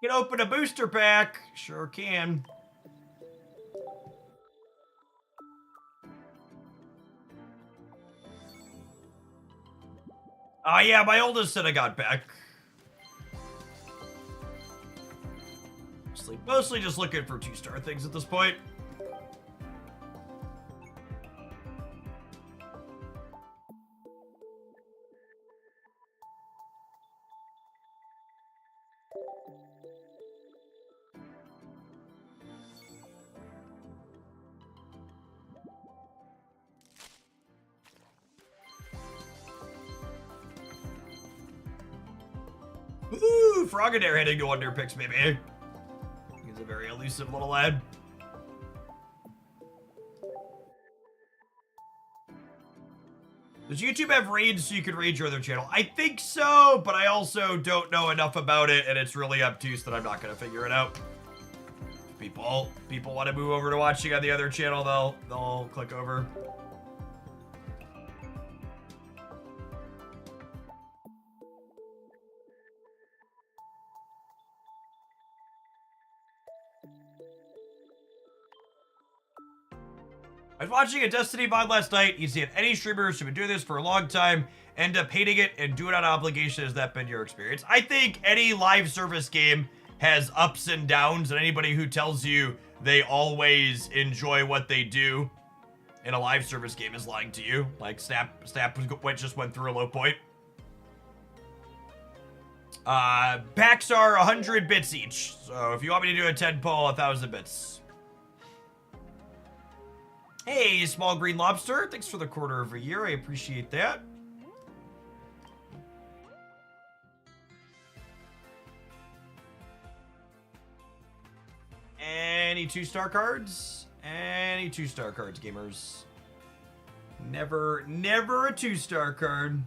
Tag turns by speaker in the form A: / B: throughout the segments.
A: Can open a booster pack. Sure can. Oh, yeah, my oldest son I got back. Mostly just looking for 2-star things at this point. Ooh, Frogadair heading to Wonder Picks, maybe. He's a very elusive little lad. Does YouTube have raids so you can raid your other channel? I think so, but I also don't know enough about it, and it's really obtuse that I'm not going to figure it out. People want to move over to watching on the other channel, they'll click over. I was watching a Destiny VOD last night. You see if any streamers who've been doing this for a long time end up hating it and do it on obligation. Has that been your experience? I think any live service game has ups and downs, and anybody who tells you they always enjoy what they do in a live service game is lying to you. Like Snap just went through a low point. Packs are 100 bits each. So if you want me to do a 10 pull, 1,000 bits. Hey, Small Green Lobster. Thanks for the quarter of a year. I appreciate that. Any 2-star cards? Any 2-star cards, gamers? Never a 2-star card.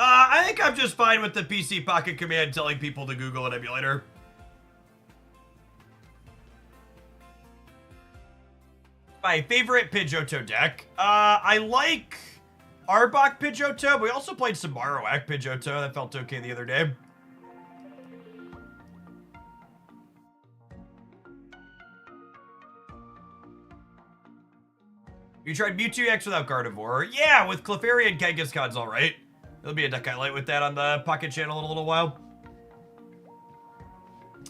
A: I think I'm just fine with the PC Pocket Command telling people to Google an emulator. My favorite Pidgeotto deck. I like Arbok Pidgeotto, but we also played some Marowak Pidgeotto. That felt okay the other day. You tried Mewtwo X without Gardevoir? Yeah, with Clefairy and Kangaskhan's alright. There'll be a deck I light with that on the Pocket channel in a little while.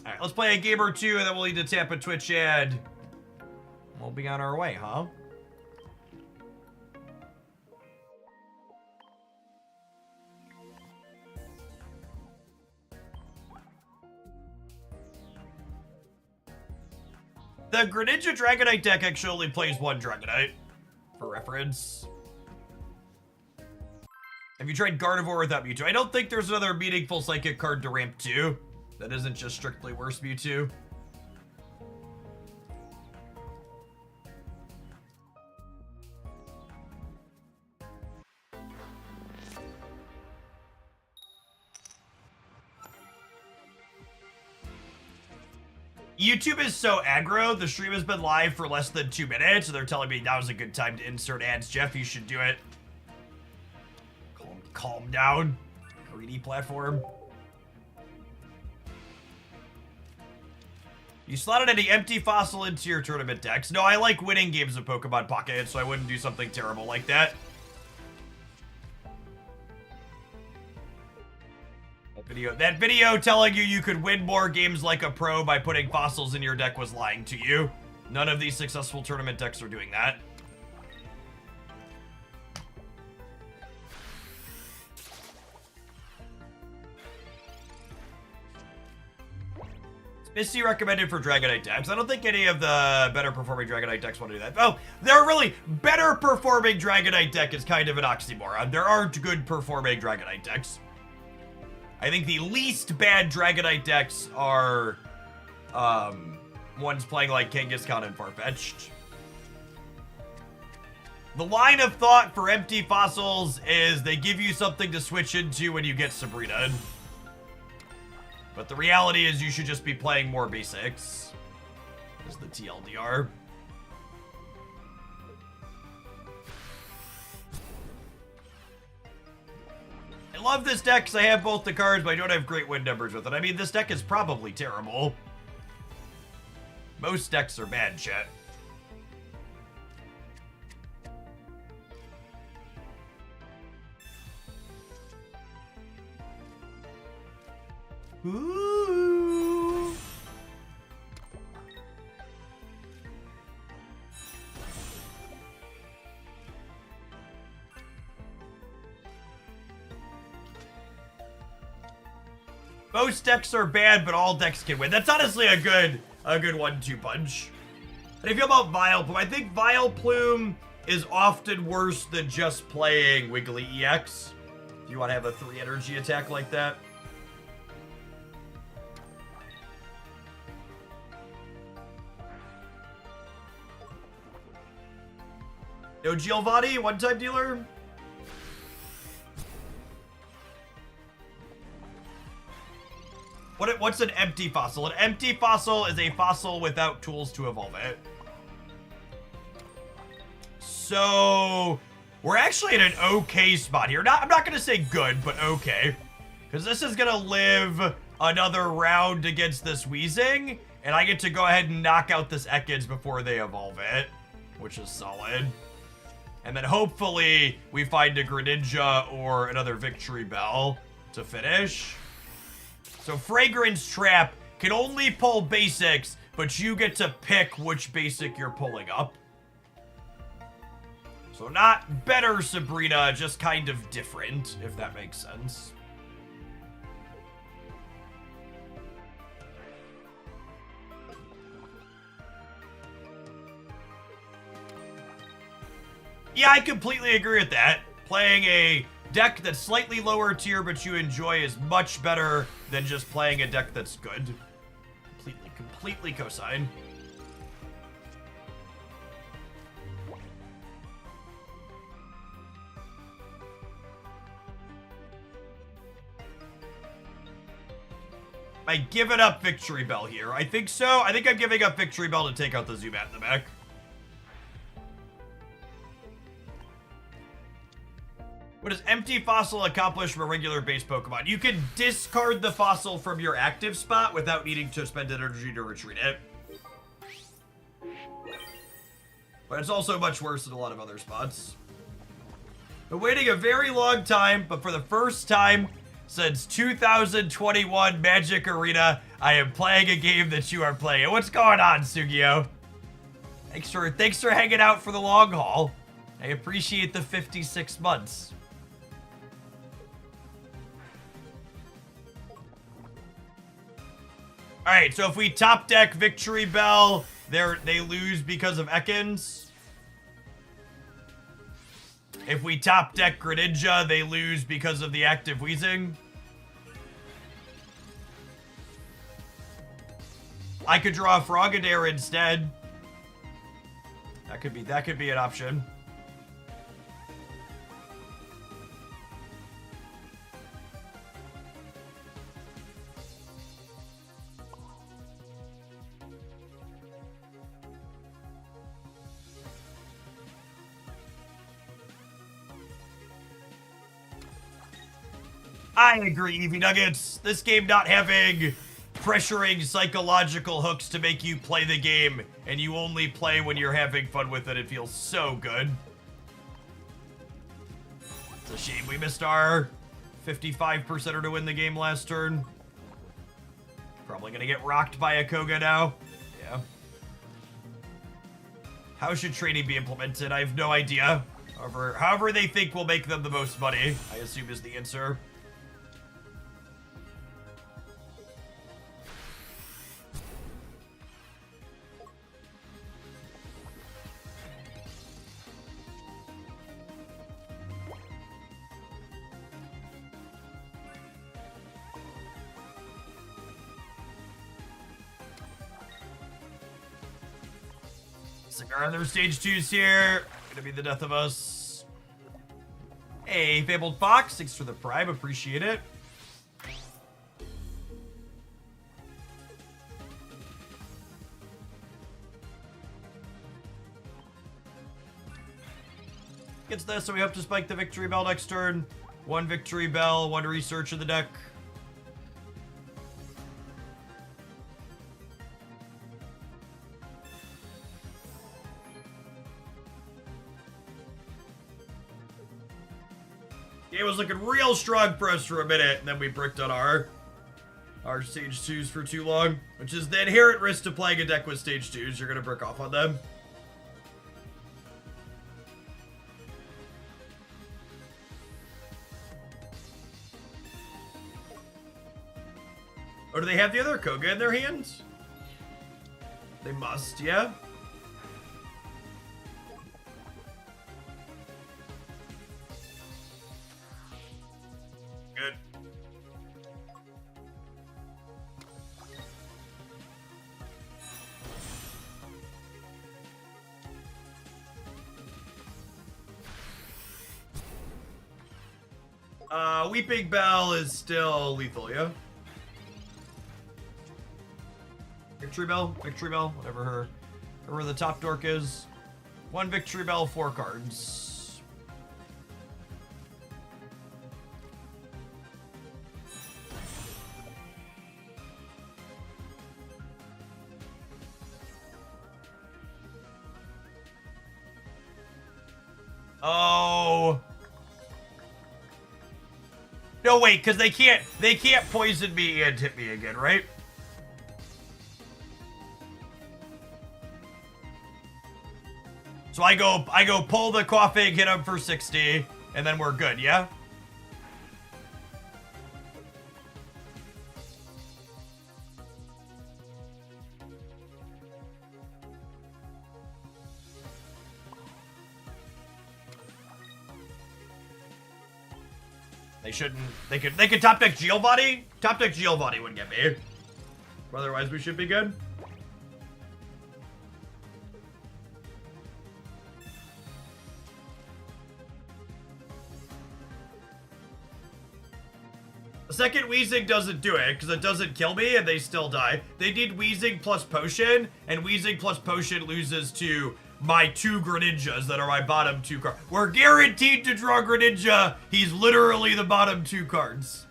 A: Alright, let's play a game or two, and then we'll need to tap a Twitch ad. We'll be on our way, huh? The Greninja Dragonite deck actually only plays one Dragonite, for reference. Have you tried Gardevoir without Mewtwo? I don't think there's another meaningful Psychic card to ramp 2 that isn't just strictly worse Mewtwo. YouTube is so aggro. The stream has been live for less than 2 minutes, and they're telling me now's a good time to insert ads. Jeff, you should do it. Calm down. Greedy platform. You slotted any empty fossil into your tournament decks? No, I like winning games of Pokemon Pocket, so I wouldn't do something terrible like that. That video telling you could win more games like a pro by putting fossils in your deck was lying to you. None of these successful tournament decks are doing that. Misty recommended for Dragonite decks. I don't think any of the better performing Dragonite decks want to do that. Oh, they're really better performing Dragonite deck is kind of an oxymoron. There aren't good performing Dragonite decks. I think the least bad Dragonite decks are ones playing like Kangaskhan and Farfetch'd. The line of thought for empty fossils is they give you something to switch into when you get Sabrina. But the reality is you should just be playing more basics. Is the TLDR. I love this deck because I have both the cards, but I don't have great win numbers with it. I mean, this deck is probably terrible. Most decks are bad, chat. Ooh. Most decks are bad, but all decks can win. That's honestly a good 1-2 punch. How do you feel about Vileplume? I think Vileplume is often worse than just playing Wiggly EX. If you want to have a 3 energy attack like that. No Giovanni, one-time dealer? What's an empty fossil? An empty fossil is a fossil without tools to evolve it. So, we're actually in an okay spot here. I'm not going to say good, but okay. Because this is going to live another round against this Weezing, and I get to go ahead and knock out this Ekans before they evolve it, which is solid. And then hopefully we find a Greninja or another Victory Bell to finish. So Fragrance Trap can only pull basics, but you get to pick which basic you're pulling up. So not better, Sabrina, just kind of different, if that makes sense. Yeah, I completely agree with that. Playing a deck that's slightly lower tier but you enjoy is much better than just playing a deck that's good. Completely cosign. Am I giving up Victory Bell here? I think so. I think I'm giving up Victory Bell to take out the Zubat in the back. What does Empty Fossil accomplish from a regular base Pokemon? You can discard the fossil from your active spot without needing to spend energy to retreat it. But it's also much worse than a lot of other spots. Been waiting a very long time, but for the first time since 2021 Magic Arena, I am playing a game that you are playing. What's going on, Sugio? Thanks for hanging out for the long haul. I appreciate the 56 months. All right, so if we top deck Victory Bell, they lose because of Ekans. If we top deck Greninja, they lose because of the active Weezing. I could draw a Frogadair instead. That could be an option. I agree, Eevee Nuggets. This game not having pressuring psychological hooks to make you play the game, and you only play when you're having fun with it. It feels so good. It's a shame we missed our 55%er to win the game last turn. Probably gonna get rocked by a Koga now. Yeah. How should trading be implemented? I have no idea. However they think will make them the most money, I assume is the answer. Cigar on their stage 2's here. Gonna be the death of us. Hey, Fabled Fox, thanks for the prime, appreciate it. gets this, so we hope to spike the victory bell next turn. 1 victory bell, 1 research in the deck. Game was looking real strong for us for a minute, and then we bricked on our stage 2s for too long, which is the inherent risk to playing a deck with stage 2s. You're gonna brick off on them. Oh, do they have the other Koga in their hands? They must, yeah. Good. Weeping Bell is still lethal, yeah? Victory Bell, whatever the top dork is. 1 Victory Bell, 4 cards. Oh. No, wait, because they can't poison me and hit me again, right? So I go pull the coughing, hit him for 60, and then we're good, yeah? They shouldn't. They could top deck Giovanni. Top deck Giovanni would get me. Otherwise, we should be good. The second Wheezing doesn't do it, because it doesn't kill me, and they still die. They need Wheezing plus Potion, and Wheezing plus Potion loses to my 2 Greninjas that are my bottom 2 cards. We're guaranteed to draw Greninja. He's literally the bottom 2 cards.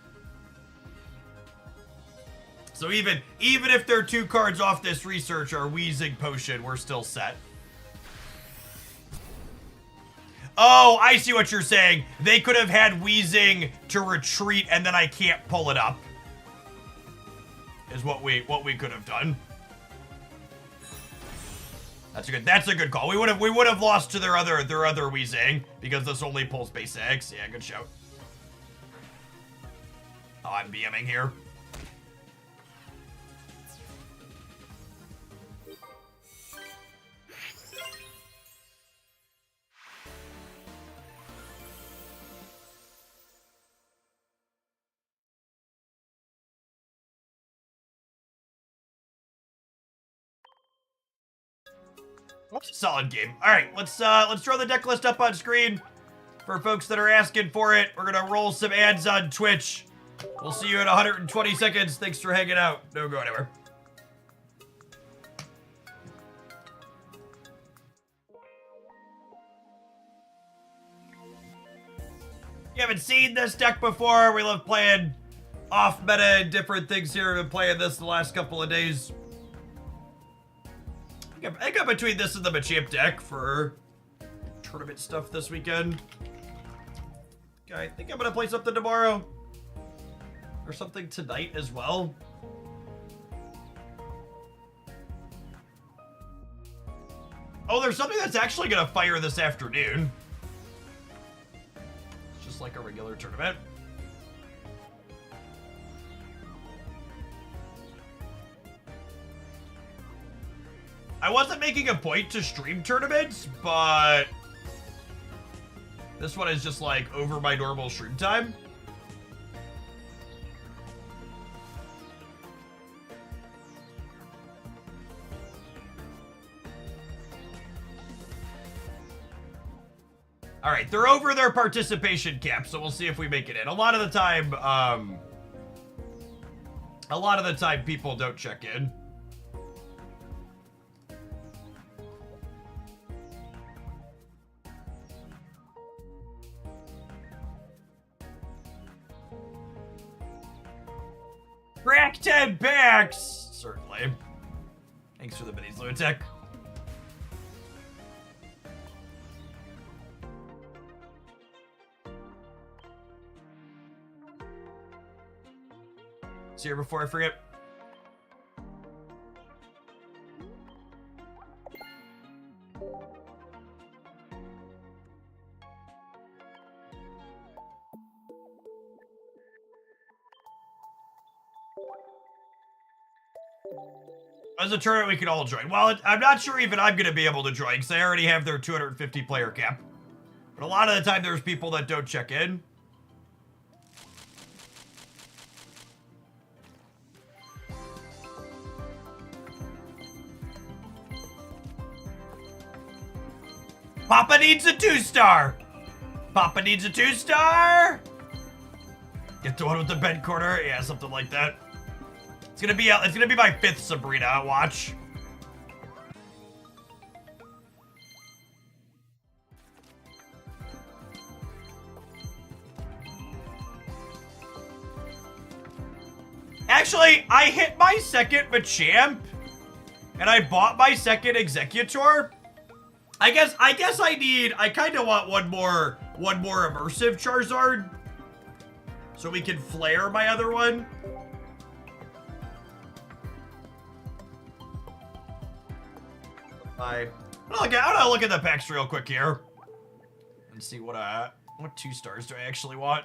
A: So even if they're 2 cards off this research or Wheezing Potion, we're still set. Oh, I see what you're saying. They could have had Wheezing to retreat, and then I can't pull it up. Is what we could have done. That's a good call. We would have lost to their other Wheezing because this only pulls basics. Yeah, good shout. Oh, I'm BMing here. Solid game. All right, let's throw the deck list up on screen for folks that are asking for it. We're gonna roll some ads on Twitch. We'll see you in 120 seconds. Thanks for hanging out. Don't go anywhere. You haven't seen this deck before. We love playing off meta and different things here. We've been playing this the last couple of days. I got between this and the Machamp deck for tournament stuff this weekend. Okay, I think I'm gonna play something tomorrow. Or something tonight as well. Oh, there's something that's actually gonna fire this afternoon. It's just like a regular tournament. I wasn't making a point to stream tournaments, but this one is just like over my normal stream time. All right, they're over their participation cap, so we'll see if we make it in. A lot of the time people don't check in. Crack 10 packs! Certainly. Thanks for the minis, Lunatic. See her before I forget. As a tournament we can all join. Well, I'm not sure even I'm going to be able to join because I already have their 250 player cap. But a lot of the time there's people that don't check in. Papa needs a 2-star. Papa needs a 2-star. Get the one with the bed corner. Yeah, something like that. It's gonna be my 5th Sabrina. Watch. Actually, I hit my 2nd Machamp, and I bought my 2nd Executor. I guess I kind of want one more immersive Charizard, so we can flare my other one. I'm gonna look at the packs real quick here and see what 2-stars do I actually want.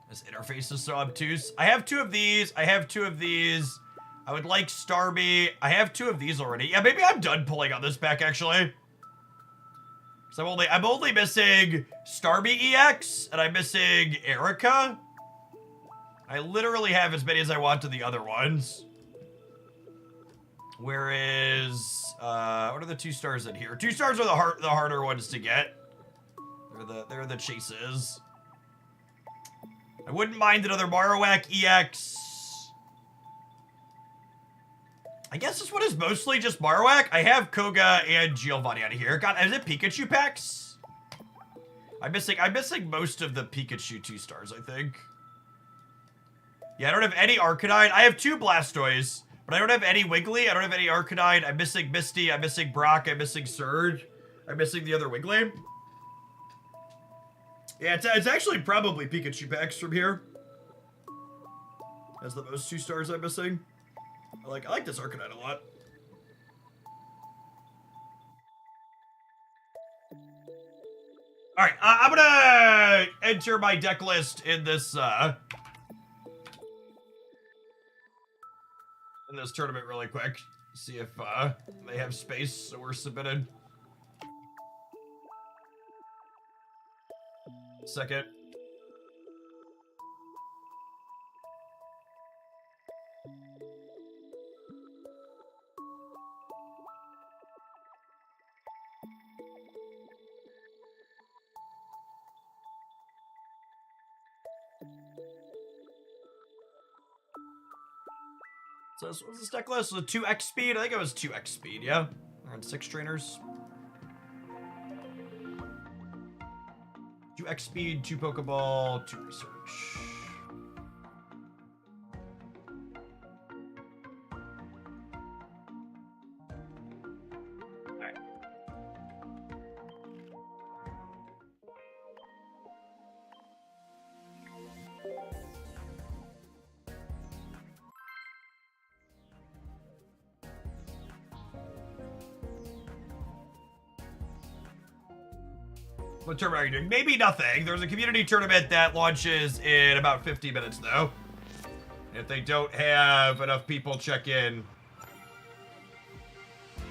A: This interface is so obtuse. I have 2 of these. I have 2 of these. I would like Starmie. I have 2 of these already. Yeah, maybe I'm done pulling on this pack actually. So I'm only missing Starmie EX and I'm missing Erica. I literally have as many as I want to the other ones. Whereas, what are the 2-stars in here? 2-stars are the harder ones to get. They're the chases. I wouldn't mind another Marowak EX. I guess this one is mostly just Marowak. I have Koga and Giovanni out of here. God, is it Pikachu packs? I'm missing most of the Pikachu 2-stars, I think. Yeah, I don't have any Arcanine. I have 2 Blastoise. But I don't have any Wiggly, I don't have any Arcanine, I'm missing Misty, I'm missing Brock, I'm missing Surge, I'm missing the other Wiggly. Yeah, it's actually probably Pikachu packs from here. As the most 2-stars I'm missing. I like this Arcanine a lot. Alright, I'm gonna enter my deck list in this, tournament really quick. See if they have space, so we're submitted. Second. So this was this deck list. Was it 2x speed? I think it was 2x speed, yeah? Around 6 trainers. 2x speed, 2 Pokeball, 2 research. Alright. What tournament are you doing? Maybe nothing. There's a community tournament that launches in about 50 minutes, though. If they don't have enough people check in,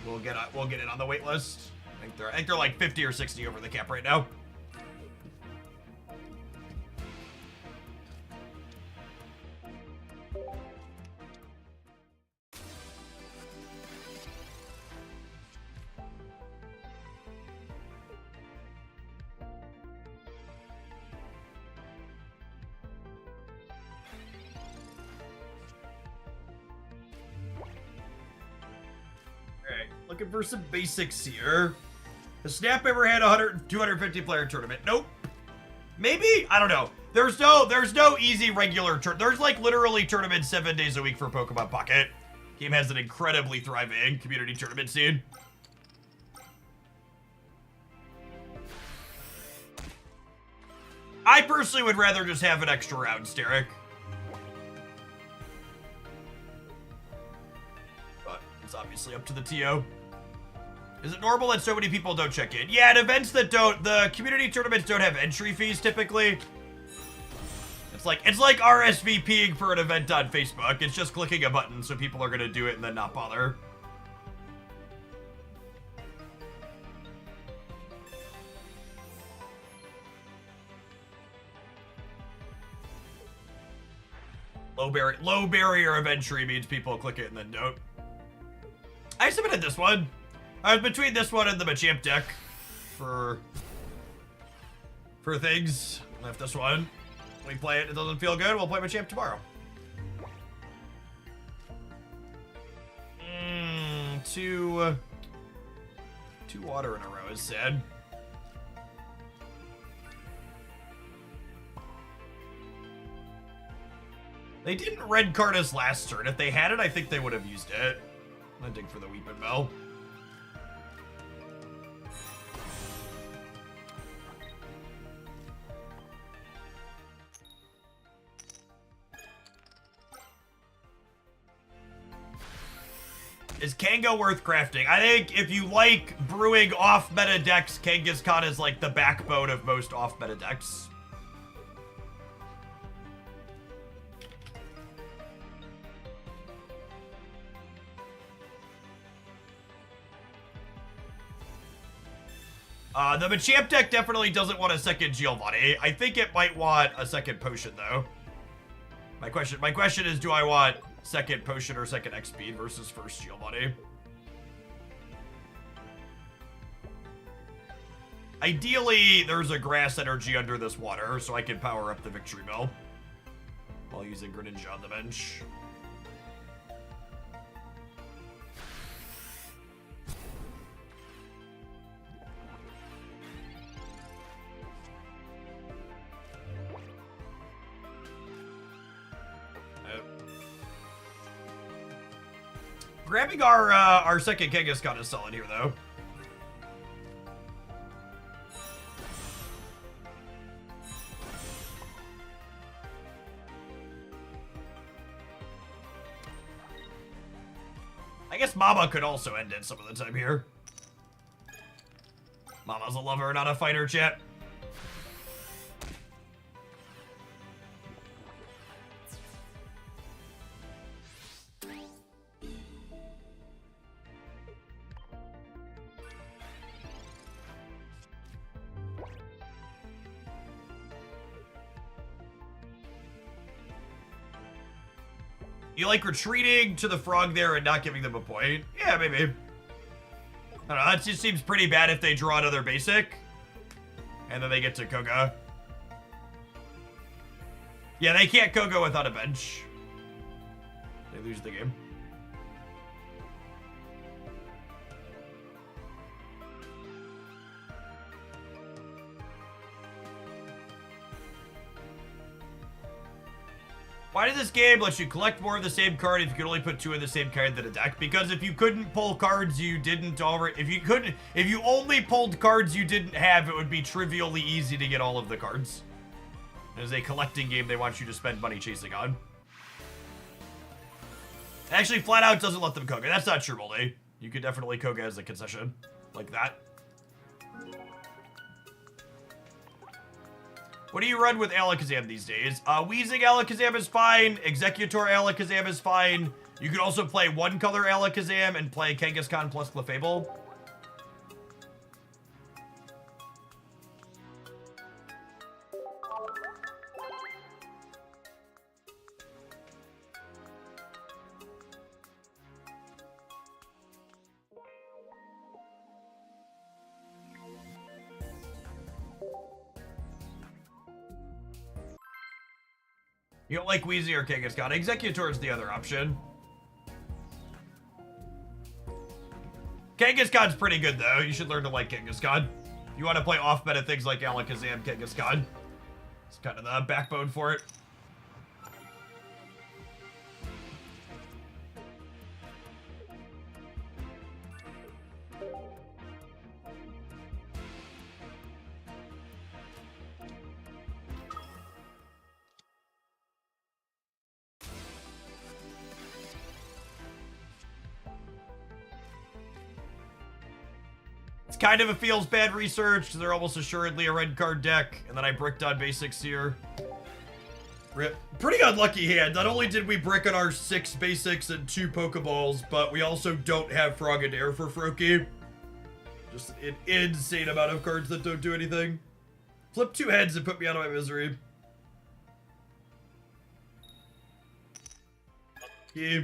A: we'll get it on the wait list. I think they're like 50 or 60 over the cap right now. Looking for some basics here. Has Snap ever had a 250 player tournament? Nope. Maybe, I don't know. There's no easy regular there's like literally tournaments 7 days a week for Pokemon Pocket. Game has an incredibly thriving community tournament scene. I personally would rather just have an extra round, Derek. But it's obviously up to the TO. Is it normal that so many people don't check in? Yeah, at events that the community tournaments don't have entry fees typically. It's like RSVPing for an event on Facebook. It's just clicking a button, so people are gonna do it and then not bother. Low barrier of entry means people click it and then don't. I submitted this one. I was between this one and the Machamp deck for things. Left this one. We play it doesn't feel good, we'll play Machamp tomorrow. Two water in a row is sad. They didn't red card us last turn. If they had it, I think they would have used it. Hunting for the Weeping Bell. Is Kango worth crafting? I think if you like brewing off-meta decks, Kangaskhan is like the backbone of most off-meta decks. The Machamp deck definitely doesn't want a second Giovanni. I think it might want a second potion, though. My question is, do I want second potion or second X speed versus first Giovanni? Ideally, there's a grass energy under this water, so I can power up the Victory Bell while using Greninja on the bench. Grabbing our second Kangaskhan is solid here, though. I guess Mama could also end it some of the time here. Mama's a lover, not a fighter, chat. You like retreating to the frog there and not giving them a point? Yeah, maybe. I don't know, that just seems pretty bad if they draw another basic. And then they get to Koga. Yeah, they can't Koga without a bench. They lose the game. Why does this game let you collect more of the same card if you could only put 2 of the same card in a deck? Because if you couldn't pull cards you didn't already, if you only pulled cards you didn't have, it would be trivially easy to get all of the cards. It is a collecting game they want you to spend money chasing on. Actually, flat out doesn't let them Koga. That's not true, Moldy. You could definitely Koga as a concession. Like that. What do you run with Alakazam these days? Weezing Alakazam is fine. Executor Alakazam is fine. You could also play one color Alakazam and play Kangaskhan plus Clefable. You don't like Weezy or Kangaskhan. Executor is the other option. Kangaskhan's pretty good, though. You should learn to like Kangaskhan. You want to play off-meta things like Alakazam, Kangaskhan. It's kind of the backbone for it. Kind of a feels bad research because they're almost assuredly a red card deck, and then I bricked on basics here. Rip. Pretty unlucky hand. Not only did we brick on our 6 basics and 2 Pokeballs, but we also don't have Frogadair for Froakie. Just an insane amount of cards that don't do anything. Flip 2 heads and put me out of my misery. Yeah.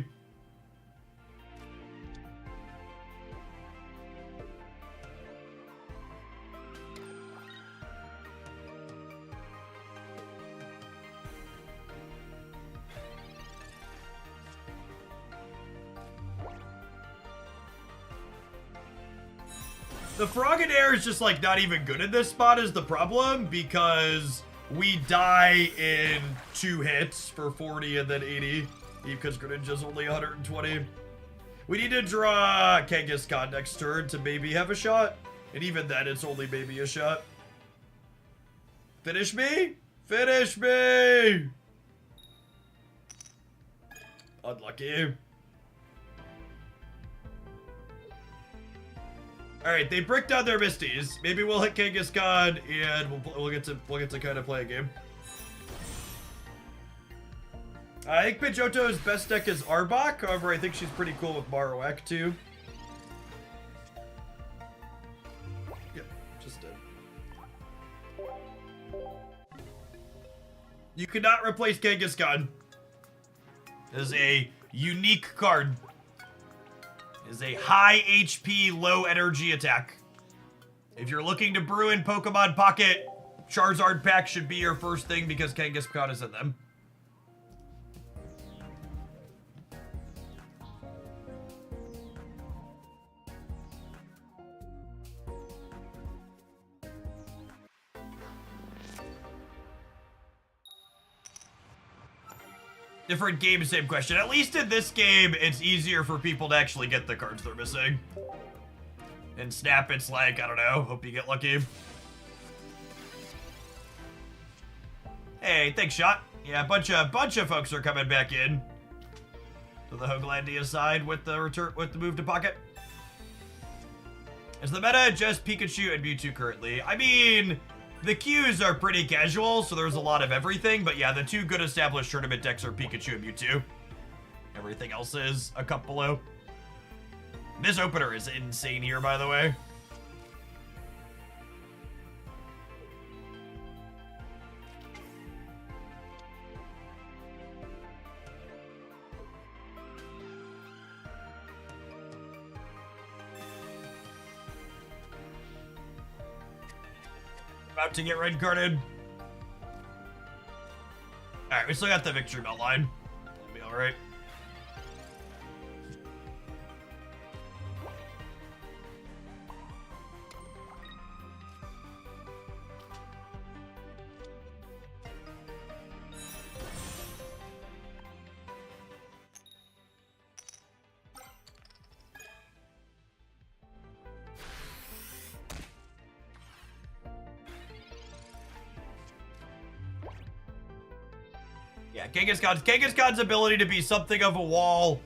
A: The Frogadair is just, like, not even good in this spot is the problem, because we die in 2 hits for 40 and then 80, because Greninja's only 120. We need to draw Kangaskhan next turn to maybe have a shot, and even then, it's only maybe a shot. Finish me? Finish me! Unlucky. All right, they bricked down their Misties. Maybe we'll hit Kangaskhan and we'll get to kind of play a game. I think Pidgeotto's best deck is Arbok. However, I think she's pretty cool with Marowak too. Yep, just did. You cannot replace Kangaskhan. It is a unique card. Is a high HP, low energy attack. If you're looking to brew in Pokemon Pocket, Charizard pack should be your first thing because Kangaskhan is in them. Different game, same question. At least in this game, it's easier for people to actually get the cards they're missing. In Snap, it's like, I don't know, hope you get lucky. Hey, thanks, Shot. Yeah, a bunch of folks are coming back in to the Hoaglandia side with the move to Pocket. Is the meta just Pikachu and Mewtwo currently? I mean, the queues are pretty casual, so there's a lot of everything, but yeah, the 2 good established tournament decks are Pikachu and Mewtwo. Everything else is a cup below. This opener is insane here, by the way. About to get red carded. Alright, we still got the victory belt line. That'll be alright. Yeah, Kangaskhan's ability to be something of a wall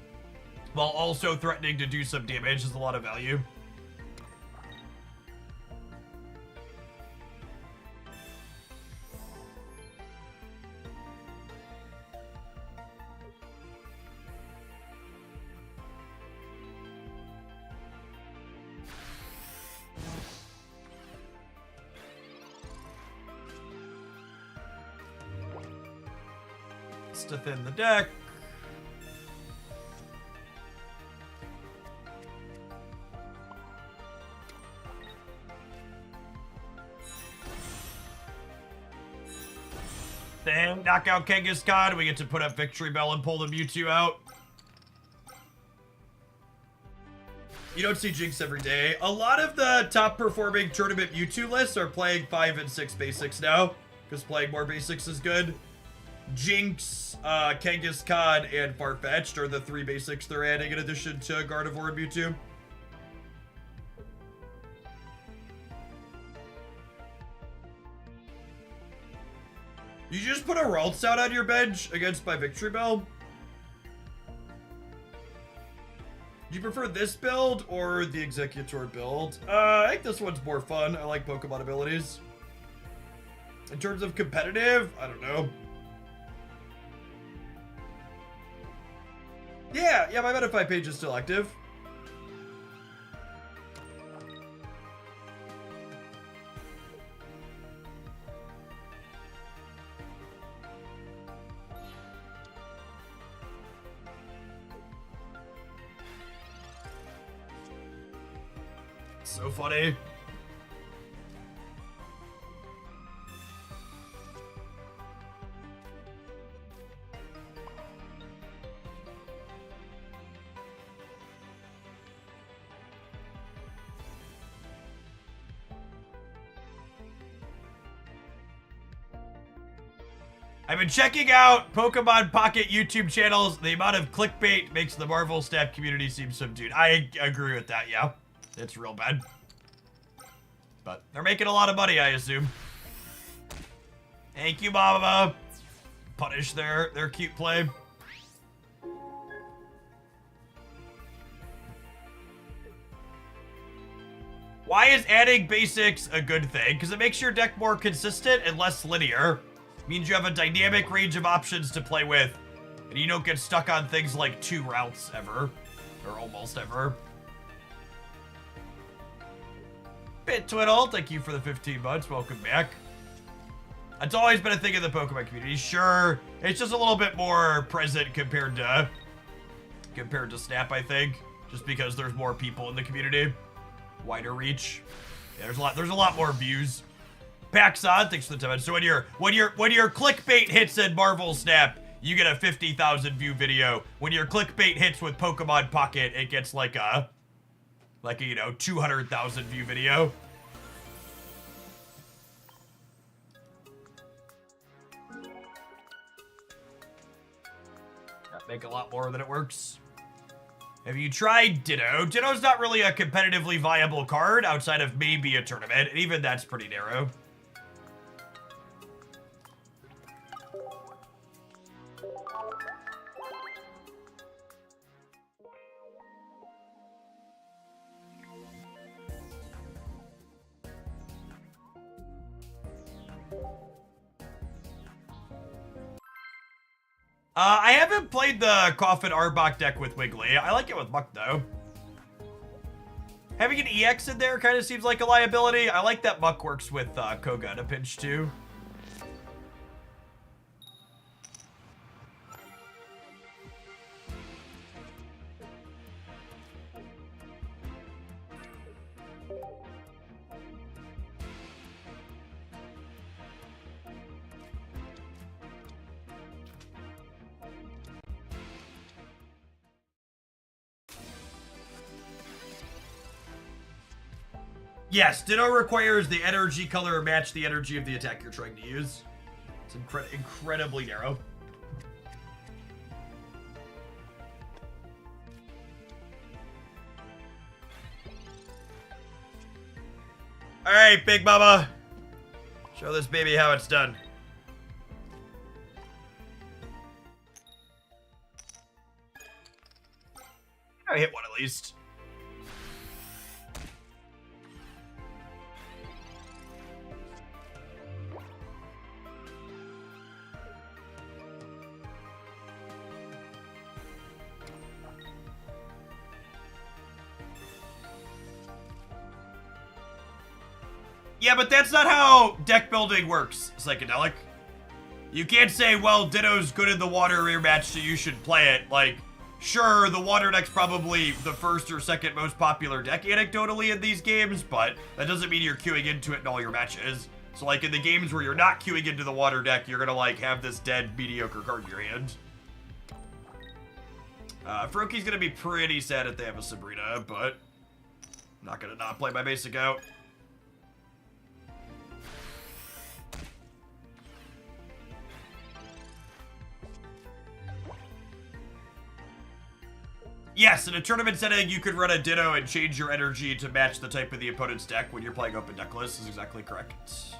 A: while also threatening to do some damage is a lot of value. To thin the deck. Then knock out Kangaskhan. We get to put up Victory Bell and pull the Mewtwo out. You don't see Jinx every day. A lot of the top performing tournament Mewtwo lists are playing 5 and 6 basics now. because playing more basics is good. Jinx, Kangaskhan, and Farfetch'd are the 3 basics they're adding in addition to Gardevoir and Mewtwo. You just put a Ralts out on your bench against my Victory Bell? Do you prefer this build or the Executor build? I think this one's more fun. I like Pokemon abilities. In terms of competitive, I don't know. Yeah, my Metafy page is still active. So funny. I've been checking out Pokemon Pocket YouTube channels. The amount of clickbait makes the Marvel Snap community seem subdued. I agree with that, yeah. It's real bad. But they're making a lot of money, I assume. Thank you, Mama. Punish their cute play. Why is adding basics a good thing? Because it makes your deck more consistent and less linear. Means you have a dynamic range of options to play with, and you don't get stuck on things like 2 routes ever, or almost ever. BitTwiddle, thank you for the 15 months. Welcome back. It's always been a thing in the Pokemon community. Sure, it's just a little bit more present compared to Snap, I think, just because there's more people in the community, wider reach. Yeah, there's a lot more views. Paxon, thanks for the time. So when your clickbait hits in Marvel Snap, you get a 50,000 view video. When your clickbait hits with Pokemon Pocket, it gets like a 200,000 view video. That make a lot more than it works. Have you tried Ditto? Ditto's not really a competitively viable card outside of maybe a tournament, and even that's pretty narrow. I haven't played the Coffin Arbok deck with Wiggly. I like it with Muck, though. Having an EX in there kind of seems like a liability. I like that Muck works with Koga in a pinch, too. Yes, Ditto requires the energy color match the energy of the attack you're trying to use. It's incredibly narrow. All right, Big Mama. Show this baby how it's done. I hit one at least. Yeah, but that's not how deck building works, Psychedelic. You can't say, well, Ditto's good in the water rear match, so you should play it. Like, sure, the water deck's probably the first or second most popular deck anecdotally in these games, but that doesn't mean you're queuing into it in all your matches. So, like, in the games where you're not queuing into the water deck, you're gonna, like, have this dead, mediocre card in your hand. Froaki's gonna be pretty sad if they have a Sabrina, but I'm not gonna not play my basic out. Yes, in a tournament setting, you could run a Ditto and change your energy to match the type of the opponent's deck when you're playing open deck list. Is exactly correct.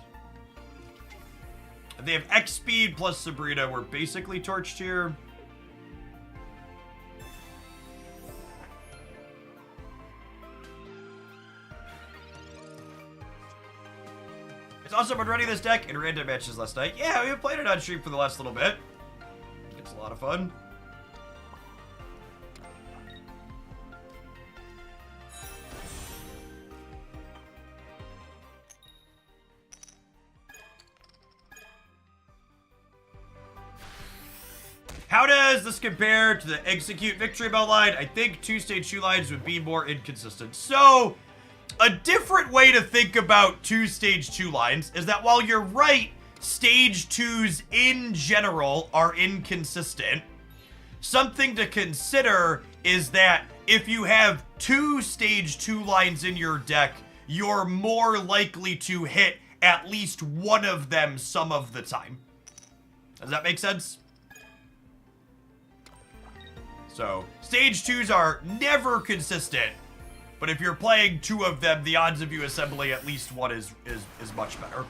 A: If they have X speed plus Sabrina, we're basically torched here. It's also been running this deck in random matches last night. Yeah, we have played it on stream for the last little bit. It's a lot of fun. How does this compare to the execute victory bell line? I think two-stage 2 lines would be more inconsistent. So, a different way to think about two-stage 2 lines is that while you're right, stage 2s in general are inconsistent, something to consider is that if you have two stage 2 lines in your deck, you're more likely to hit at least one of them some of the time. Does that make sense? So, stage 2s are never consistent, but if you're playing two of them, the odds of you assembling at least one is much better.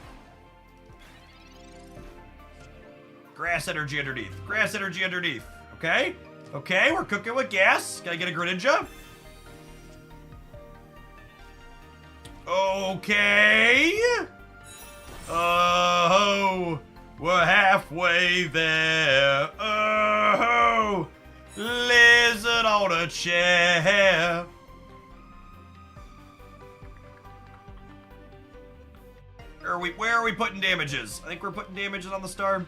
A: Grass energy underneath. Grass energy underneath. Okay? Okay, we're cooking with gas. Can I get a Greninja? Okay. Oh, we're halfway there. Oh, lizard on a chair. Where are we putting damages? I think we're putting damages on the star.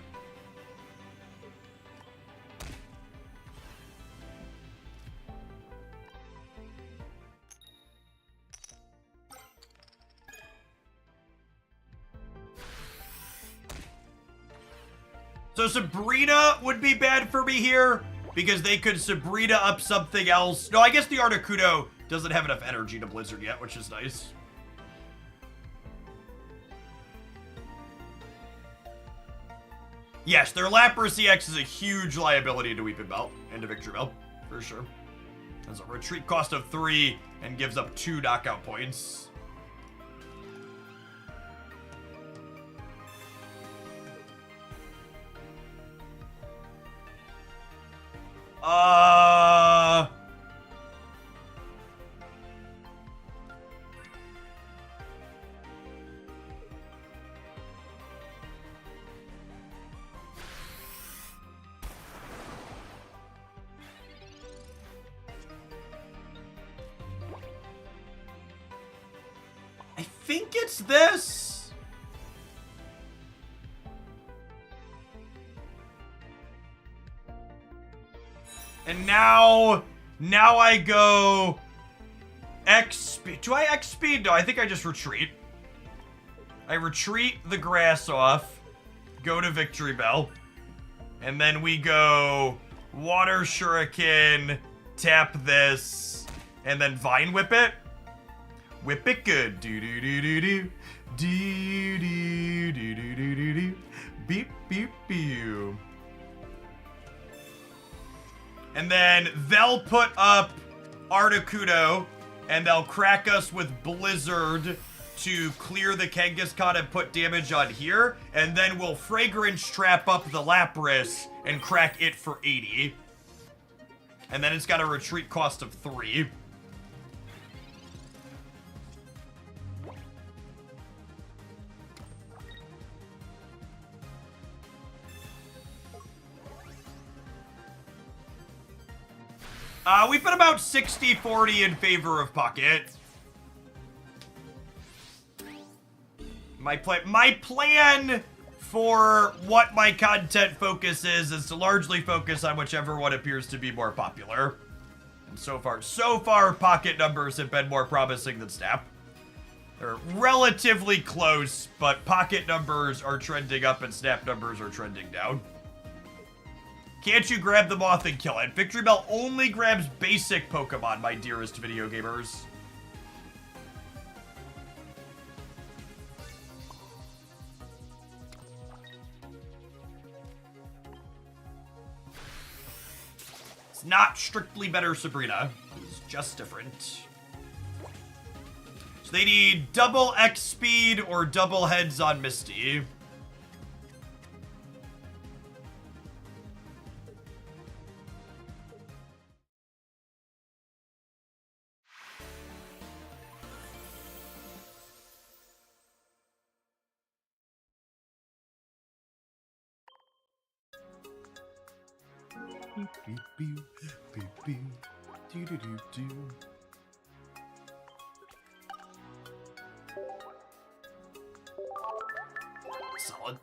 A: So Sabrina would be bad for me here because they could Sabrina up something else. No, I guess the Articuno doesn't have enough energy to Blizzard yet, which is nice. Yes, their Lapras EX is a huge liability to Weeping Belt and to Victory Bell, for sure. Has a retreat cost of 3 and gives up 2 knockout points. I think it's this. And now I go X speed. Do I X speed? No, I think I just retreat. I retreat the grass off, go to Victory Bell, and then we go Water Shuriken, tap this, and then Vine Whip it. Whip it good. Do do do do do. Do do do do do do do. Beep beep beep. And then they'll put up Articuno, and they'll crack us with Blizzard to clear the Kangaskhan and put damage on here. And then we'll Fragrance Trap up the Lapras and crack it for 80. And then it's got a retreat cost of 3. We've been about 60-40 in favor of Pocket. My plan for what my content focus is to largely focus on whichever one appears to be more popular. And so far, Pocket numbers have been more promising than Snap. They're relatively close, but Pocket numbers are trending up and Snap numbers are trending down. Can't you grab the moth and kill it? Victory Bell only grabs basic Pokemon, my dearest video gamers. It's not strictly better Sabrina. It's just different. So they need double X speed or double heads on Misty.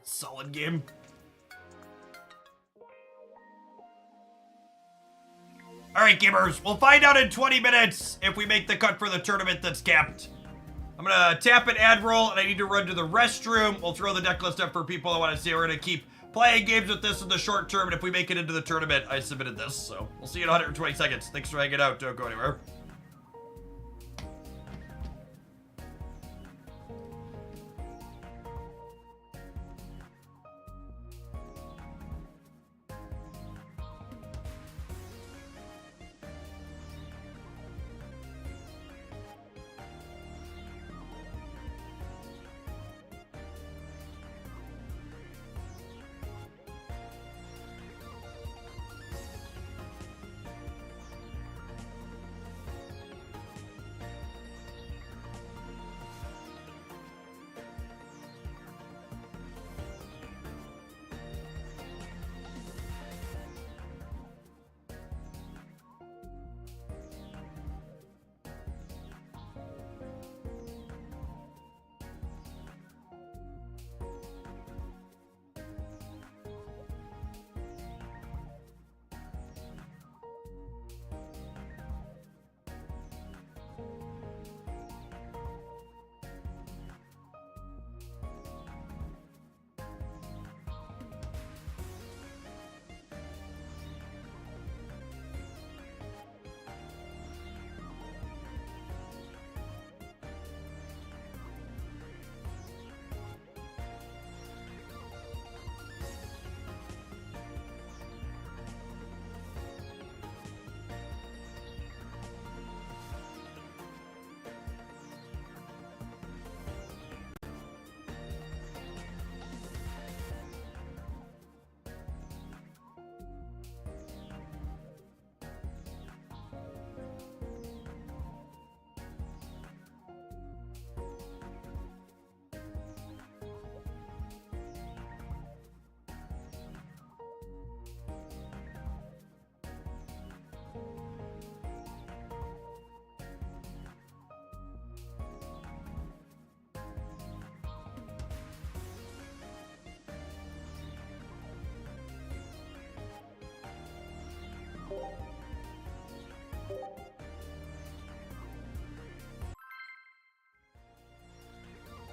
A: Solid game. All right, gamers, we'll find out in 20 minutes if we make the cut for the tournament that's capped. I'm gonna tap an ad roll, and I need to run to the restroom. We'll throw the deck list up for people I want to see. We're gonna keep playing games with this in the short term, and if we make it into the tournament, I submitted this. So we'll see you in 120 seconds. Thanks for hanging out. Don't go anywhere.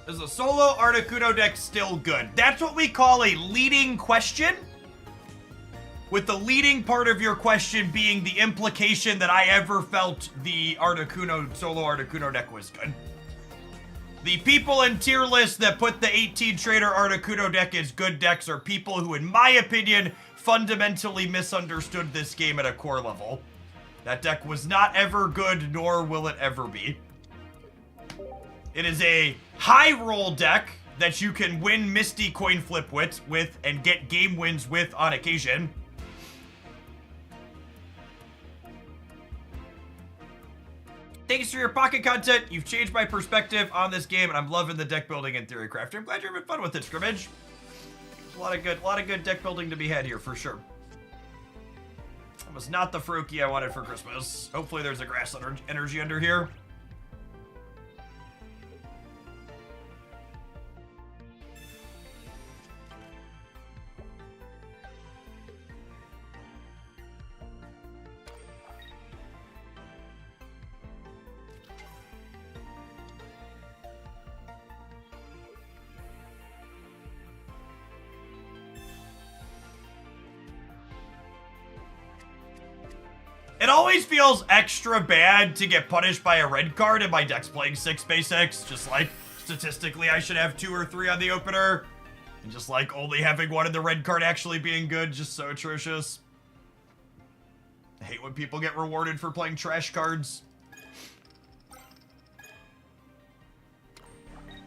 A: Is the solo Articuno deck still good? That's what we call a leading question, with the leading part of your question being the implication that I ever felt the solo Articuno deck was good. The people in tier list that put the 18 trader Articuno deck as good decks are people who, in my opinion, fundamentally misunderstood this game at a core level. That deck was not ever good, nor will it ever be. It is a high roll deck that you can win Misty coin flip with and get game wins with on occasion. Thanks for your pocket content. You've changed my perspective on this game, and I'm loving the deck building and theory crafting. I'm glad you're having fun with it, Scrimmage. There's a lot of good deck building to be had here for sure. That was not the Froakie I wanted for Christmas. Hopefully there's a grass energy under here. It always feels extra bad to get punished by a red card and my deck's playing 6 basics. Just like, statistically, I should have 2 or 3 on the opener. And just like, only having 1 in the red card actually being good, just so atrocious. I hate when people get rewarded for playing trash cards.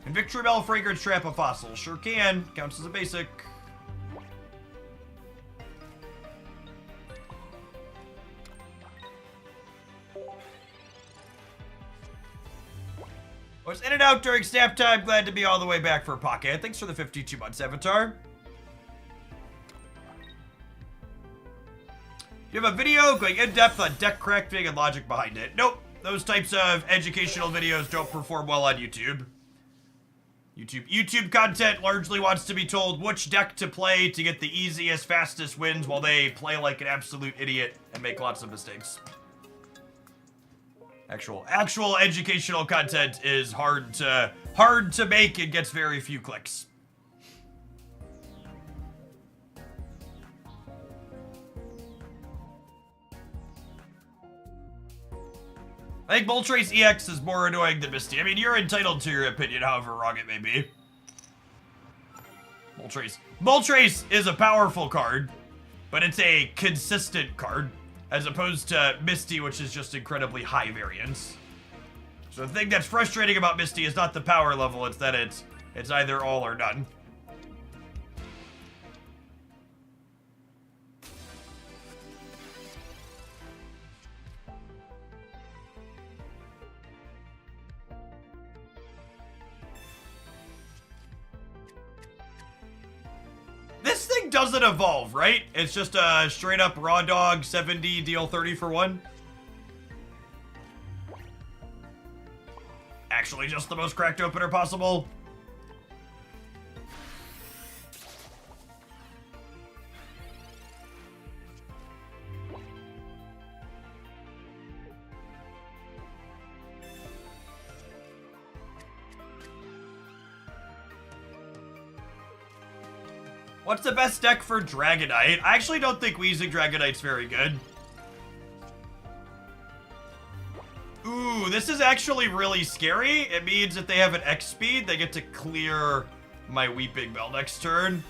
A: And Victory Bell, Fragrance Trap, a fossil. Sure can. Counts as a basic. Was in and out during snap time. Glad to be all the way back for Pocket. Thanks for the 52 months, Avatar. You have a video going in-depth on deck crafting and logic behind it. Nope. Those types of educational videos don't perform well on YouTube. YouTube content largely wants to be told which deck to play to get the easiest, fastest wins while they play like an absolute idiot and make lots of mistakes. Actual educational content is hard to make and gets very few clicks. I think Moltres EX is more annoying than Misty. I mean, you're entitled to your opinion, however wrong it may be. Moltres is a powerful card, but it's a consistent card, as opposed to Misty, which is just incredibly high variance. So the thing that's frustrating about Misty is not the power level, it's that it's either all or none. This thing doesn't evolve, right? It's just a straight up raw dog 70 deal 30 for 1. Actually just the most cracked opener possible. What's the best deck for Dragonite? I actually don't think Weezing Dragonite's very good. Ooh, this is actually really scary. It means if they have an X speed, they get to clear my Weeping Bell next turn.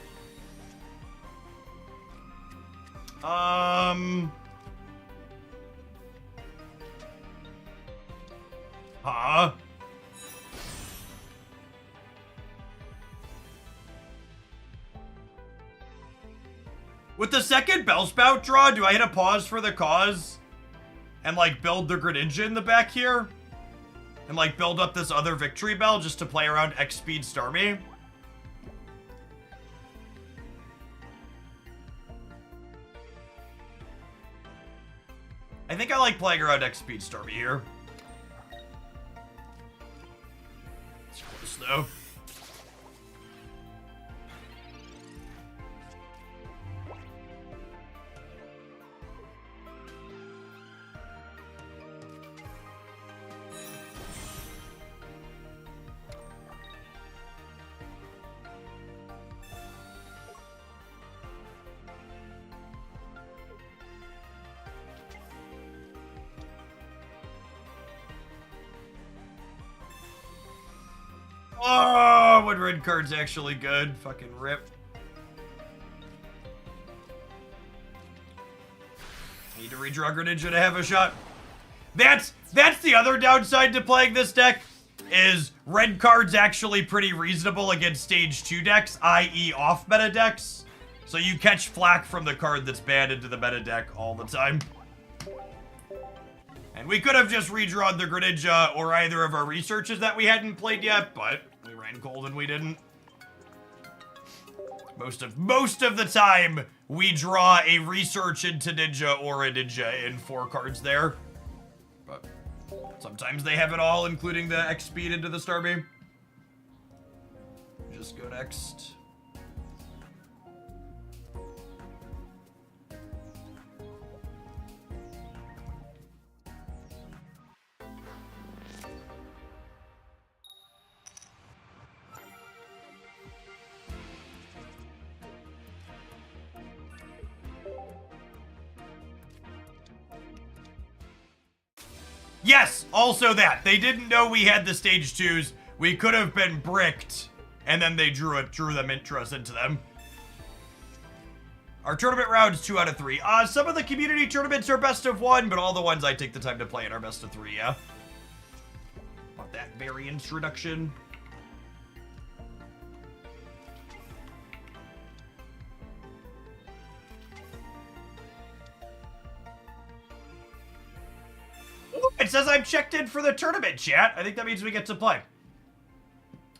A: Huh? With the second Bellsprout draw, do I hit a pause for the cause? And, like, build the Greninja in the back here? And, like, build up this other Victory Bell just to play around X-Speed Starmie? I think I like playing around X-Speed Starmie here. It's close, though. Oh, when red card's actually good. Fucking rip. Need to redraw Greninja to have a shot. That's the other downside to playing this deck, is red card's actually pretty reasonable against stage 2 decks, i.e. off-meta decks. So you catch flack from the card that's banned into the meta deck all the time. And we could have just redrawn the Greninja or either of our researches that we hadn't played yet, but we ran cold and we didn't. Most of the time, we draw a research into Ninja or a Ninja in 4 cards there. But sometimes they have it all, including the X speed into the Starmie. Just go next. Yes, also that. They didn't know we had the stage 2s. We could have been bricked, and then they drew us into them. Our tournament rounds 2 out of 3. Some of the community tournaments are best of 1, but all the ones I take the time to play in are best of 3, yeah. Want that variance reduction. Ooh, it says I'm checked in for the tournament, chat. I think that means we get to play.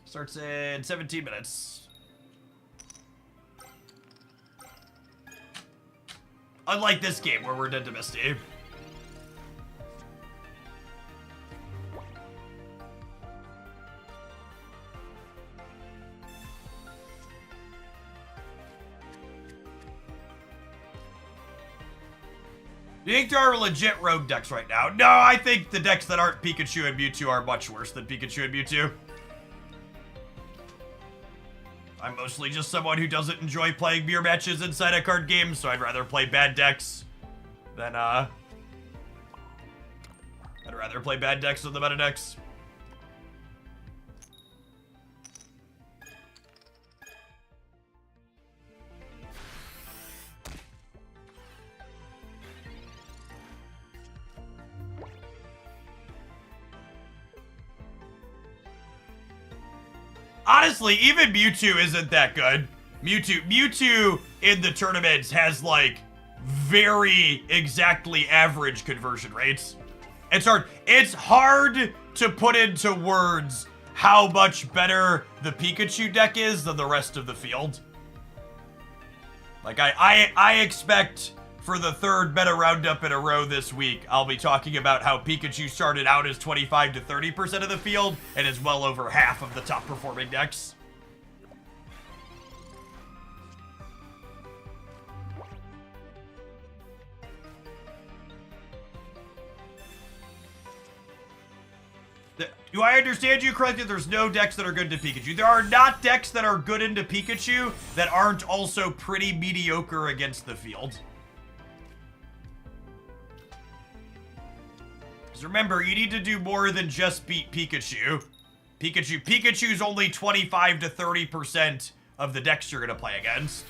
A: Starts in 17 minutes. Unlike this game, where we're dead to Misty. Do you think there are legit rogue decks right now? No, I think the decks that aren't Pikachu and Mewtwo are much worse than Pikachu and Mewtwo. I'm mostly just someone who doesn't enjoy playing mirror matches inside a card game, so I'd rather play bad decks than, I'd rather play bad decks than the meta decks. Honestly, even Mewtwo isn't that good. Mewtwo in the tournaments has, like, very exactly average conversion rates. It's hard to put into words how much better the Pikachu deck is than the rest of the field. Like, I expect for the third meta roundup in a row this week, I'll be talking about how Pikachu started out as 25 to 30% of the field and is well over half of the top performing decks. Do I understand you correctly? There's no decks that are good to Pikachu. There are not decks that are good into Pikachu that aren't also pretty mediocre against the field. Because remember, you need to do more than just beat Pikachu. Pikachu's only 25 to 30% of the decks you're gonna play against.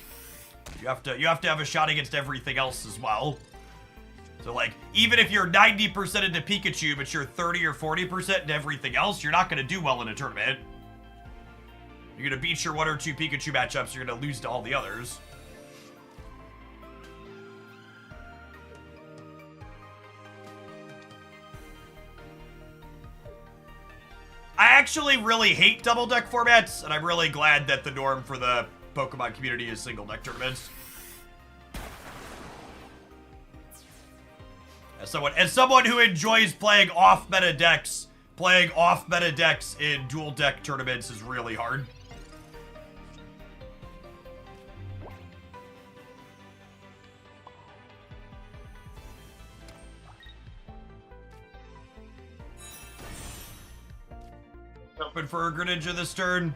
A: You have to have a shot against everything else as well. So, like, even if you're 90% into Pikachu, but you're 30 or 40% into everything else, you're not going to do well in a tournament. You're going to beat your 1 or 2 Pikachu matchups, you're going to lose to all the others. I actually really hate double deck formats, and I'm really glad that the norm for the Pokemon community is single deck tournaments. As someone who enjoys playing off-meta decks, playing off-meta decks in dual deck tournaments is really hard. Hoping for a Greninja this turn.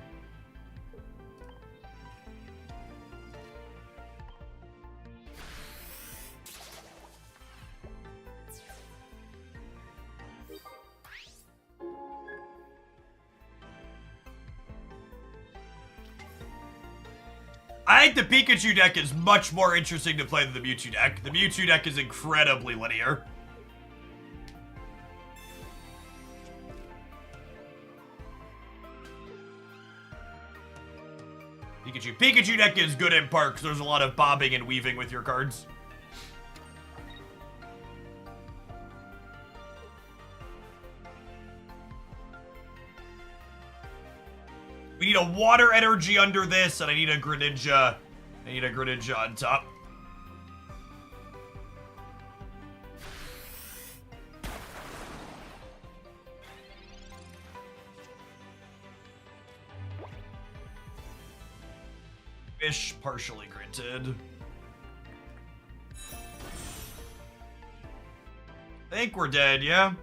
A: I think the Pikachu deck is much more interesting to play than the Mewtwo deck. The Mewtwo deck is incredibly linear. Pikachu deck is good in part because there's a lot of bobbing and weaving with your cards. We need a water energy under this, and I need a Greninja. I need a Greninja on top. Fish partially granted. I think we're dead, yeah?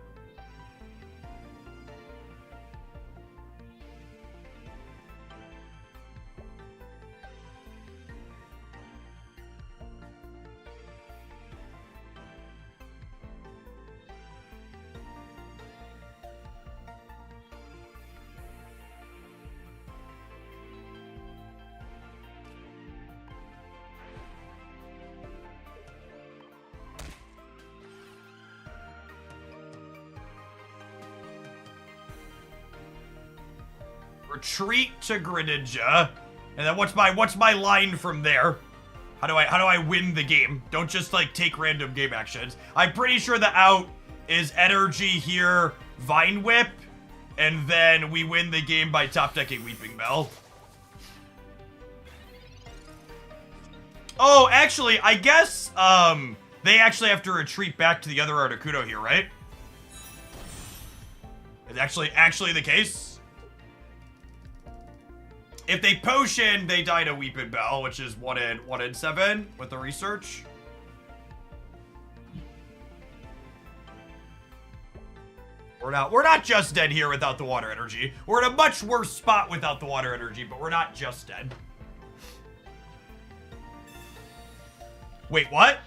A: Retreat to Greninja. And then what's my line from there? How do I win the game? Don't just like take random game actions. I'm pretty sure the out is energy here, Vine Whip, and then we win the game by top decking Weeping Bell. Oh, actually, I guess they actually have to retreat back to the other Articuno here, right? It's actually the case. If they potion, they die to Weeping Bell, which is 1 in 7 with the research. We're not just dead here without the water energy. We're in a much worse spot without the water energy, but we're not just dead. Wait, what?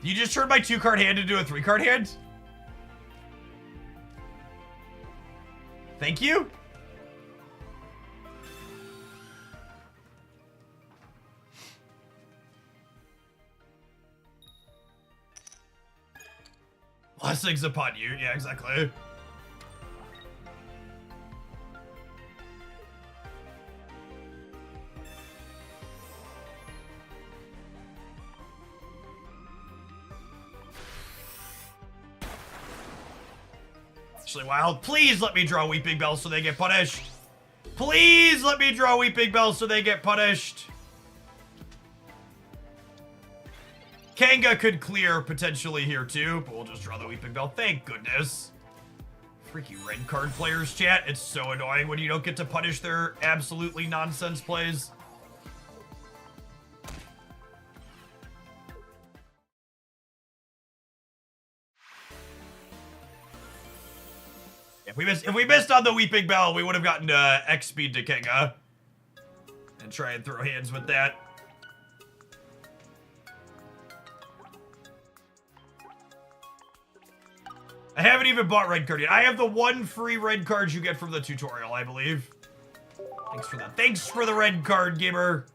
A: You just turned my 2-card hand into a 3-card hand? Thank you? Blessings upon you. Yeah, exactly. Actually, Wild, please let me draw Weeping Bell so they get punished. Please let me draw Weeping Bell so they get punished. Kanga could clear potentially here too, but we'll just draw the Weeping Bell. Thank goodness. Freaky red card players, chat. It's so annoying when you don't get to punish their absolutely nonsense plays. If we missed on the Weeping Bell, we would have gotten X speed to Kanga and try and throw hands with that. I haven't even bought red card yet. I have the 1 free red card you get from the tutorial, I believe. Thanks for that. Thanks for the red card, gamer.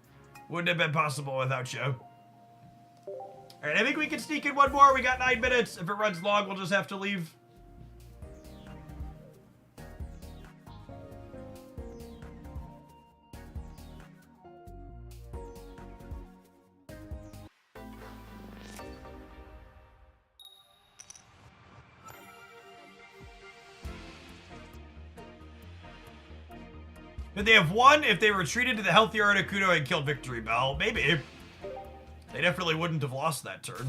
A: Wouldn't have been possible without you. All right, I think we can sneak in one more. We got 9 minutes. If it runs long, we'll just have to leave. Could they have won if they retreated to the healthier Articuno and killed Victory Bell? Maybe. They definitely wouldn't have lost that turn.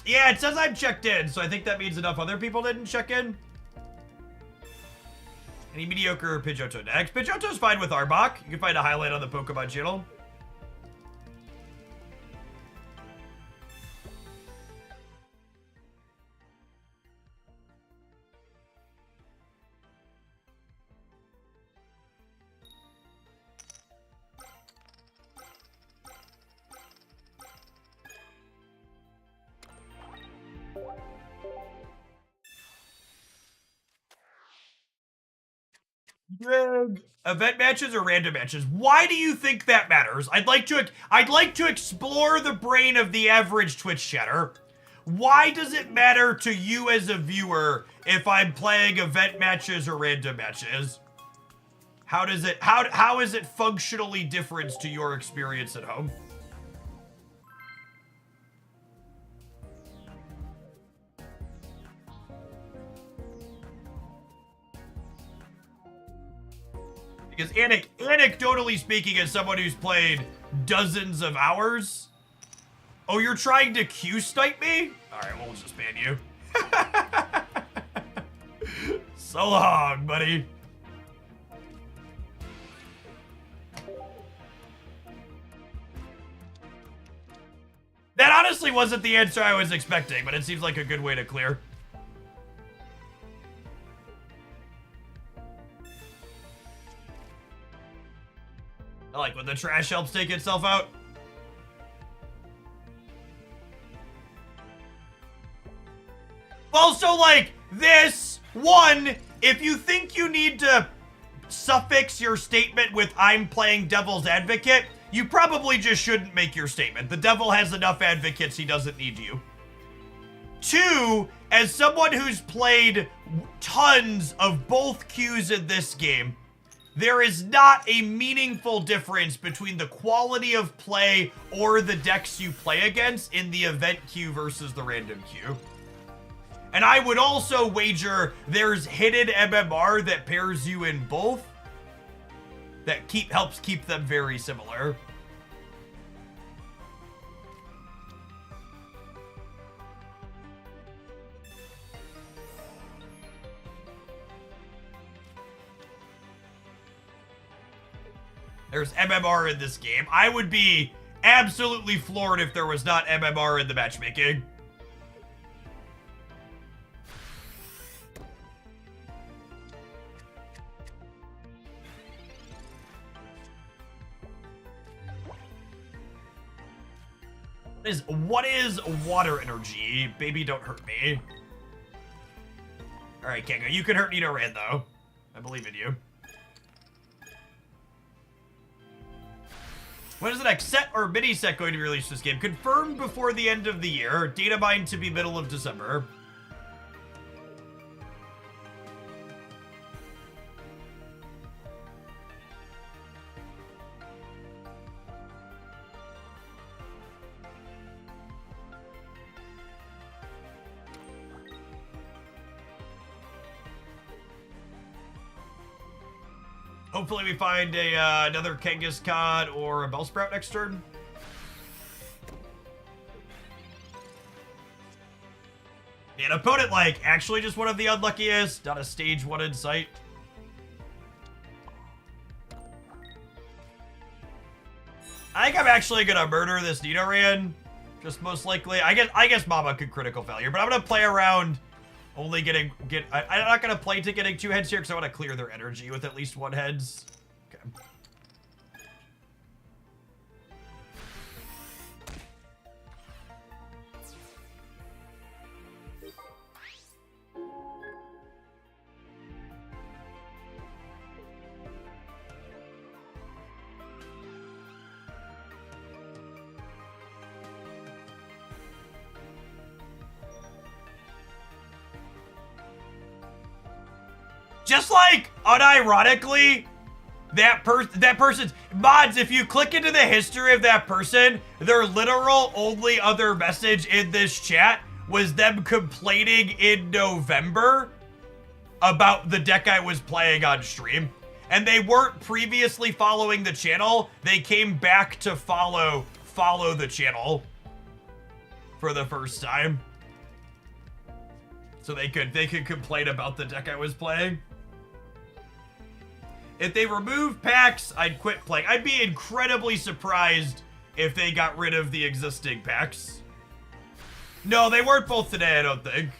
A: Yeah, it says I'm checked in, so I think that means enough other people didn't check in. Any mediocre Pidgeotto next? Pidgeotto's fine with Arbok. You can find a highlight on the Pokemon channel. Event matches or random matches? Why do you think that matters? I'd like to explore the brain of the average Twitch chatter. Why does it matter to you as a viewer if I'm playing event matches or random matches? How is it functionally different to your experience at home? Because anecdotally speaking, as someone who's played dozens of hours... Oh, you're trying to Q-snipe me? Alright, we'll just ban you. So long, buddy. That honestly wasn't the answer I was expecting, but it seems like a good way to clear. I like when the trash helps take itself out. Also, like, this one, if you think you need to suffix your statement with I'm playing devil's advocate, you probably just shouldn't make your statement. The devil has enough advocates, he doesn't need you. Two, as someone who's played tons of both queues in this game, there is not a meaningful difference between the quality of play or the decks you play against in the event queue versus the random queue. And I would also wager there's hidden MMR that pairs you in both that helps keep them very similar. There's MMR in this game. I would be absolutely floored if there was not MMR in the matchmaking. What is water energy? Baby, don't hurt me. Alright, Kengo, you can hurt Nidoran, though. I believe in you. When is the next set or mini set going to be released this game? Confirmed before the end of the year. Data mine to be middle of December. Hopefully we find another Kangaskhan or a Bellsprout next turn. An opponent like actually just one of the unluckiest, not a stage 1 in sight. I think I'm actually gonna murder this Nidoran, just most likely. I guess Mama could critical failure, but I'm gonna play around. Only I'm not gonna play to getting 2 heads here because I want to clear their energy with at least 1 heads. Okay. Just like, unironically, that person's mods, if you click into the history of that person, their literal only other message in this chat was them complaining in November about the deck I was playing on stream. And they weren't previously following the channel. They came back to follow the channel for the first time. So they could complain about the deck I was playing. If they remove packs, I'd quit playing. I'd be incredibly surprised if they got rid of the existing packs. No, they weren't both today, I don't think.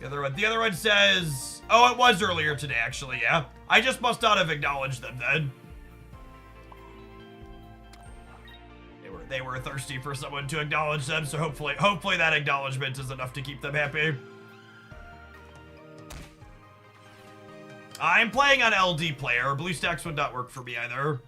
A: The other one says... Oh, it was earlier today, actually, yeah. I just must not have acknowledged them then. They were thirsty for someone to acknowledge them, so hopefully that acknowledgement is enough to keep them happy. I'm playing on LD player. BlueStacks would not work for me either.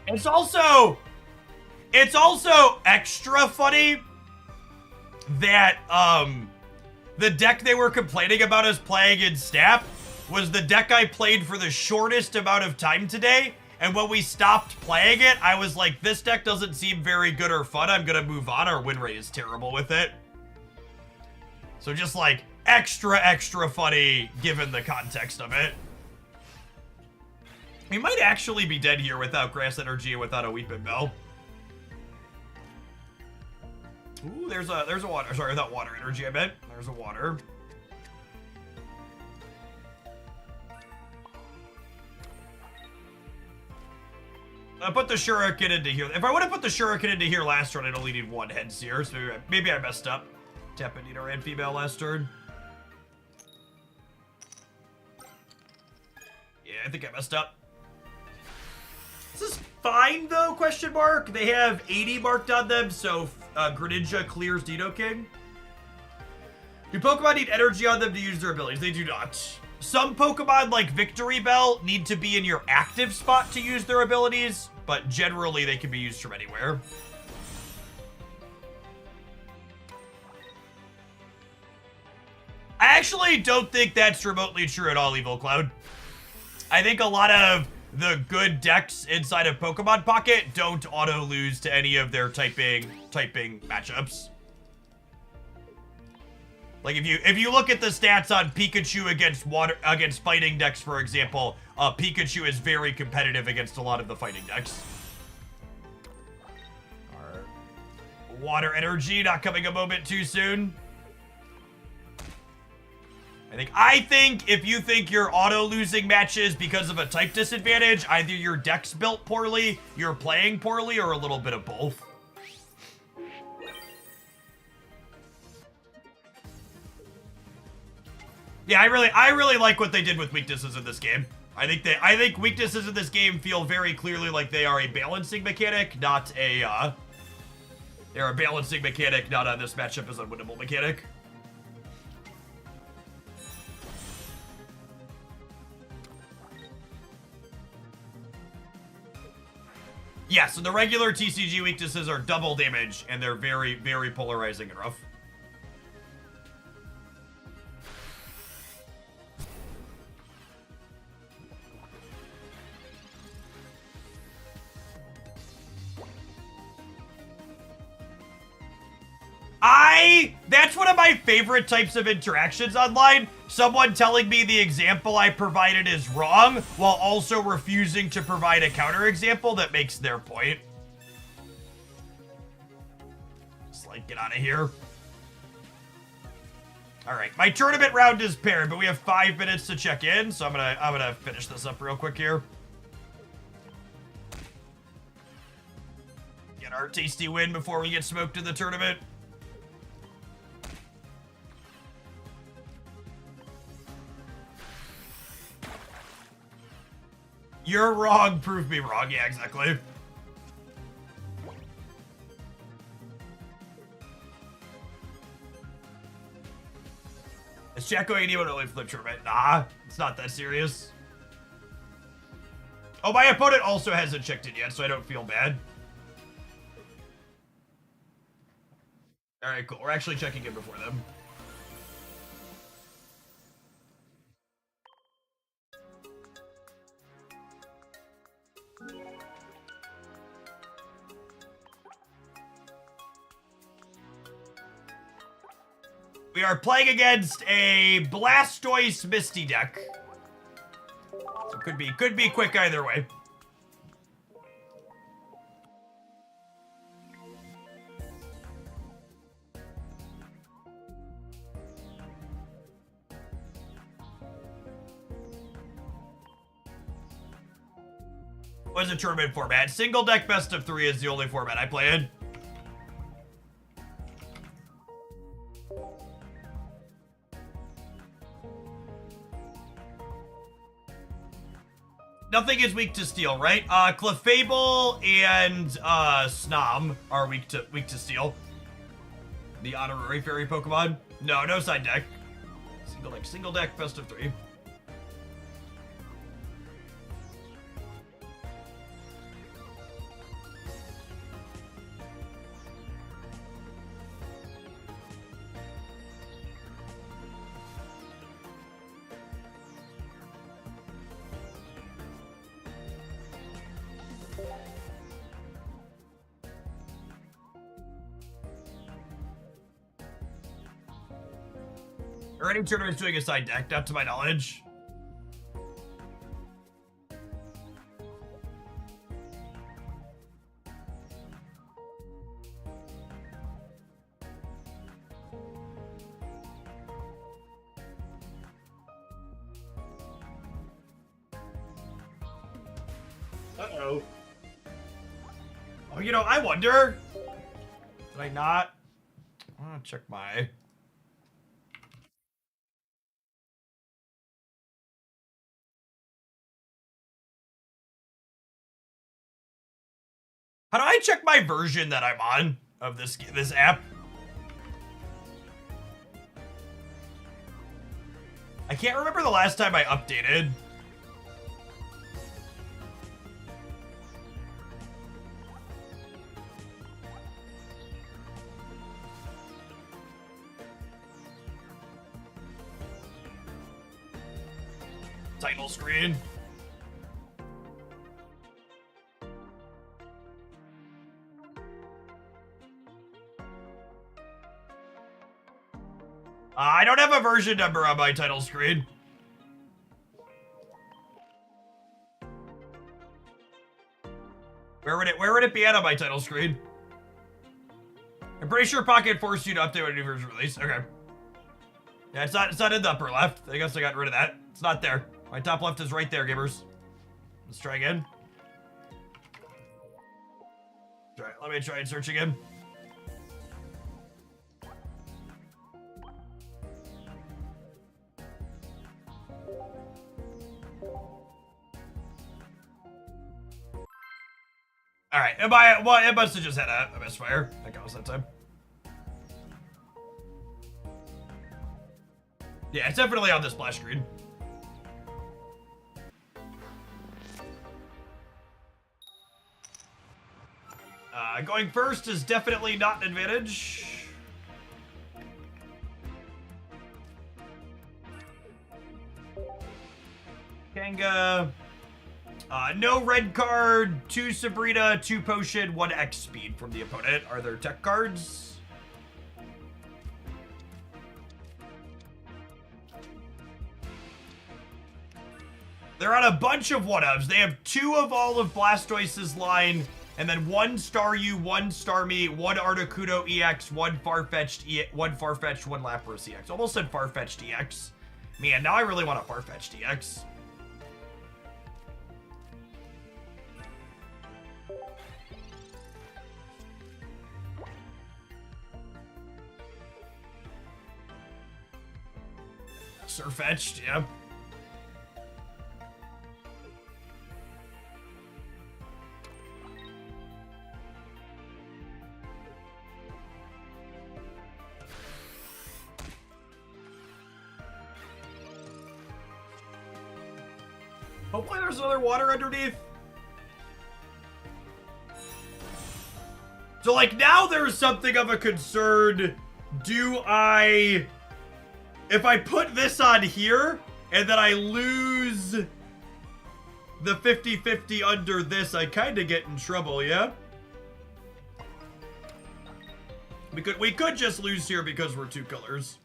A: It's also extra funny that the deck they were complaining about us playing in Snap was the deck I played for the shortest amount of time today. And when we stopped playing it, I was like, this deck doesn't seem very good or fun. I'm gonna move on. Our win rate is terrible with it. So just like extra funny given the context of it. We might actually be dead here without Grass Energy and without a Weeping Bell. Ooh, there's a water. Sorry, without Water Energy, I bet. There's a water. I put the Shuriken into here. If I would have put the Shuriken into here last turn, I'd only need 1 heads here. So maybe I messed up. Tap a Nidoran female last turn. Yeah, I think I messed up. This is fine, though, question mark. They have 80 marked on them, so Greninja clears Nidoking. Do Pokemon need energy on them to use their abilities? They do not. Some Pokemon like Victory Bell need to be in your active spot to use their abilities, but generally they can be used from anywhere. I actually don't think that's remotely true at all, Evil Cloud. I think a lot of the good decks inside of Pokemon Pocket don't auto-lose to any of their typing matchups. Like if you look at the stats on Pikachu against fighting decks, for example, Pikachu is very competitive against a lot of the fighting decks. Our water energy not coming a moment too soon. I think if you think you're auto-losing matches because of a type disadvantage, either your deck's built poorly, you're playing poorly, or a little bit of both. Yeah, I really like what they did with weaknesses in this game. I think weaknesses in this game feel very clearly like they are a balancing mechanic, not a they're a balancing mechanic, not on this matchup as a winnable mechanic. Yeah, so the regular TCG weaknesses are double damage, and they're very, very polarizing and rough. That's one of my favorite types of interactions online. Someone telling me the example I provided is wrong, while also refusing to provide a counterexample that makes their point. Just like, get out of here. Alright, my tournament round is paired, but we have 5 minutes to check in, so I'm gonna finish this up real quick here. Get our tasty win before we get smoked in the tournament. You're wrong, prove me wrong. Yeah, exactly. Is Jack going anyone to flip tournament? Nah, it's not that serious. Oh, my opponent also hasn't checked in yet, so I don't feel bad. Alright, cool. We're actually checking in before them. We are playing against a Blastoise Misty deck. So could be quick either way. What is the tournament format? Single deck best of 3 is the only format I play in. Nothing is weak to steel, right? Clefable and Snom are weak to steel. The honorary fairy Pokemon. No side deck. Single deck, best of 3. Are any tournaments doing a side deck? Not to my knowledge. Uh-oh. Oh, you know, I wonder. Did I not? I'm gonna check my... How do I check my version that I'm on of this app? I can't remember the last time I updated. Title screen. I don't have a version number on my title screen. Where would it be at on my title screen? I'm pretty sure Pocket forced you to update when a new version release. Okay. Yeah, it's not in the upper left. I guess I got rid of that. It's not there. My top left is right there, gamers. Let's try again. All right, let me try and search again. All right, it must have just had a misfire. I think it was that time. Yeah, it's definitely on this splash screen. Going first is definitely not an advantage. Kanga. No red card, 2 Sabrina, 2 potion, 1 X speed from the opponent. Are there tech cards? They're on a bunch of one-ofs. They have 2 of all of Blastoise's line, and then 1 Staryu, 1 Starmie, 1 Articuno EX, 1 Farfetch'd, 1 Lapras EX. Almost said Farfetch'd EX. Man, now I really want a Farfetch'd EX. Surfetched, yeah. Hopefully there's another water underneath. So, like, now there's something of a concern. If I put this on here, and then I lose the 50-50 under this, I kind of get in trouble, yeah? We could just lose here because we're 2 colors.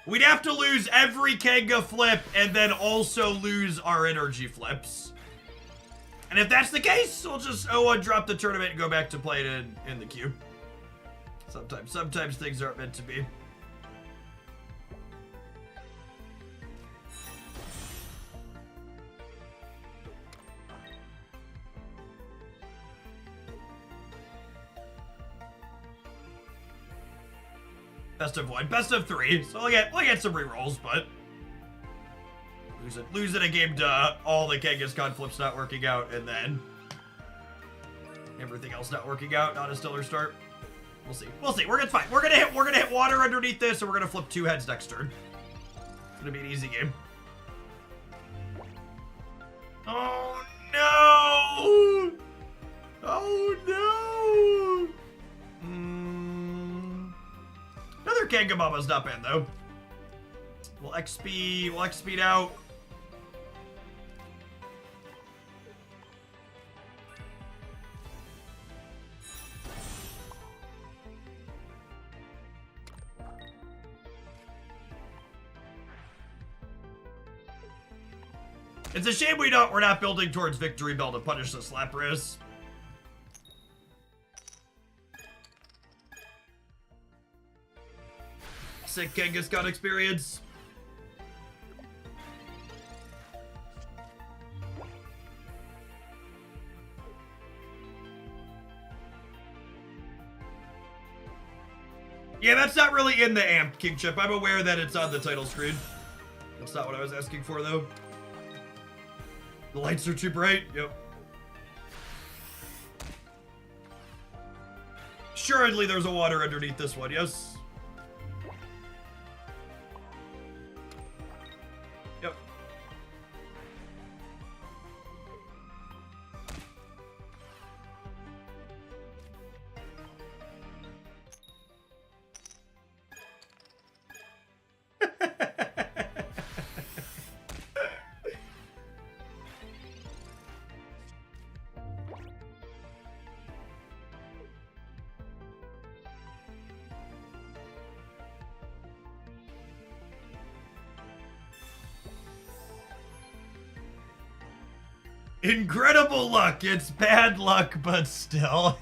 A: We'd have to lose every Kanga flip and then also lose our energy flips. And if that's the case, we'll just 0-1 drop the tournament and go back to play it in the queue. Sometimes things aren't meant to be. Best of 1, best of 3. So we'll get some rerolls, but losing a game to all the Kangaskhan flips not working out, and then everything else not working out, not a stellar start. We'll see. It's fine. We're gonna hit water underneath this, and we're gonna flip 2 heads next turn. It's gonna be an easy game. Oh no! Oh no! Another Kangamama's not bad though. We'll X speed out. It's a shame we're not building towards Victory Bell to punish this Lapras. Sick Kangaskhan experience. Yeah, that's not really in the amped King Chip. I'm aware that it's on the title screen. That's not what I was asking for, though. The lights are too bright. Yep. Assuredly, there's a water underneath this one, yes? Yep. Incredible luck. It's bad luck, but still.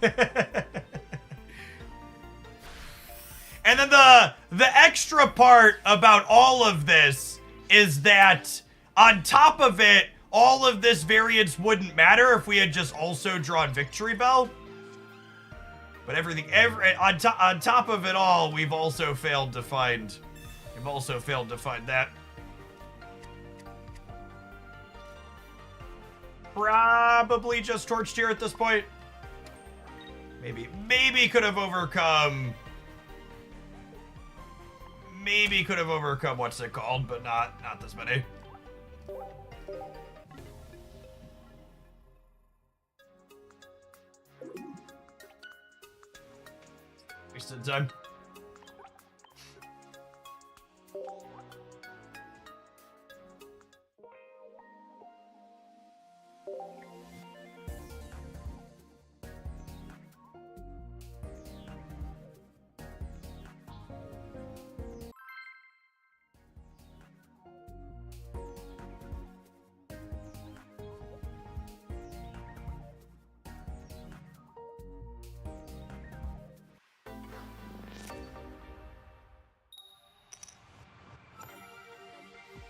A: And then the extra part about all of this is that on top of it, all of this variance wouldn't matter if we had just also drawn Victory Bell. But on top of it all, we've also failed to find that. Probably just Torched here at this point. Maybe could have overcome. Maybe could have overcome what's it called, but not this many. Wasted time.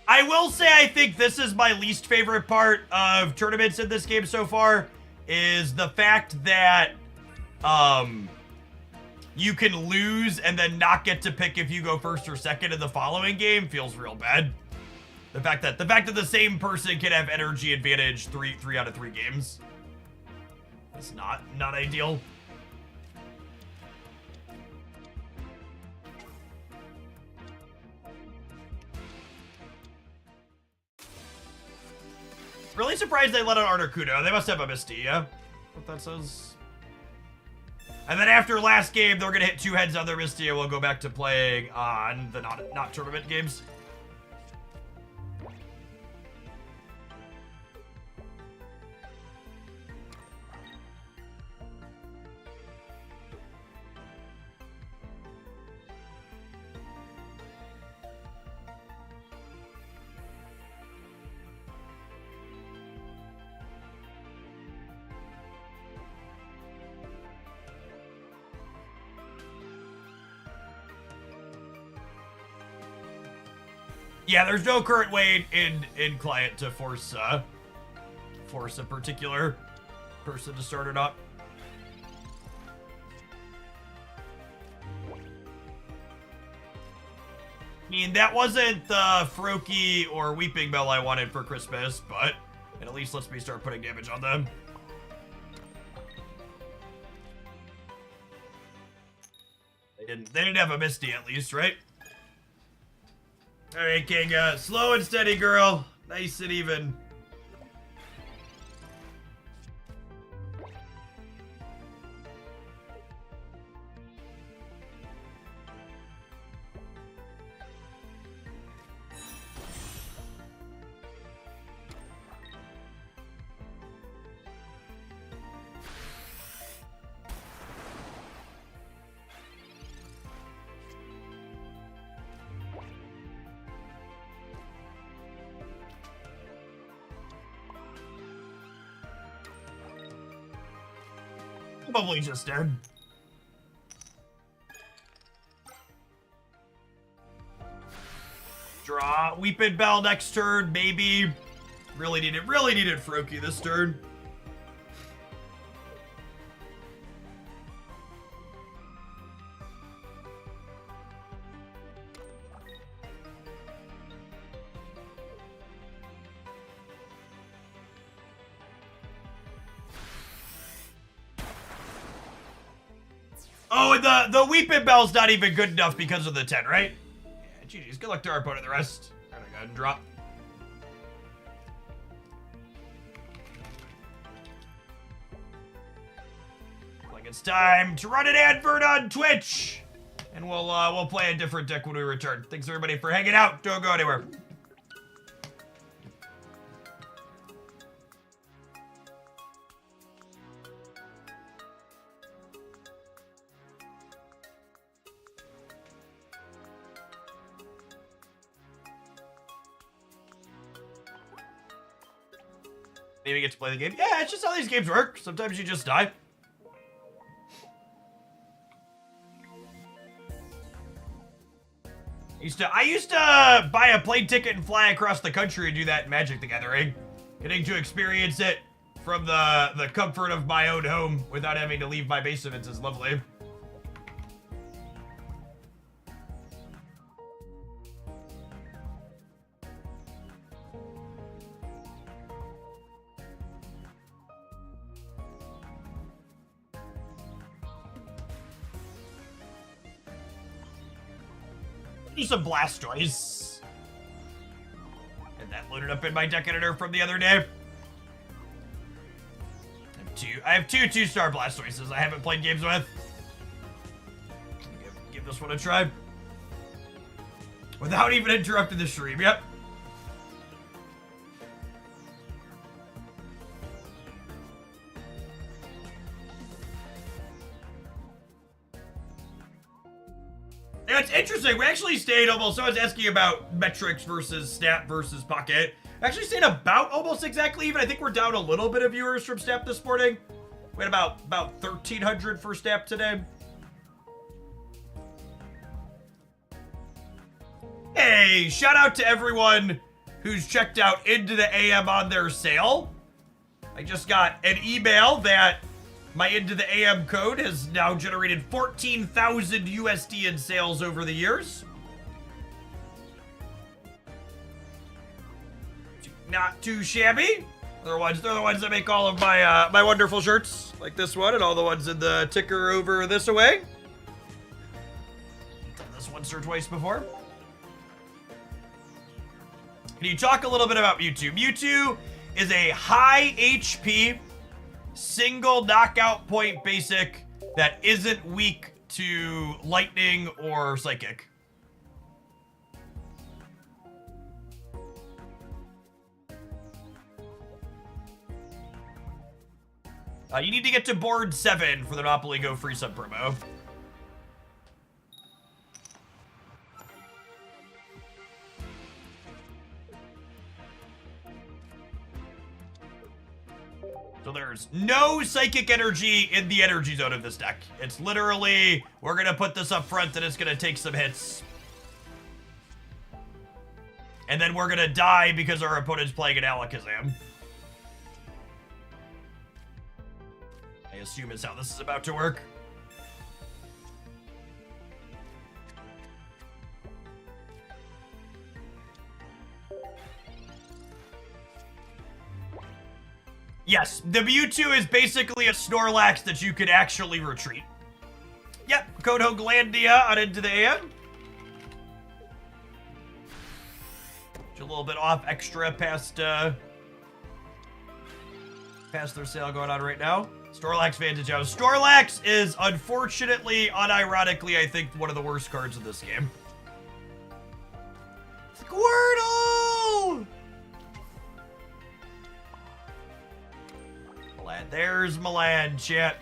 A: I will say I think this is my least favorite part of tournaments in this game so far, is the fact that you can lose and then not get to pick if you go first or second in the following game feels real bad. The fact that the same person can have energy advantage three out of 3 games is not ideal. Really surprised they let out Articuno. They must have a Misty, yeah? What that says. And then after last game, they're gonna hit 2 heads on their Misty and we'll go back to playing on the not tournament games. Yeah, there's no current way in client to force a particular person to start it up. I mean, that wasn't the Froakie or Weeping Bell I wanted for Christmas, but it at least lets me start putting damage on them. They didn't have a Misty at least, right? All right, King. Slow and steady, girl. Nice and even. Probably just dead. Draw Weeping Bell next turn, maybe. Really needed Froakie this turn. Oh, and the Weeping Bell's not even good enough because of the 10, right? Yeah, GG's. Good luck to our opponent. The rest, we're gonna go ahead and drop. it's time to run an advert on Twitch, and we'll play a different deck when we return. Thanks everybody for hanging out. Don't go anywhere. Maybe get to play the game. Yeah, it's just how these games work. Sometimes you just die. I used to buy a plane ticket and fly across the country and do that in Magic the Gathering. Getting to experience it from the comfort of my own home without having to leave my basements is lovely. Do some Blastoise. And that loaded up in my deck editor from the other day. I have two 2-star Blastoises I haven't played games with. Give this one a try. Without even interrupting the stream, yep. It's interesting. We actually stayed almost. Someone's asking about metrics versus Snap versus Pocket. We actually stayed about almost exactly even. I think we're down a little bit of viewers from Snap this morning. We had about 1,300 for Snap today. Hey, shout out to everyone who's checked out Into the AM on their sale. I just got an email that my Into the AM code has now generated 14,000 USD in sales over the years. Not too shabby. They're the ones that make all of my my wonderful shirts, like this one, and all the ones in the ticker over this away. Done this once or twice before. Can you talk a little bit about Mewtwo? Mewtwo is a high HP, single knockout point basic that isn't weak to lightning or psychic. You need to get to board 7 for the Monopoly Go free sub promo. So there's no psychic energy in the energy zone of this deck. It's literally, we're going to put this up front and it's going to take some hits. And then we're going to die because our opponent's playing an Alakazam. I assume is how this is about to work. Yes, the Mewtwo is basically a Snorlax that you could actually retreat. Yep, Kodo Glandia on Into the AM. A little bit off extra past their sale going on right now. Snorlax Vantage out. Snorlax is unfortunately, unironically, I think one of the worst cards in this game. Squirtle! There's Milan, chat.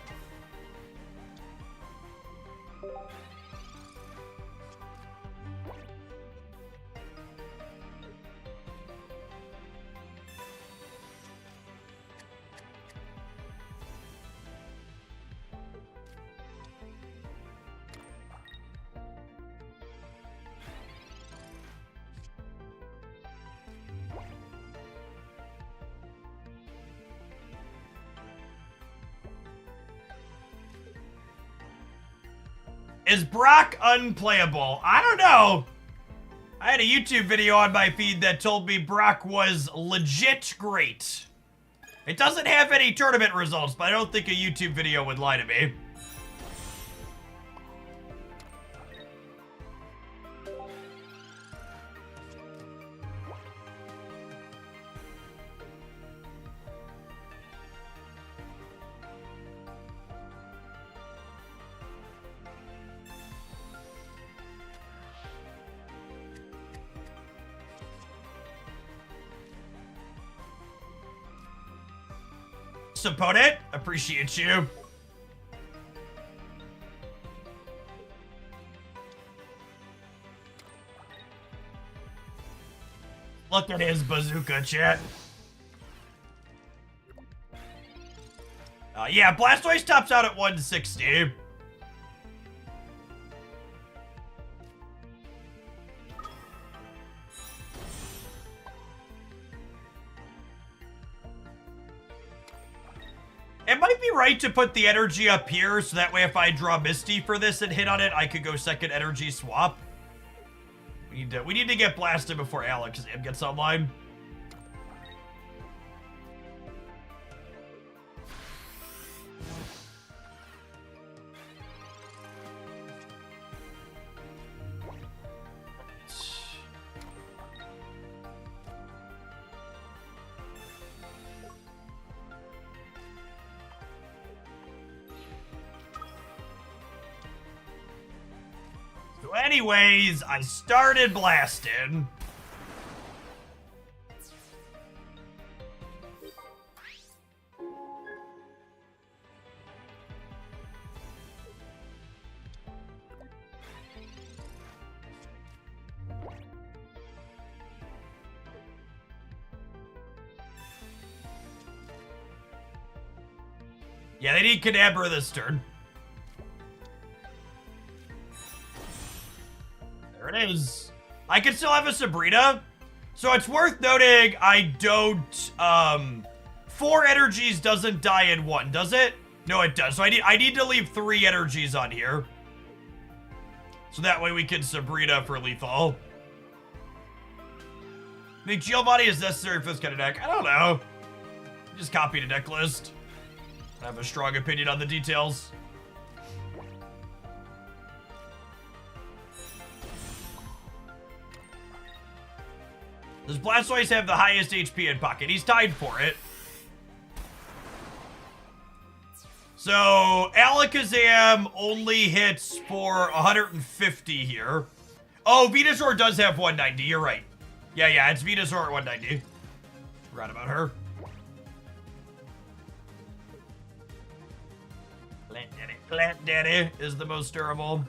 A: Is Brock unplayable? I don't know. I had a YouTube video on my feed that told me Brock was legit great. It doesn't have any tournament results, but I don't think a YouTube video would lie to me. opponent. Appreciate you. Look at his bazooka, chat. Yeah, Blastoise tops out at 160. It might be right to put the energy up here, so that way if I draw Misty for this and hit on it, I could go second energy swap. We need to get blasted before Alex gets online. So anyways, I started blasting. Yeah, they need Kadabra this turn. There it is. I can still have a Sabrina. So it's worth noting I don't, 4 energies doesn't die in 1, does it? No, it does. So I need to leave 3 energies on here. So that way we can Sabrina for lethal. I think Giovanni is necessary for this kind of deck. I don't know. Just copy the deck list. I have a strong opinion on the details. Does Blastoise have the highest HP in pocket? He's tied for it. So, Alakazam only hits for 150 here. Oh, Venusaur does have 190. You're right. Yeah, it's Venusaur at 190. Forgot about her. Plant Daddy is the most durable.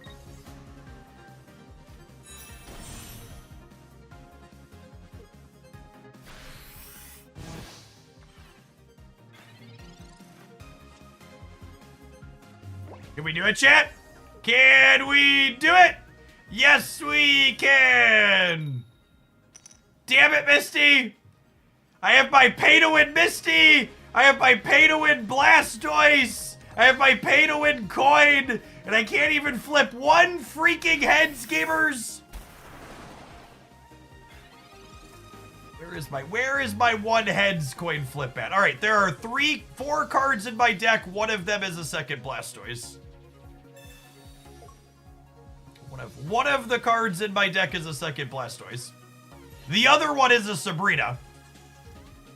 A: Can we do it, chat? Can we do it? Yes, we can! Damn it, Misty! I have my pay-to-win Misty! I have my pay-to-win Blastoise! I have my pay-to-win coin! And I can't even flip one freaking heads, gamers! Where is my one heads coin flip at? Alright, there are 4 cards in my deck. One of them is a second Blastoise. One of the cards in my deck is a second Blastoise. The other one is a Sabrina.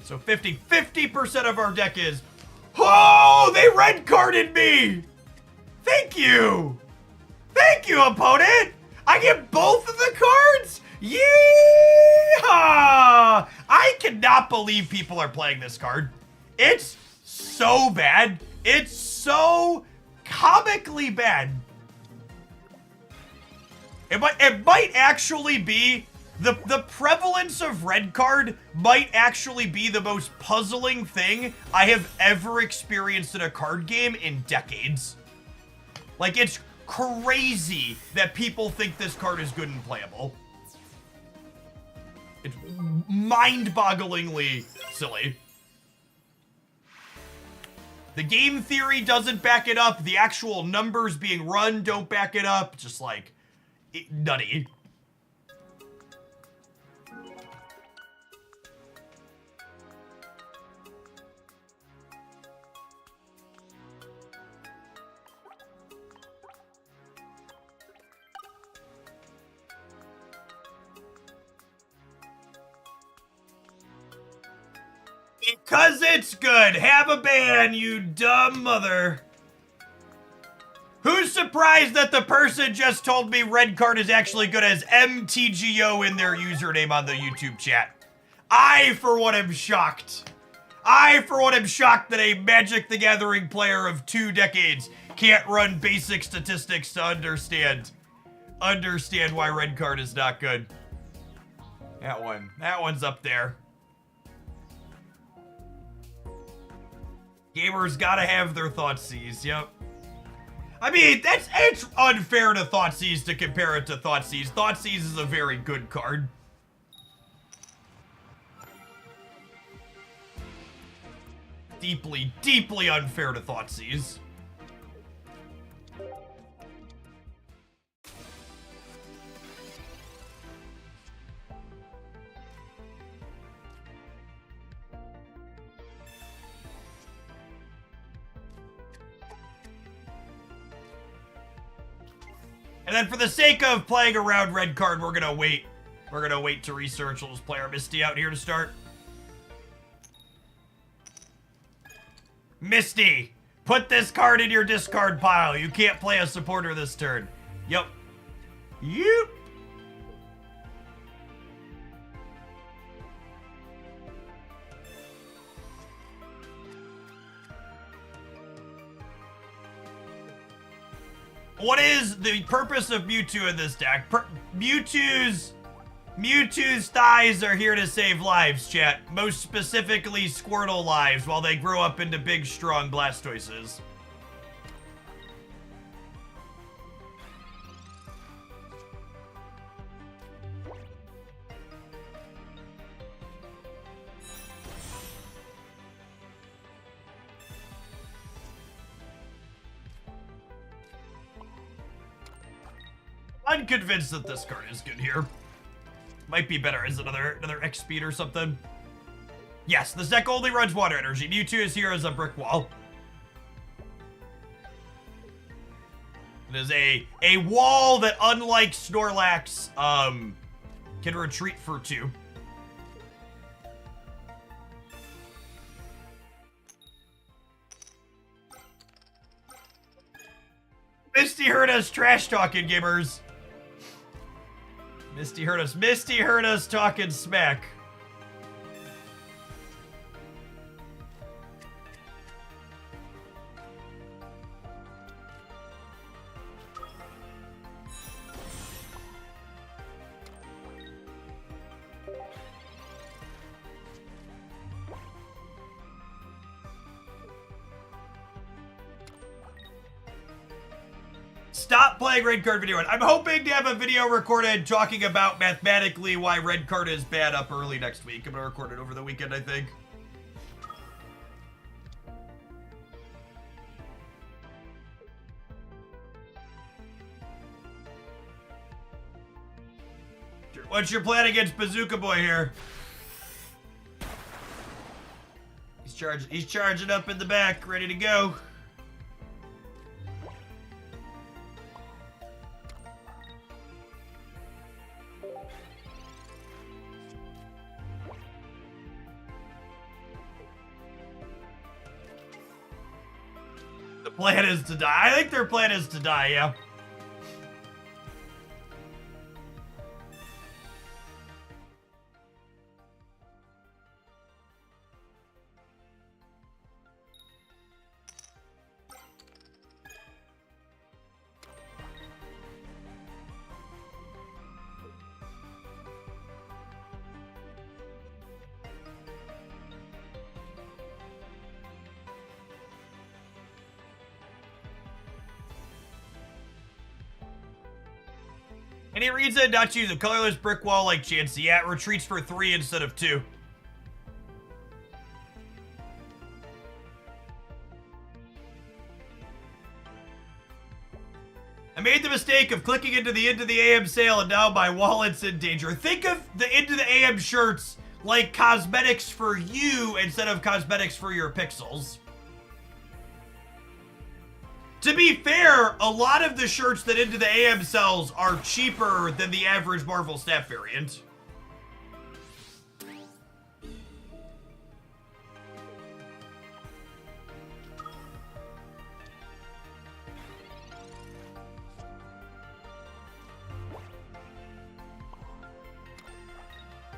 A: So 50% of our deck is... Oh, they red carded me! Thank you! Thank you, opponent! I get both of the cards? Yeehaw! I cannot believe people are playing this card. It's so bad. It's so comically bad. It might actually be, the prevalence of red card might actually be the most puzzling thing I have ever experienced in a card game in decades. Like, it's crazy that people think this card is good and playable. It's mind-bogglingly silly. The game theory doesn't back it up. The actual numbers being run don't back it up. Just like... nutty. Because it's good. Have a ban, you dumb mother. Who's surprised that the person just told me red card is actually good as MTGO in their username on the YouTube chat? I, for one, am shocked. I, for one, am shocked that a Magic the Gathering player of 2 decades can't run basic statistics to understand why red card is not good. That one's up there. Gamers gotta have their Thoughtseize, yep. I mean, it's unfair to Thoughtseize to compare it to Thoughtseize. Thoughtseize is a very good card. Deeply, deeply unfair to Thoughtseize. And then for the sake of playing around red card, we're gonna wait. We're gonna wait to research. We'll just play our Misty out here to start. Misty, put this card in your discard pile. You can't play a supporter this turn. Yep. Yep. What is the purpose of Mewtwo in this deck? Mewtwo's thighs are here to save lives, chat. Most specifically, Squirtle lives while they grow up into big, strong Blastoises. I'm convinced that this card is good here. Might be better as another X speed or something. Yes, this deck only runs water energy. Mewtwo is here as a brick wall. It is a wall that, unlike Snorlax, can retreat for 2. Misty heard us trash talking, gamers. Misty heard us. Misty heard us talking smack. Stop playing red card video. I'm hoping to have a video recorded talking about mathematically why red card is bad up early next week. I'm gonna record it over the weekend, I think. What's your plan against Bazooka Boy here? He's charging up in the back, ready to go. Plan is to die. I think their plan is to die, yeah. Any reason not to use a colorless brick wall like Chansey? Yeah, it retreats for 3 instead of 2. I made the mistake of clicking into the AM sale and now my wallet's in danger. Think of the Into the AM shirts like cosmetics for you instead of cosmetics for your pixels. To be fair, a lot of the shirts that Into the AM sells are cheaper than the average Marvel Snap variant.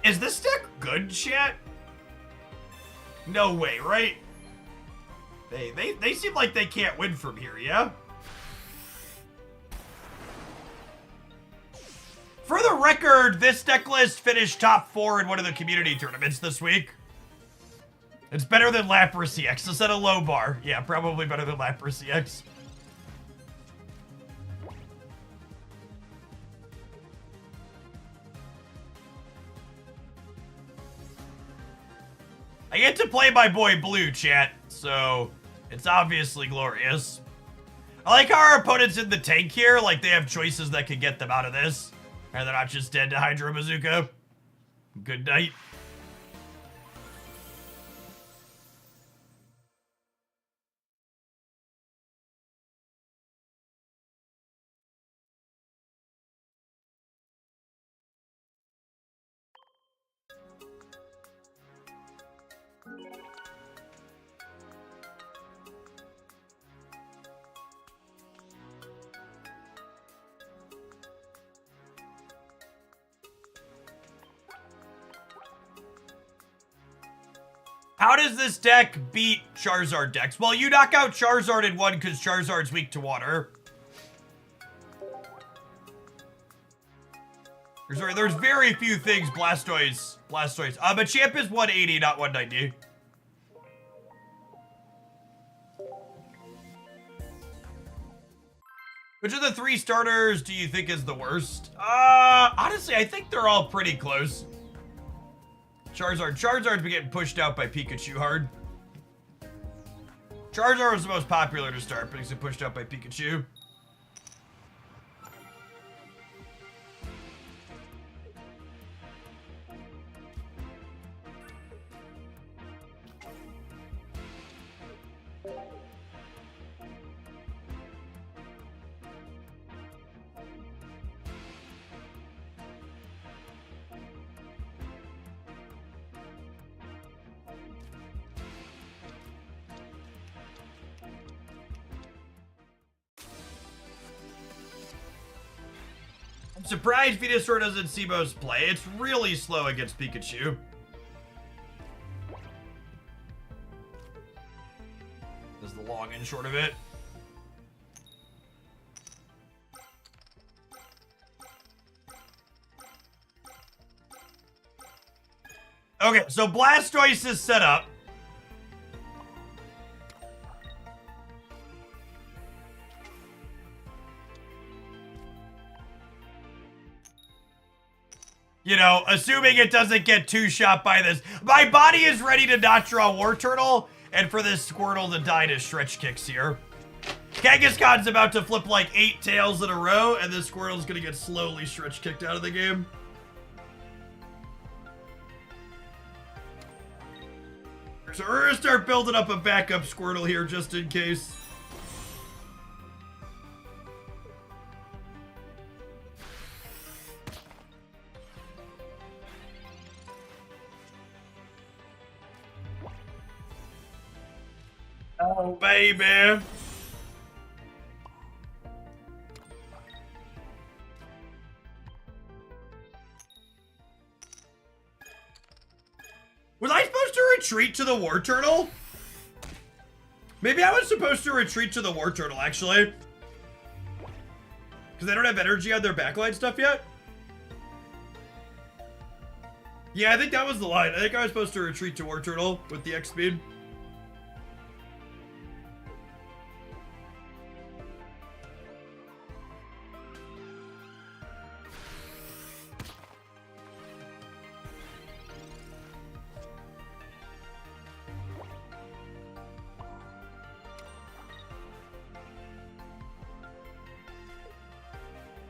A: Is this deck good, chat? No way, right? They seem like they can't win from here, yeah? For the record, this deck list finished top 4 in one of the community tournaments this week. It's better than Lapras CX. To set a low bar. Yeah, probably better than Lapras CX. I get to play my boy Blue, chat, so it's obviously glorious. I like how our opponents in the tank here, like they have choices that could get them out of this. And they're not just dead to Hydro Bazooka. Good night. How does this deck beat Charizard decks? Well, you knock out Charizard in one because Charizard's weak to water. There's very few things Blastoise. But Champ is 180, not 190. Which of the 3 starters do you think is the worst? Honestly, I think they're all pretty close. Charizard's been getting pushed out by Pikachu hard. Charizard was the most popular to start, but he's been pushed out by Pikachu. I'm surprised Venusaur doesn't see most play. It's really slow against Pikachu. This is the long and short of it. Okay, so Blastoise is set up. You know, assuming it doesn't get two-shot by this. My body is ready to not draw War Turtle, and for this Squirtle to die to Stretch Kicks here. Kangaskhan's about to flip like 8 tails in a row, and this Squirtle's gonna get slowly Stretch Kicked out of the game. So we're gonna start building up a backup Squirtle here just in case. Oh, baby. Was I supposed to retreat to the War Turtle? Maybe I was supposed to retreat to the War Turtle, actually. Because they don't have energy on their backline stuff yet? Yeah, I think that was the line. I think I was supposed to retreat to War Turtle with the X speed.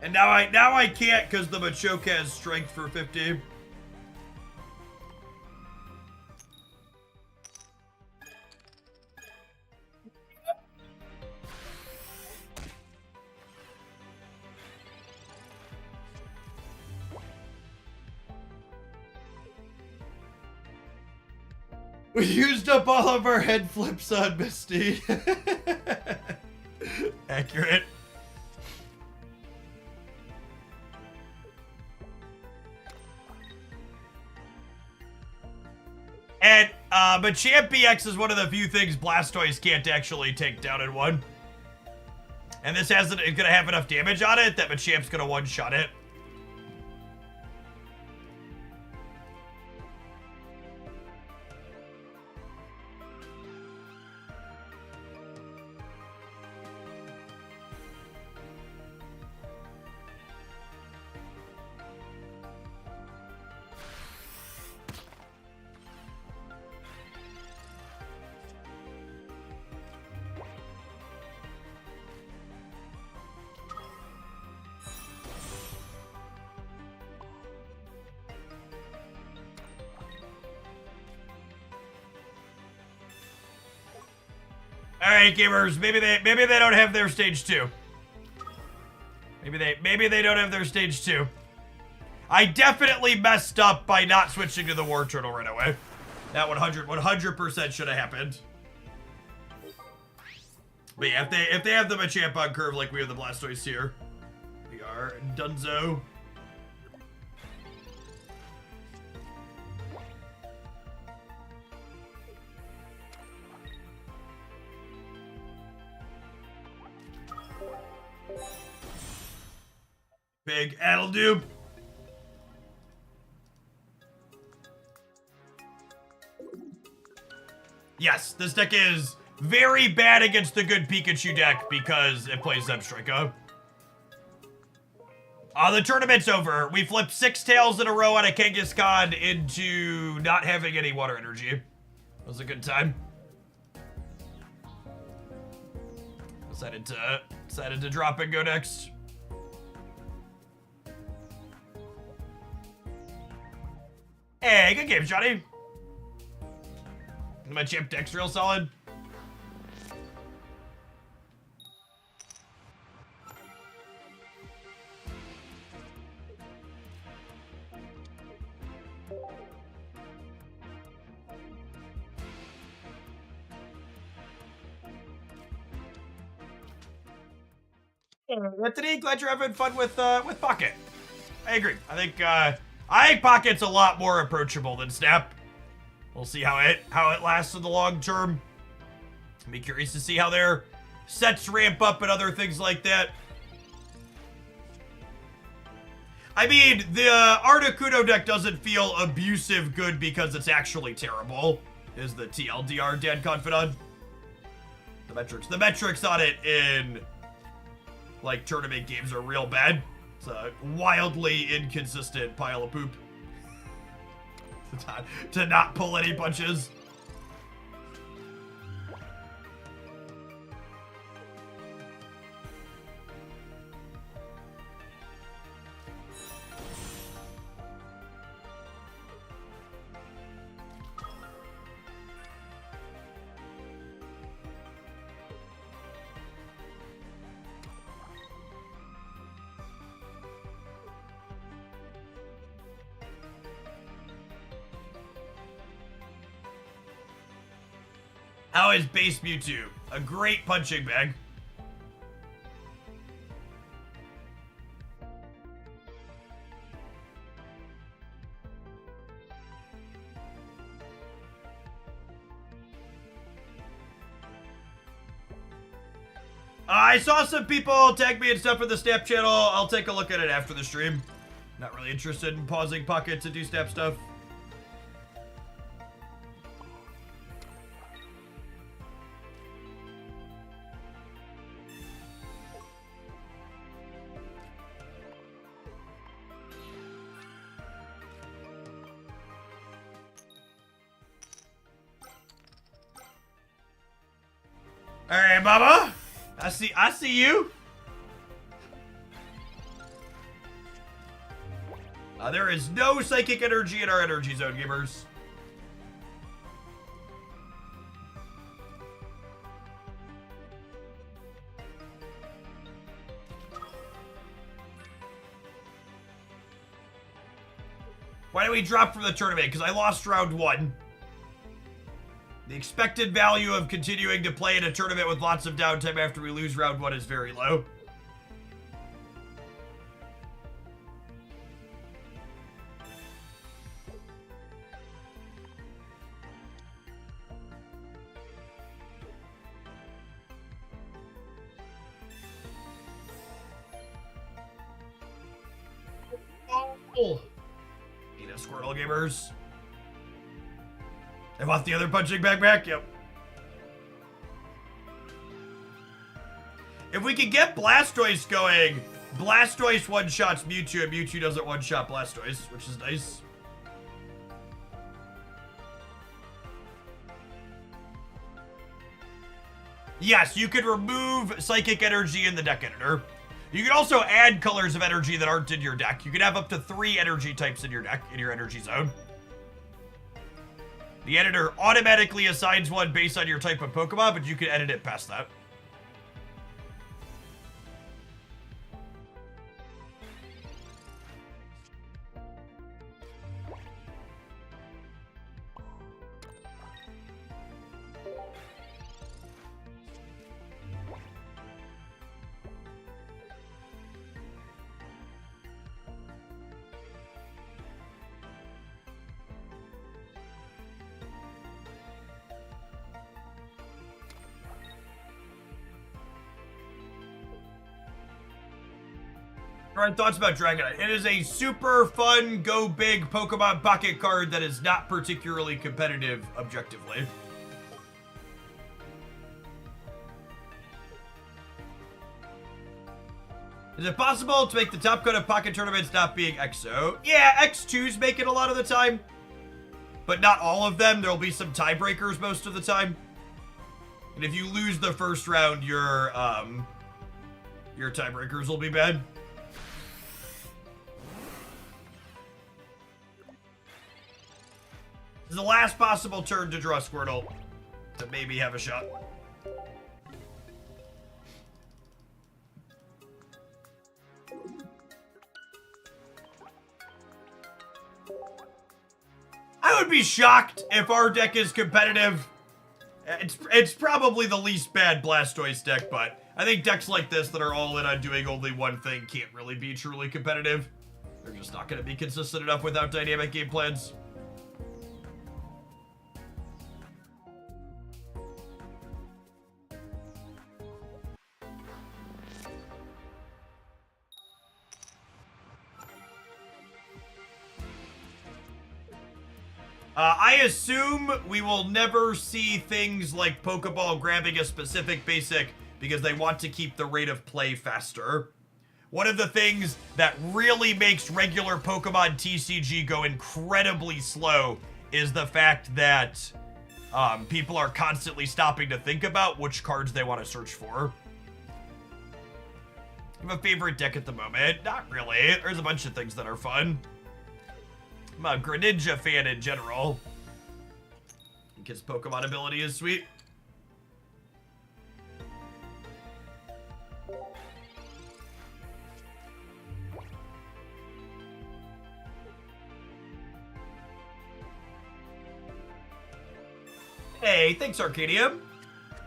A: And now I can't because the Machoke has strength for 50. We used up all of our head flips on Misty. Accurate. And But Champ BX is one of the few things Blastoise can't actually take down in one. And this isn't gonna have enough damage on it that Machamp's gonna one-shot it. All right, gamers. Maybe they don't have their stage 2. Maybe they don't have their stage 2. I definitely messed up by not switching to the War Turtle right away. That 100% should have happened. But yeah, if they have the Machamp on curve like we have the Blastoise here, we are dunzo. Big Addle-doob. Yes, this deck is very bad against the good Pikachu deck because it plays Zebstrika. The tournament's over. We flipped 6 tails in a row on a Kangaskhan into not having any water energy. It was a good time. Decided to drop and go next. Hey, good game, Johnny. My Champ deck's real solid. Anthony, glad you're having fun with Pocket. I agree. I think Pocket's a lot more approachable than Snap. We'll see how it lasts in the long term. I'll be curious to see how their sets ramp up and other things like that. I mean, the Articuno deck doesn't feel abusive good because it's actually terrible, is the TLDR Dan Confidant. The metrics on it in like tournament games are real bad. It's a wildly inconsistent pile of poop. To not pull any punches. How is base Mewtwo? A great punching bag. I saw some people tag me and stuff in the Snap channel. I'll take a look at it after the stream. Not really interested in pausing Pocket to do Snap stuff. All right, Baba. I see you. There is no psychic energy in our energy zone, gamers. Why did we drop from the tournament? Because I lost round 1. The expected value of continuing to play in a tournament with lots of downtime after we lose round 1 is very low. Squirtle. Need a Squirtle, gamers. I want the other punching bag back. Yep. If we could get Blastoise going, Blastoise one-shots Mewtwo, and Mewtwo doesn't one-shot Blastoise, which is nice. Yes, you could remove Psychic Energy in the deck editor. You can also add colors of energy that aren't in your deck. You can have up to 3 energy types in your deck, in your energy zone. The editor automatically assigns one based on your type of Pokemon, but you can edit it past that. Alright, thoughts about Dragonite. It is a super fun, go big Pokemon pocket card that is not particularly competitive objectively. Is it possible to make the top cut of pocket tournaments not being EXO? Yeah, X2s make it a lot of the time. But not all of them. There'll be some tiebreakers most of the time. And if you lose the first round, your tiebreakers will be bad. This is the last possible turn to draw Squirtle to maybe have a shot. I would be shocked if our deck is competitive. It's probably the least bad Blastoise deck, but I think decks like this that are all in on doing only one thing can't really be truly competitive. They're just not going to be consistent enough without dynamic game plans. I assume we will never see things like Pokeball grabbing a specific basic because they want to keep the rate of play faster. One of the things that really makes regular Pokemon TCG go incredibly slow is the fact that people are constantly stopping to think about which cards they want to search for. I have a favorite deck at the moment. Not really. There's a bunch of things that are fun. I'm a Greninja fan in general. His Pokemon ability is sweet. Hey, thanks Arcadium.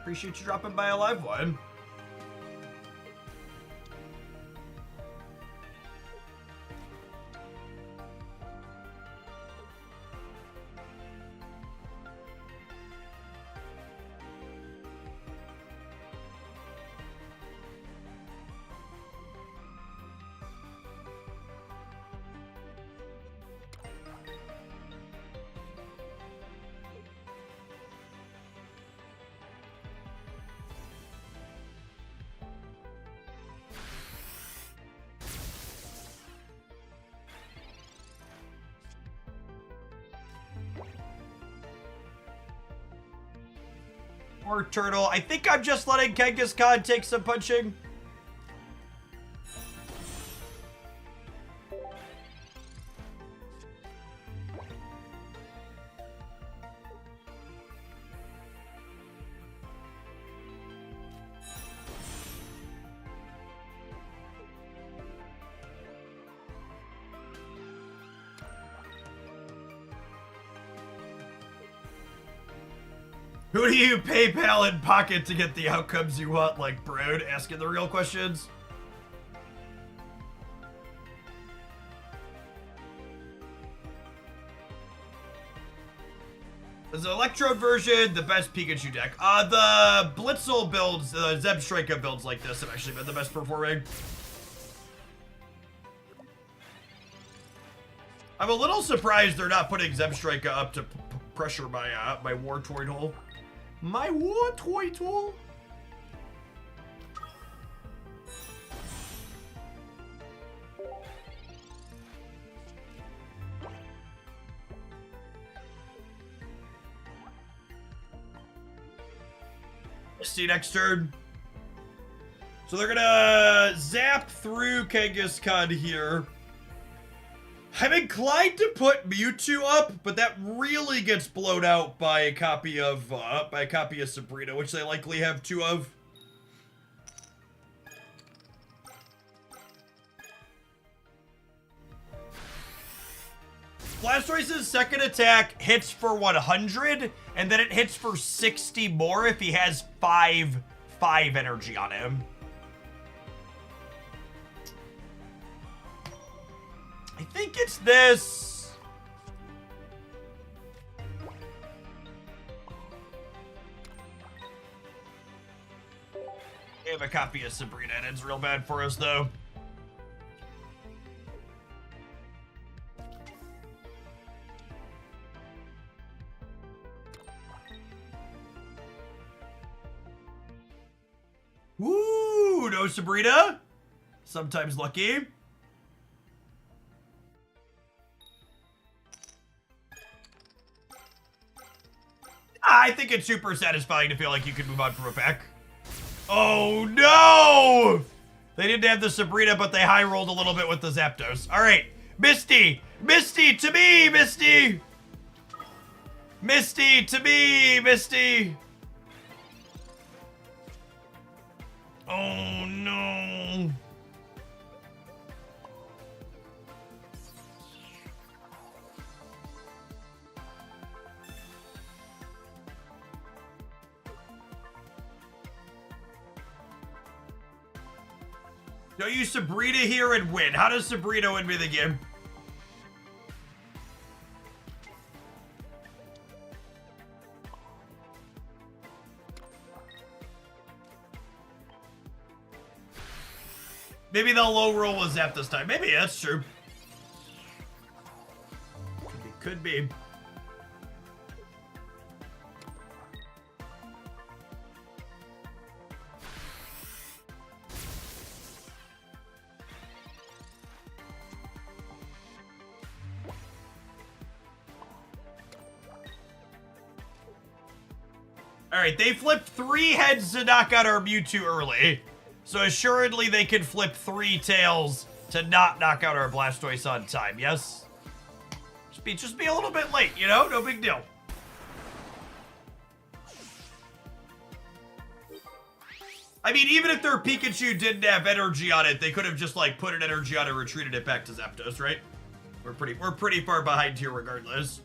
A: Appreciate you dropping by a live one. Poor Turtle. I think I'm just letting Kangaskhan take some punching. Who do you PayPal in pocket to get the outcomes you want, like Brood? Asking the real questions. Is the Electrode version the best Pikachu deck? The Blitzel builds, Zebstrika builds like this have actually been the best performing. I'm a little surprised they're not putting Zebstrika up to pressure my my War Turtle. My War Turtle? See next turn. So they're gonna zap through Kangaskhan here. I'm inclined to put Mewtwo up, but that really gets blown out by a copy of Sabrina, which they likely have 2 of. Blastoise's second attack hits for 100, and then it hits for 60 more if he has 5 energy on him. I think it's this. We have a copy of Sabrina, and it's real bad for us, though. Woo! No Sabrina. Sometimes lucky. I think it's super satisfying to feel like you can move on from a pack. Oh no! They didn't have the Sabrina, but they high rolled a little bit with the Zapdos. All right, Misty! Misty to me, Misty! Misty to me, Misty! Oh no! Don't use Sabrina here and win. How does Sabrina win me the game? Maybe they'll low roll with Zap this time. Maybe that's true. Could be. Alright, they flipped 3 heads to knock out our Mewtwo early. So assuredly they can flip 3 tails to not knock out our Blastoise on time, yes? Just be a little bit late, you know? No big deal. I mean, even if their Pikachu didn't have energy on it, they could have just, like, put an energy on it and retreated it back to Zapdos, right? We're pretty far behind here regardless.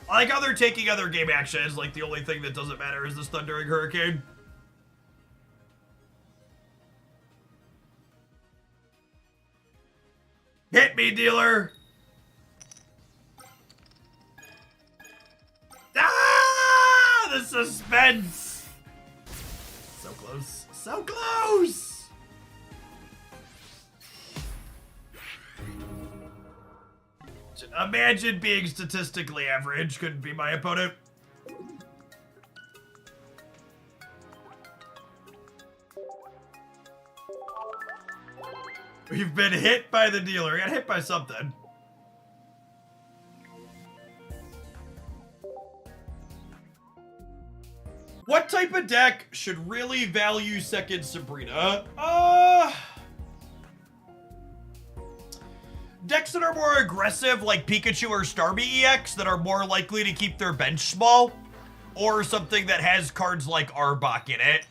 A: I like how they're taking other game actions, like the only thing that doesn't matter is this Thundering Hurricane. Hit me, dealer! Ah! The suspense! So close. So close! Imagine being statistically average. Couldn't be my opponent. We've been hit by the dealer. We got hit by something. What type of deck should really value second Sabrina? Decks that are more aggressive, like Pikachu or Starmie EX, that are more likely to keep their bench small, or something that has cards like Arbok in it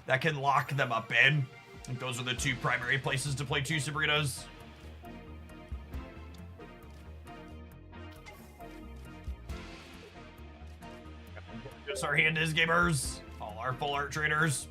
A: that can lock them up in. I think those are the 2 primary places to play 2 Sabrinas. Just our hand is gamers. All our full art traders.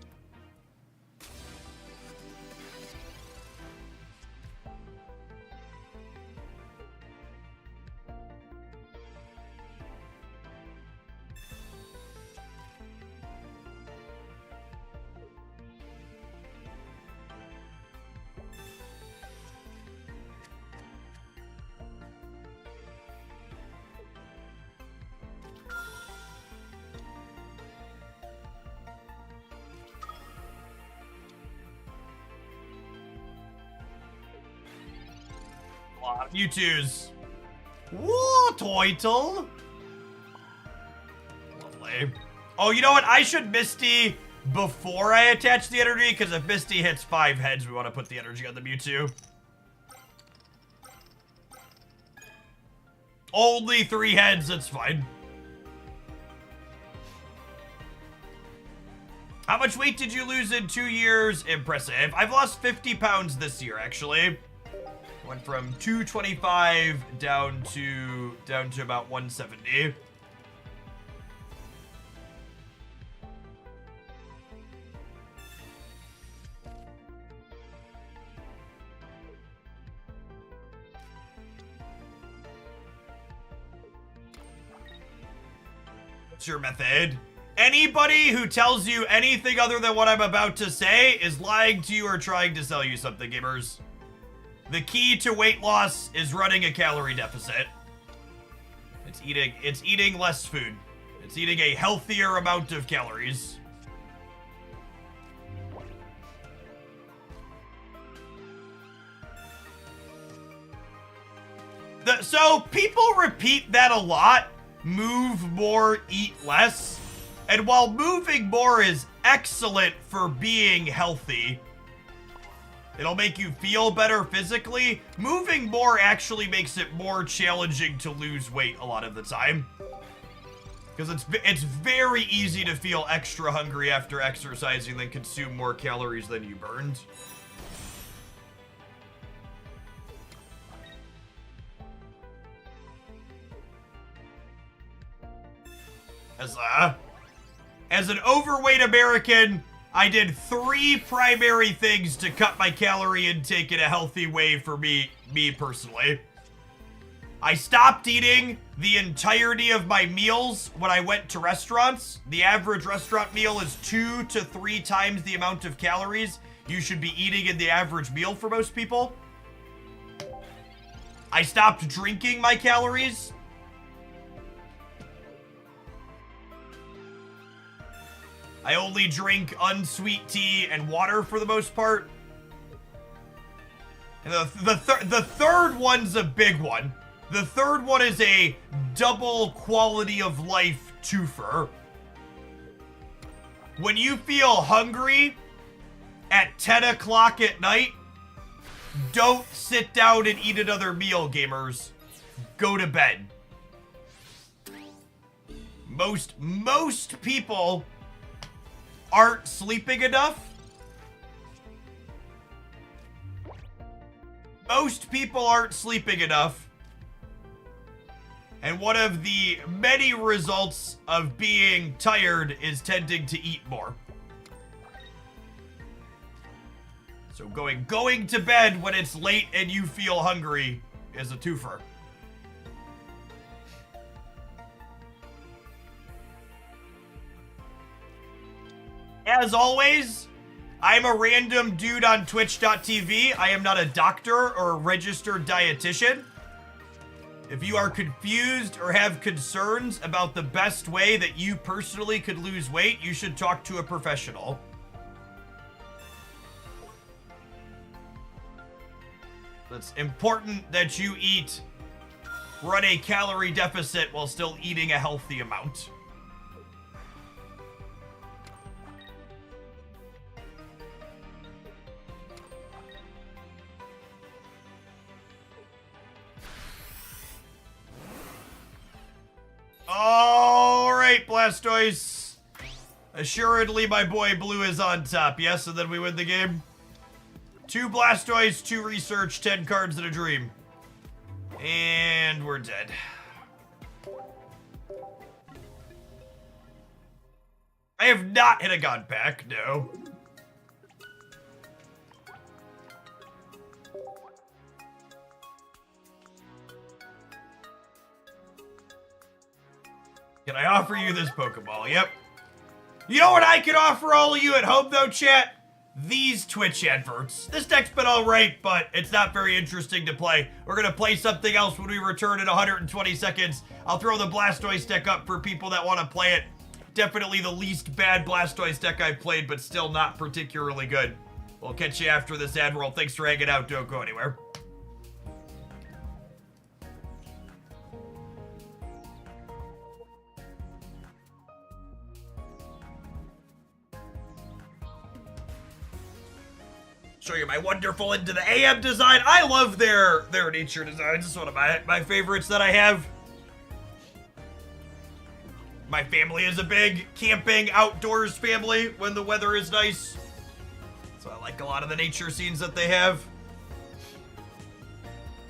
B: a lot.
A: Mewtwo's. Whoa, Toitle. Lovely. Oh, you know what? I should Misty before I attach the energy, because if Misty hits 5 heads, we want to put the energy on the Mewtwo. Only 3 heads, that's fine. How much weight did you lose in 2 years? Impressive. I've lost 50 pounds this year, actually. Went from 225 down to about 170. What's your method? Anybody who tells you anything other than what I'm about to say is lying to you or trying to sell you something, gamers. The key to weight loss is running a calorie deficit. It's eating less food. It's eating a healthier amount of calories. So people repeat that a lot. Move more, eat less. And while moving more is excellent for being healthy, it'll make you feel better physically, moving more actually makes it more challenging to lose weight a lot of the time. Because it's very easy to feel extra hungry after exercising than consume more calories than you burned. As an overweight American, I did 3 primary things to cut my calorie intake in a healthy way for me personally. I stopped eating the entirety of my meals when I went to restaurants. The average restaurant meal is 2 to 3 times the amount of calories you should be eating in the average meal for most people. I stopped drinking my calories. I only drink unsweet tea and water for the most part. And the third one's a big one. The third one is a double quality of life twofer. When you feel hungry at 10 o'clock at night, don't sit down and eat another meal, gamers. Go to bed. Most people aren't sleeping enough. Most people aren't sleeping enough. And one of the many results of being tired is tending to eat more. So going to bed when it's late and you feel hungry is a twofer. As always, I'm a random dude on twitch.tv. I am not a doctor or a registered dietitian. If you are confused or have concerns about the best way that you personally could lose weight, you should talk to a professional. It's important that you run a calorie deficit while still eating a healthy amount. Alright, Blastoise. Assuredly, my boy Blue is on top, yes? And then we win the game. 2 Blastoise, 2 research, 10 cards in a dream. And we're dead. I have not hit a god pack, no. Can I offer you this Pokeball? Yep. You know what I could offer all of you at home, though, chat? These Twitch adverts. This deck's been alright, but it's not very interesting to play. We're gonna play something else when we return in 120 seconds. I'll throw the Blastoise deck up for people that want to play it. Definitely the least bad Blastoise deck I've played, but still not particularly good. We'll catch you after this ad roll. Thanks for hanging out. Don't go anywhere. show you my wonderful Into the AM design. I love their nature designs. It's one of my favorites that I have. My family is a big camping outdoors family when the weather is nice. So I like a lot of the nature scenes that they have.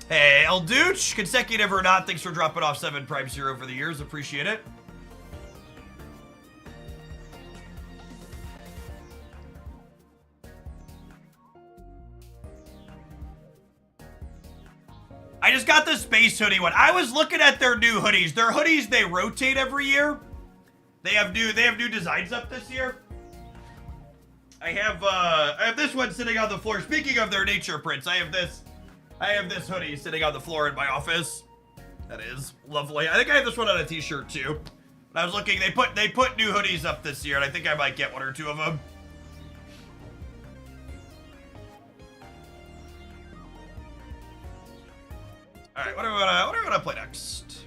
A: Hey, El Dooch, consecutive or not, thanks for dropping off 7 Prime Zero for the years. Appreciate it. I just got the space hoodie one. I was looking at their new hoodies. Their hoodies, they rotate every year. They have new designs up this year. I have this one sitting on the floor. Speaking of their nature prints, I have this hoodie sitting on the floor in my office. That is lovely. I think I have this one on a t-shirt too. I was looking, they put new hoodies up this year, and I think I might get 1 or 2 of them. All right, what do we want to play next?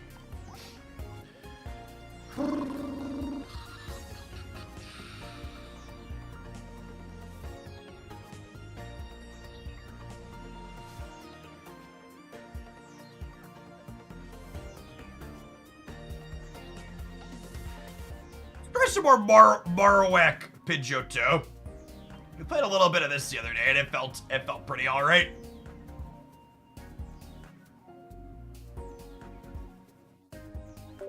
A: Try some more Marowak Pidgeotto. We played a little bit of this the other day, and it felt pretty all right.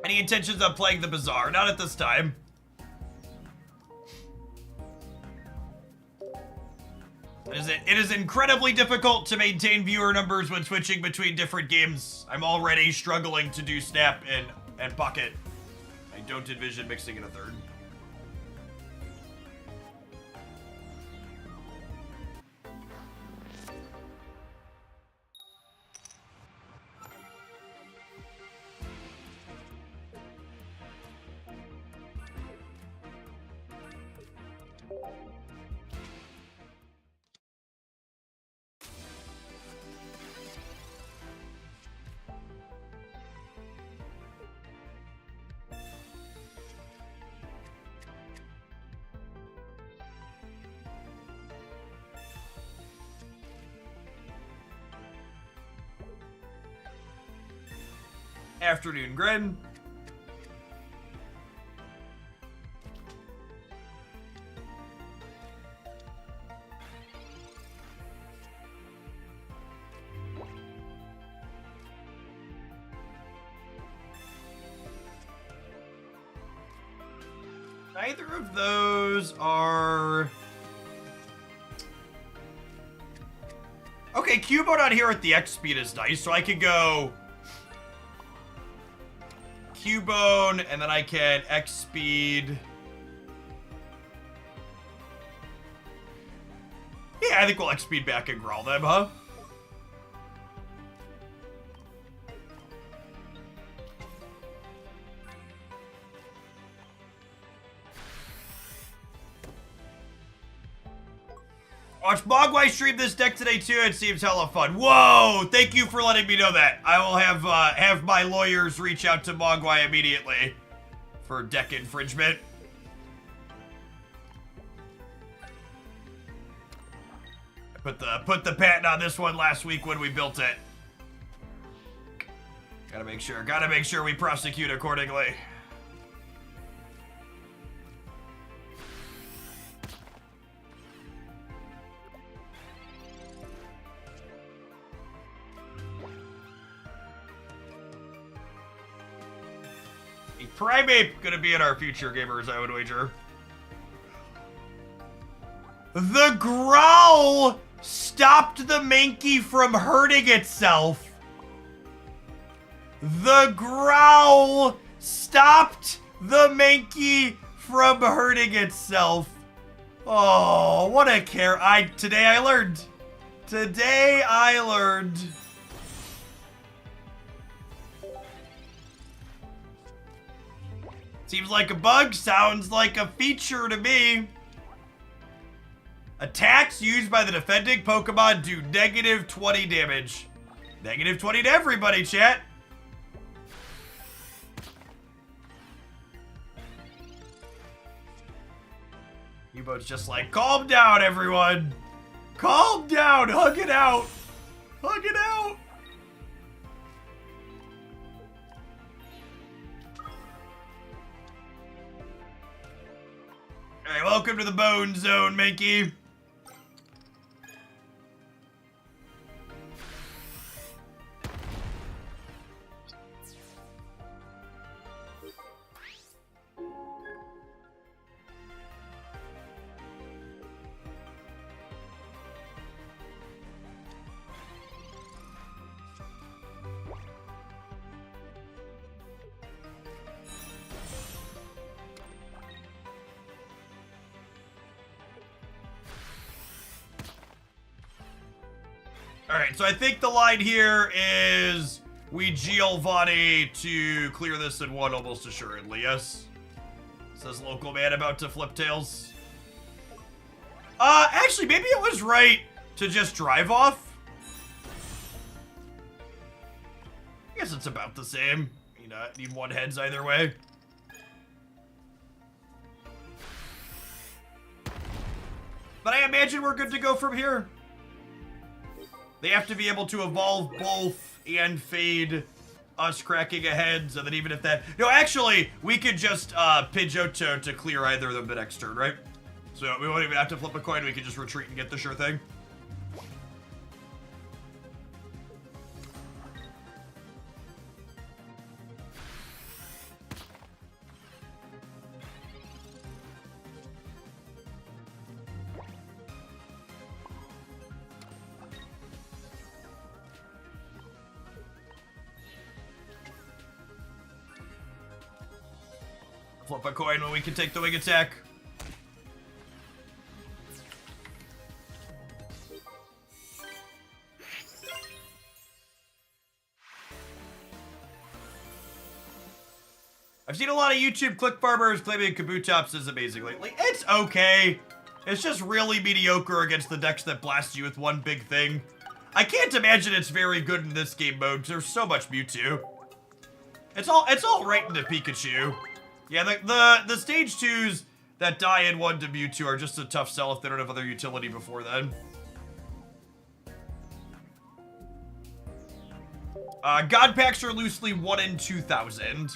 A: Any intentions of playing the Bazaar? Not at this time. It is incredibly difficult to maintain viewer numbers when switching between different games. I'm already struggling to do Snap and Pocket. I don't envision mixing in a third. Afternoon Grin. Neither of those are... Okay, Cubone on here at the X speed is nice, so I could go... Cubone, and then I can X speed. Yeah, I think we'll X speed back and growl them, huh? Watch Mogwai stream this deck today too. It seems hella fun. Whoa! Thank you for letting me know that. I will have my lawyers reach out to Mogwai immediately for deck infringement. I put the patent on this one last week when we built it. Gotta make sure we prosecute accordingly. Primeape gonna be in our future gamers, I would wager. The growl stopped the Mankey from hurting itself. The growl stopped the Mankey from hurting itself. Oh, what a care. Today I learned. Today I learned. Seems like a bug, sounds like a feature to me. Attacks used by the defending Pokemon do negative 20 damage. Negative 20 to everybody, chat. U-Boat's just like, calm down, everyone. Calm down. Hug it out. Hug it out. All right, welcome to the Bone Zone, Mankey. Alright, so I think the line here is we Giovanni to clear this in one almost assuredly, yes? Says local man about to flip tails. Actually, maybe it was right to just drive off. I guess it's about the same. You know, need one heads either way. But I imagine we're good to go from here. They have to be able to evolve both and fade us cracking a head, so that even if that... No, actually, we could just Pidgeotto to clear either of them the next turn, right? So we won't even have to flip a coin, we can just retreat and get the sure thing. Flip a coin when we can take the wing attack. I've seen a lot of YouTube click farmers claiming Kabutops is amazing lately. It's okay. It's just really mediocre against the decks that blast you with one big thing. I can't imagine it's very good in this game mode because there's so much Mewtwo. It's all right into Pikachu. Yeah, the stage 2s that die in 1 to Mewtwo are just a tough sell if they don't have other utility before then. God packs are loosely 1 in 2,000.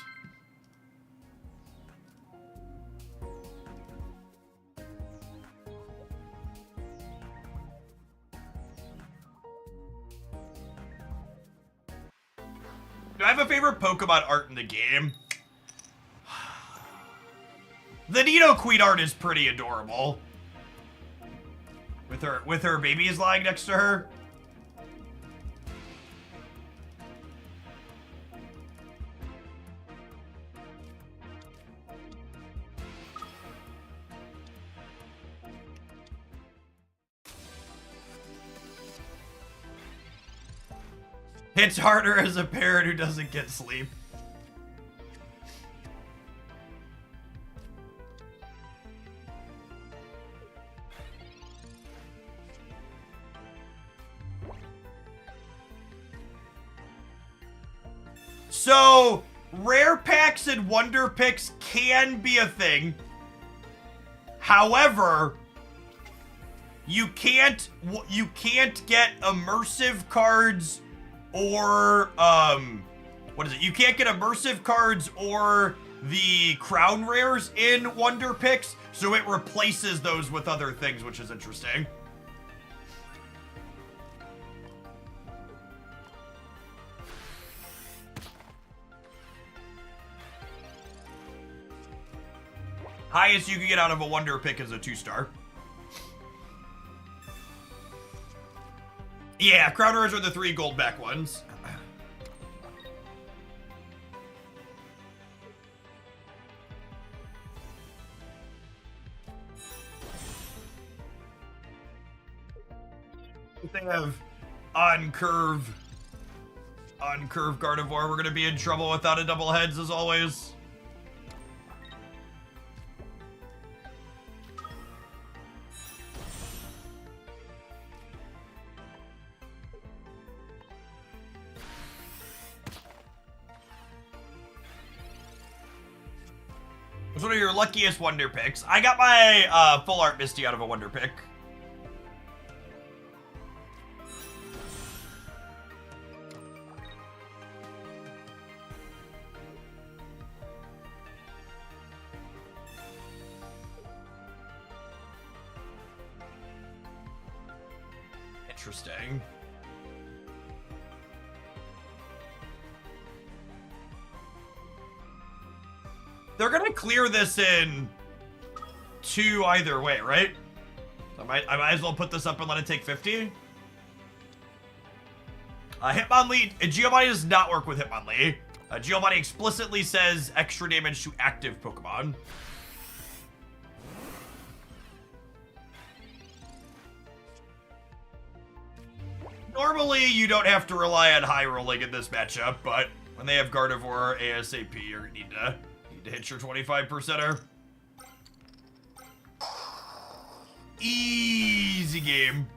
A: Do I have a favorite Pokemon art in the game? The Nidoqueen art is pretty adorable. With her babies lying next to her. It's harder as a parent who doesn't get sleep. So, rare packs and wonder picks can be a thing. However, you can't get immersive cards or what is it? You can't get immersive cards or the crown rares in wonder picks, so it replaces those with other things, which is interesting. Highest you can get out of a wonder pick is a 2-star. Yeah, crown rares are the 3 gold back ones. If they have on-curve Gardevoir, we're gonna be in trouble without a double heads as always. It's one of your luckiest wonder picks. I got my full art Misty out of a wonder pick. Interesting. They're gonna clear this in 2 either way, right? I might as well put this up and let it take 50. Hitmonlee, Giovanni does not work with Hitmonlee. Giovanni explicitly says extra damage to active Pokemon. Normally, you don't have to rely on high rolling in this matchup, but when they have Gardevoir ASAP, you're gonna need to hit your 25%er. Easy game.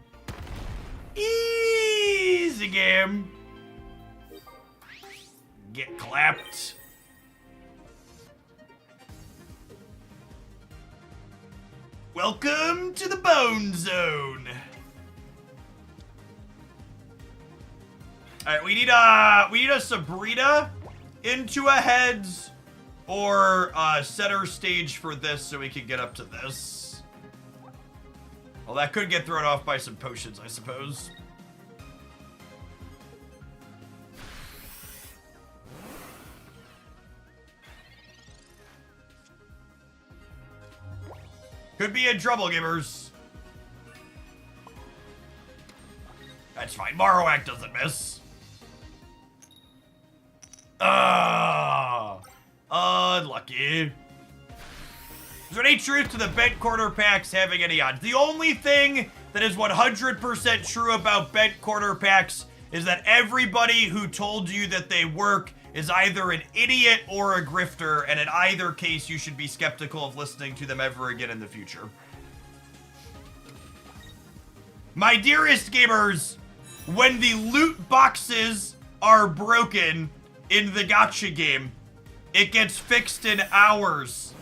A: Easy game. Get clapped. Welcome to the Bone Zone. All right, we need a Sabrina into a heads or center stage for this so we can get up to this. Well, that could get thrown off by some potions, I suppose. Could be in trouble, gamers. That's fine. Marowak doesn't miss. Unlucky. Is there any truth to the bent quarter packs having any odds? The only thing that is 100% true about bent quarter packs is that everybody who told you that they work is either an idiot or a grifter, and in either case, you should be skeptical of listening to them ever again in the future. My dearest gamers, when the loot boxes are broken in the gacha game, it gets fixed in hours.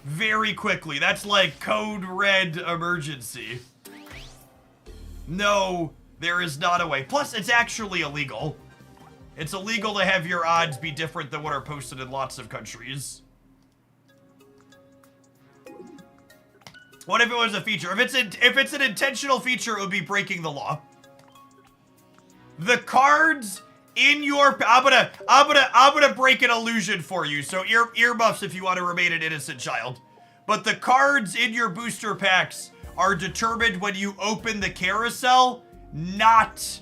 A: Very quickly. That's like code red emergency. No, there is not a way. Plus, it's actually illegal. It's illegal to have your odds be different than what are posted in lots of countries. What if it was a feature? If it's an intentional feature, it would be breaking the law. The cards in your... I'm gonna break an illusion for you, so earmuffs if you want to remain an innocent child. But the cards in your booster packs are determined when you open the carousel, not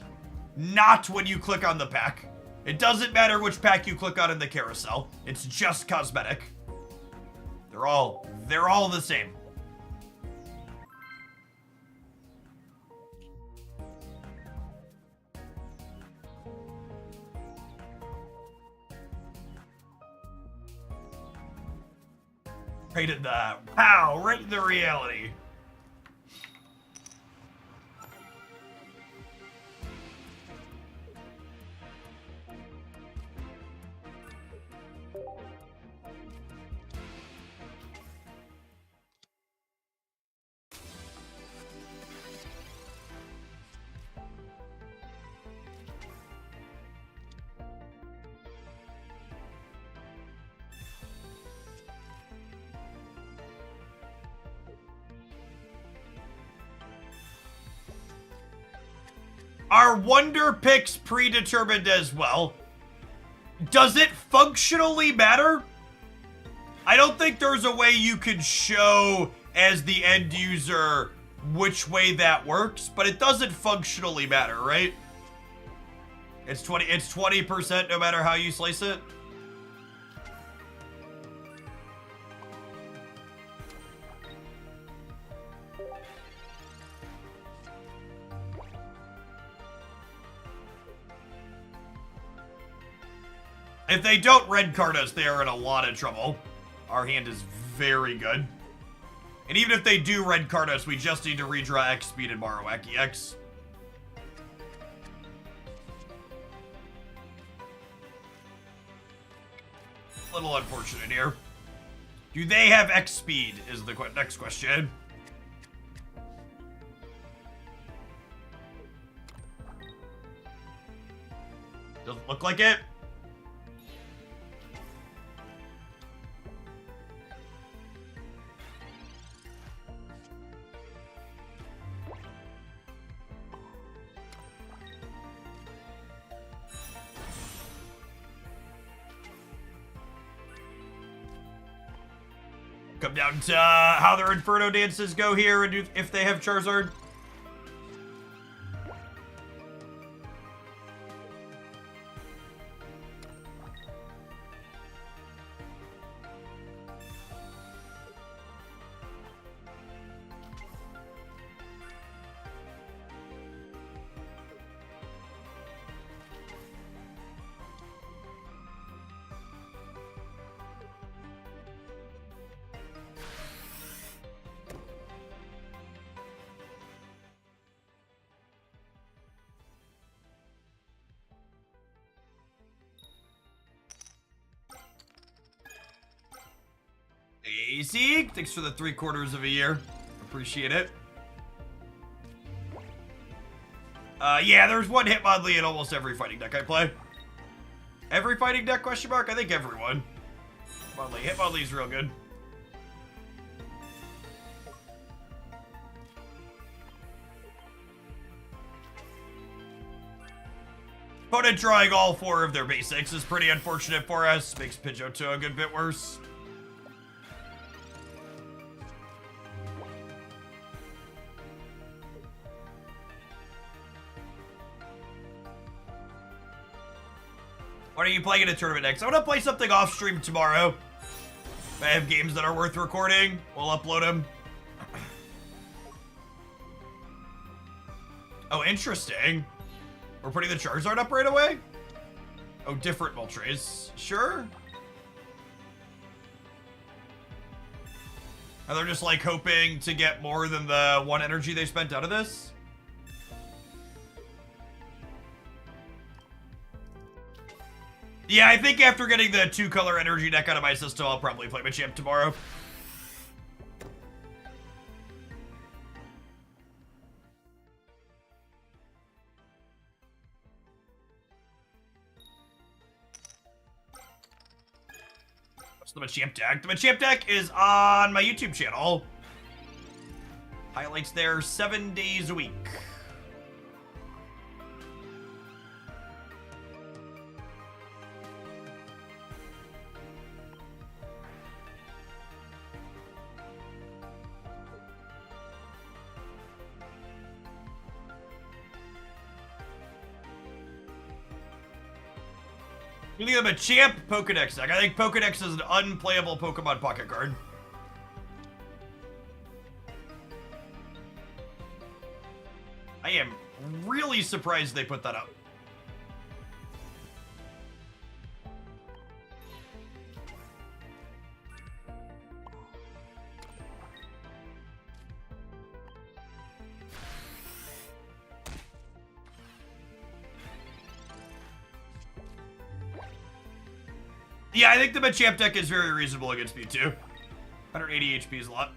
A: when you click on the pack. It doesn't matter which pack you click on in the carousel. It's just cosmetic. They're all the same. Right in the... Pow! Right in the reality. Are Wonder Picks predetermined as well? Does it functionally matter? I don't think there's a way you could show as the end user which way that works, but it doesn't functionally matter, right? It's 20% no matter how you slice it. If they don't red card us, they are in a lot of trouble. Our hand is very good. And even if they do red card us, we just need to redraw X speed and Marowak EX. A little unfortunate here. Do they have X speed is the next question. Doesn't look like it. Come down to how their Inferno dances go here and if they have Charizard. Easy. Thanks for the 3/4 of a year. Appreciate it. Yeah, there's one Hitmonlee in almost every fighting deck I play. Every fighting deck, question mark? I think everyone. Hitmonlee's real good. Opponent drawing all 4 of their basics is pretty unfortunate for us. Makes Pidgeotto a good bit worse. What are you playing in a tournament next? I'm gonna play something off stream tomorrow. If I have games that are worth recording, we'll upload them. Oh, interesting. We're putting the Charizard up right away? Oh, different Moltres. Sure. Are they just like hoping to get more than the 1 energy they spent out of this? Yeah, I think after getting the 2-color energy deck out of my system, I'll probably play Machamp tomorrow. What's the Machamp deck? The Machamp deck is on my YouTube channel. Highlights there 7 days a week. You think of a Machamp Pokedex deck. I think Pokedex is an unplayable Pokemon pocket card. I am really surprised they put that up. Yeah, I think the Machamp deck is very reasonable against Mewtwo. 180 HP is a lot.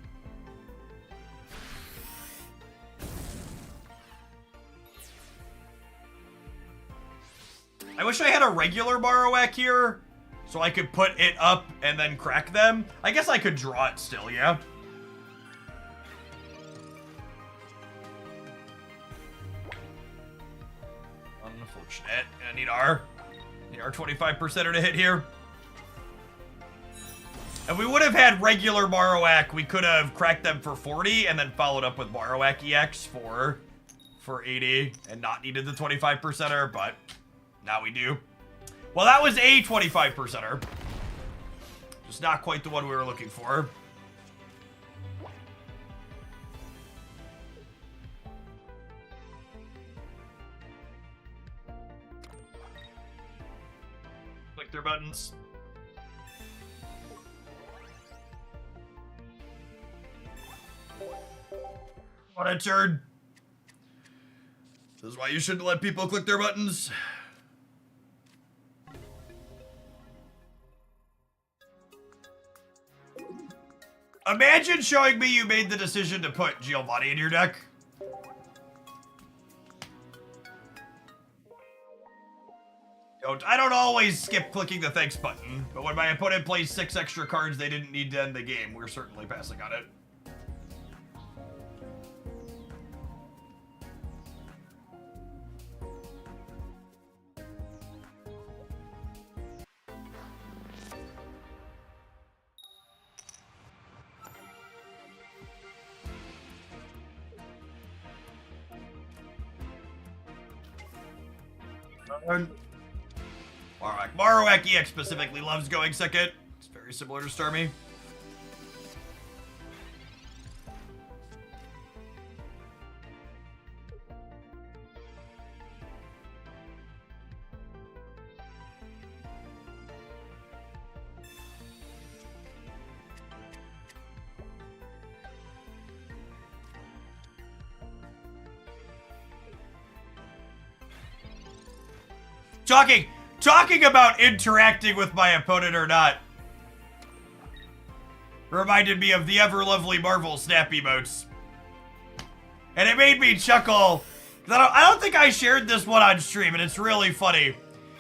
A: I wish I had a regular Marowak here, so I could put it up and then crack them. I guess I could draw it still, yeah. Unfortunate. I need our 25%er to hit here. If we would have had regular Marowak, we could have cracked them for 40 and then followed up with Marowak EX for 80 and not needed the 25%er, but now we do. Well, that was a 25%er. Just not quite the one we were looking for. Click their buttons. What a turd. This is why you shouldn't let people click their buttons. Imagine showing me you made the decision to put Giovanni in your deck. I don't always skip clicking the thanks button, but when my opponent plays 6 extra cards they didn't need to end the game, we're certainly passing on it. Marowak. Marowak EX specifically loves going second. It's very similar to Starmie. Talking about interacting with my opponent or not reminded me of the ever lovely Marvel Snap emotes. And it made me chuckle. I don't think I shared this one on stream, and it's really funny.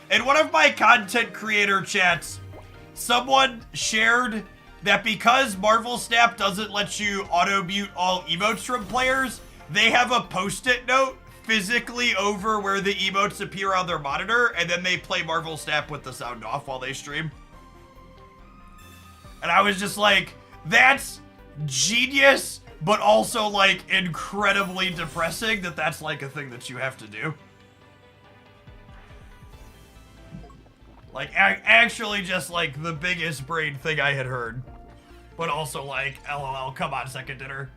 A: In one of my content creator chats, someone shared that because Marvel Snap doesn't let you auto-mute all emotes from players, they have a post-it note physically over where the emotes appear on their monitor, and then they play Marvel Snap with the sound off while they stream. And I was just like, that's genius, but also like incredibly depressing that that's like a thing that you have to do. Like actually just like the biggest brain thing I had heard. But also like, LOL, come on, second dinner.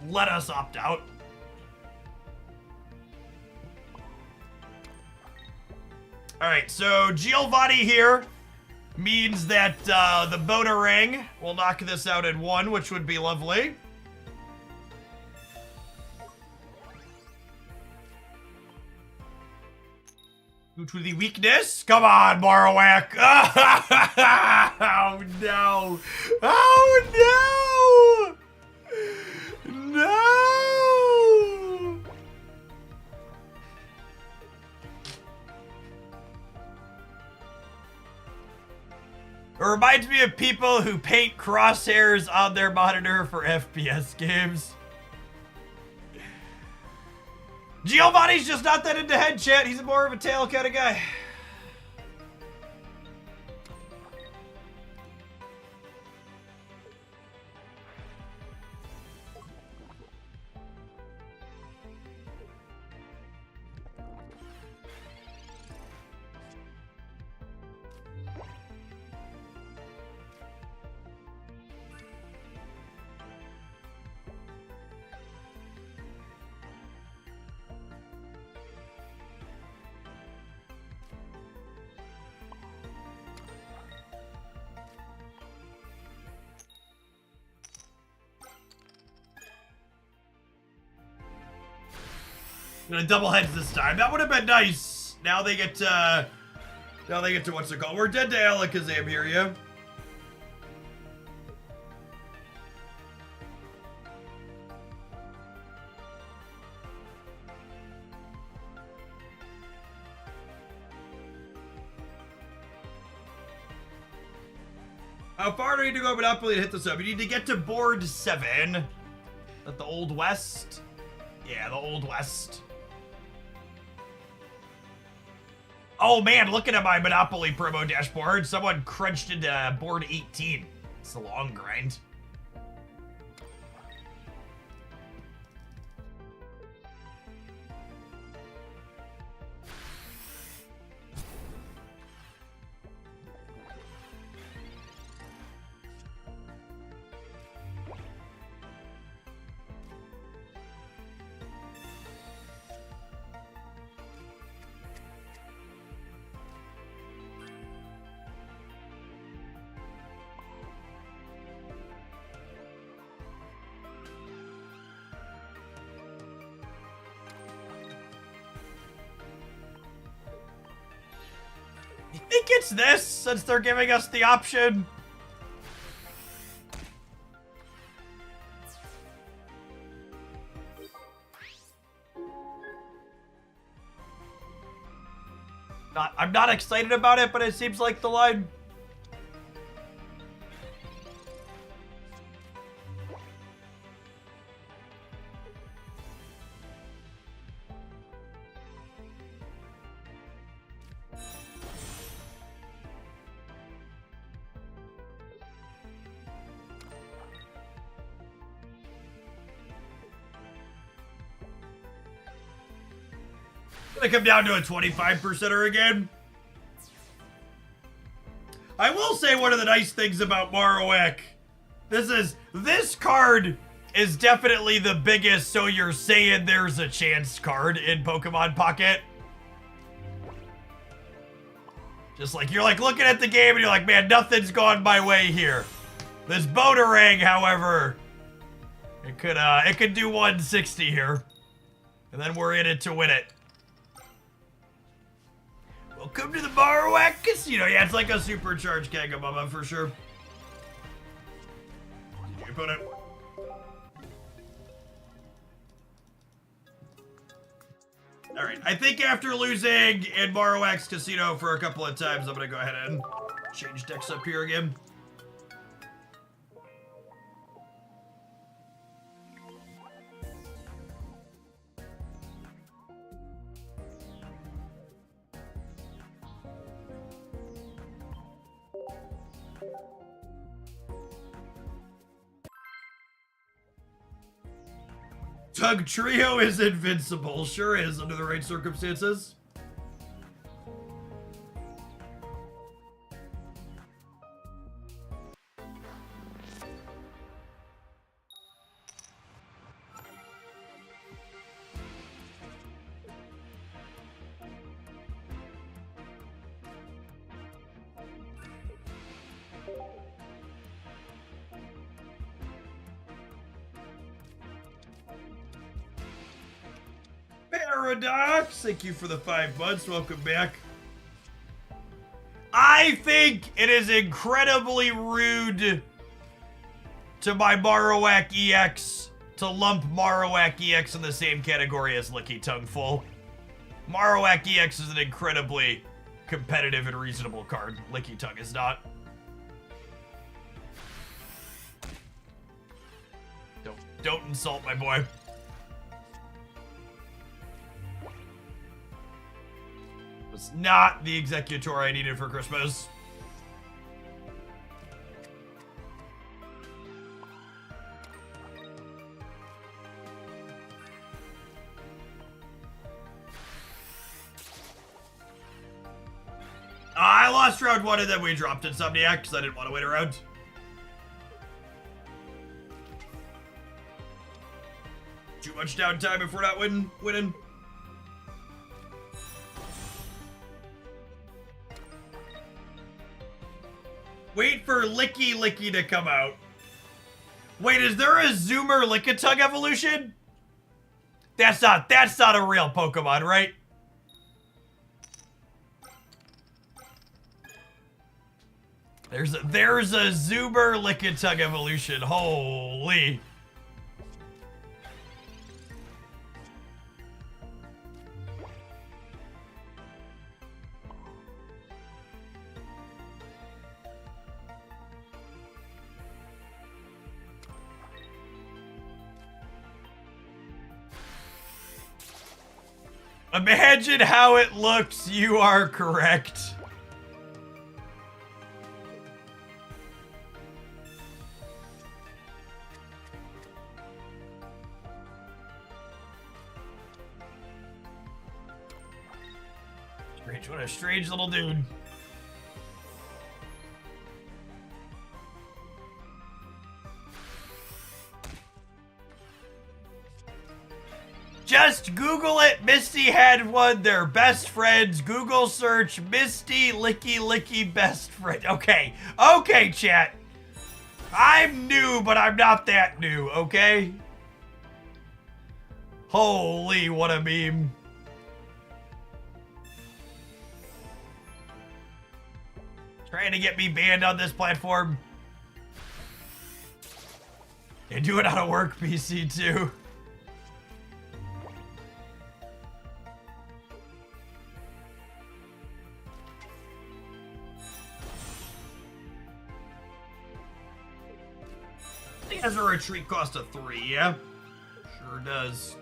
A: Let us opt out. Alright, so Giovanni here means that the Boaterang will knock this out in one, which would be lovely. Due to the weakness? Come on, Marowak! Oh no! Oh no! No! It reminds me of people who paint crosshairs on their monitor for FPS games. Giovanni's just not that into head chat. He's more of a tail kind of guy. I'm gonna double heads this time. That would have been nice. Now they get to what's it called? We're dead to Alakazam here, yeah? How far do you need to go Monopoly to hit this up? You need to get to board 7. At the Old West? Yeah, the Old West. Oh man, looking at my Monopoly promo dashboard, someone crunched into board 18. It's a long grind. I think it's this, since they're giving us the option. I'm not excited about it, but it seems like the line. Gonna come down to a 25%er again. I will say one of the nice things about Marowak, this card is definitely the biggest so you're saying there's a chance card in Pokemon Pocket. Just like, you're like looking at the game and you're like, man, nothing's gone my way here. This Boaterang, however, it could do 160 here. And then we're in it to win it. Welcome to the Marowak Casino. Yeah, it's like a supercharged Kangababa for sure. Did you put it? Alright, I think after losing in Marowak's Casino for a couple of times, I'm gonna go ahead and change decks up here again. Tug Trio is invincible. Sure is, under the right circumstances. Paradox, thank you for the 5 months. Welcome back. I think it is incredibly rude to my Marowak EX to lump Marowak EX in the same category as Licky Tongue Full. Marowak EX is an incredibly competitive and reasonable card. Licky Tongue is not. Don't insult my boy. Was not the Executor I needed for Christmas. I lost round 1 and then we dropped Insomniac because I didn't want to wait around. Too much downtime if we're not winning. Wait for Licky to come out. Wait, is there a Zoomer Lickitung evolution? That's not a real Pokemon, right? There's a Zoomer Lickitung evolution. Holy. Imagine how it looks. You are correct. Strange, what a strange little dude. Just Google it. Misty had one. They're best friends. Google search Misty Licky best friend. Okay. Okay, chat. I'm new, but I'm not that new, okay? Holy, what a meme. Trying to get me banned on this platform. And do it on a work PC, too. Has a retreat cost of 3, yeah? Sure does.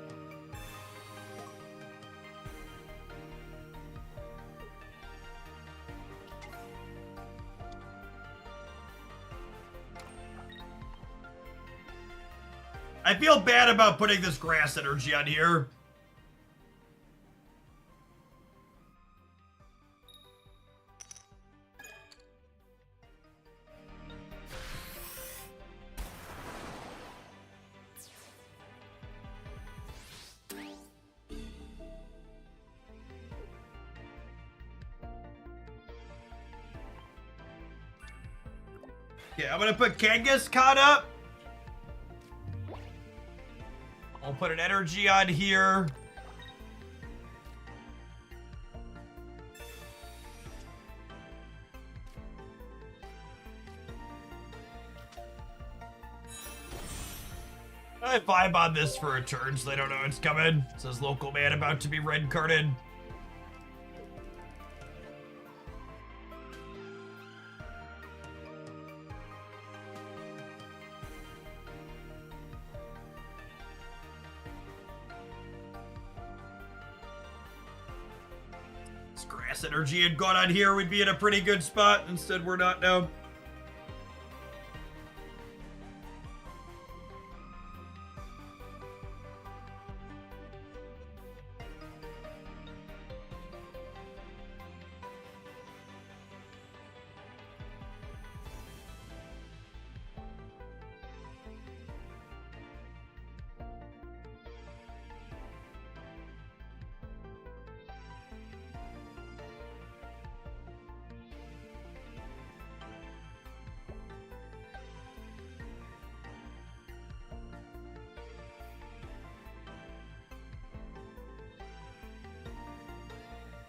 A: I feel bad about putting this grass energy on here. Okay, I'm gonna put Kangaskhan up. I'll put an energy on here. I vibe on this for a turn so they don't know it's coming. It says local man about to be red carded. This grass energy had gone on here, we'd be in a pretty good spot. Instead, we're not now.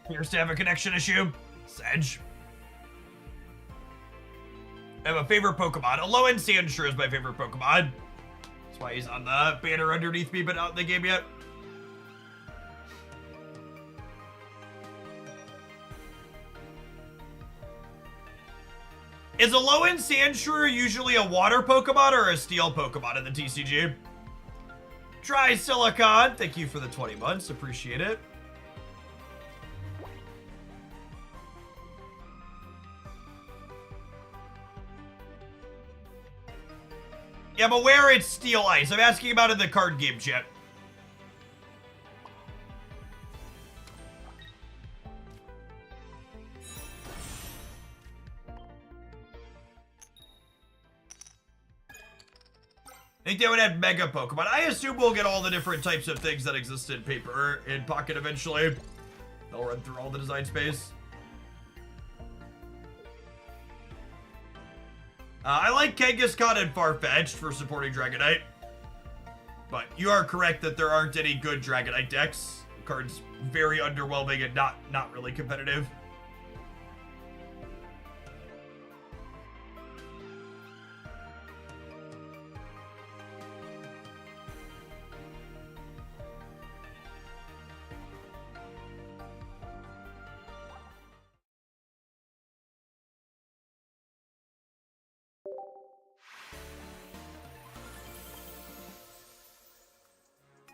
A: Appears to have a connection issue. Sedge. I have a favorite Pokemon. Alolan Sandshrew is my favorite Pokemon. That's why he's on the banner underneath me, but not in the game yet. Is Alolan Sandshrew usually a water Pokemon or a steel Pokemon in the TCG? Silicon, thank you for the 20 months. Appreciate it. Yeah, I'm aware it's Steel Ice. I'm asking about it in the card game chat. I think they would add Mega Pokemon. I assume we'll get all the different types of things that exist in paper in Pocket eventually. They'll run through all the design space. I like Kangaskhan and Farfetch'd for supporting Dragonite. But you are correct that there aren't any good Dragonite decks. The card's very underwhelming and not really competitive.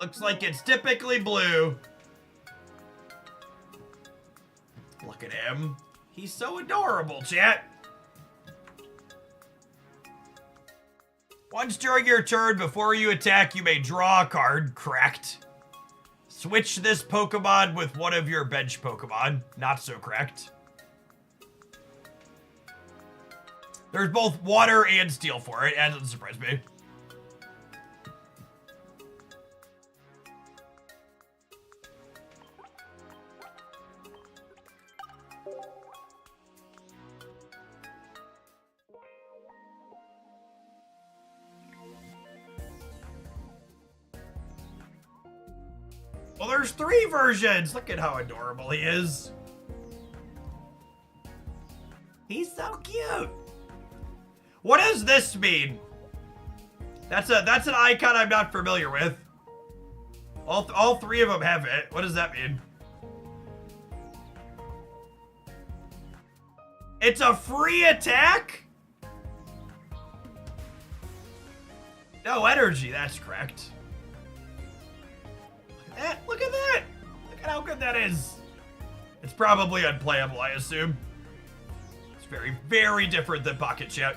A: Looks like it's typically blue. Look at him. He's so adorable, chat. Once during your turn, before you attack, you may draw a card. Correct. Switch this Pokemon with one of your bench Pokemon. Not so correct. There's both water and steel for it. That doesn't surprise me. Well, there's 3 versions. Look at how adorable he is. He's so cute. What does this mean? That's an icon I'm not familiar with. All 3 of them have it. What does that mean? It's a free attack? No energy, that's correct. Look at that! Look at how good that is. It's probably unplayable, I assume. It's very, very different than Pocket Chat.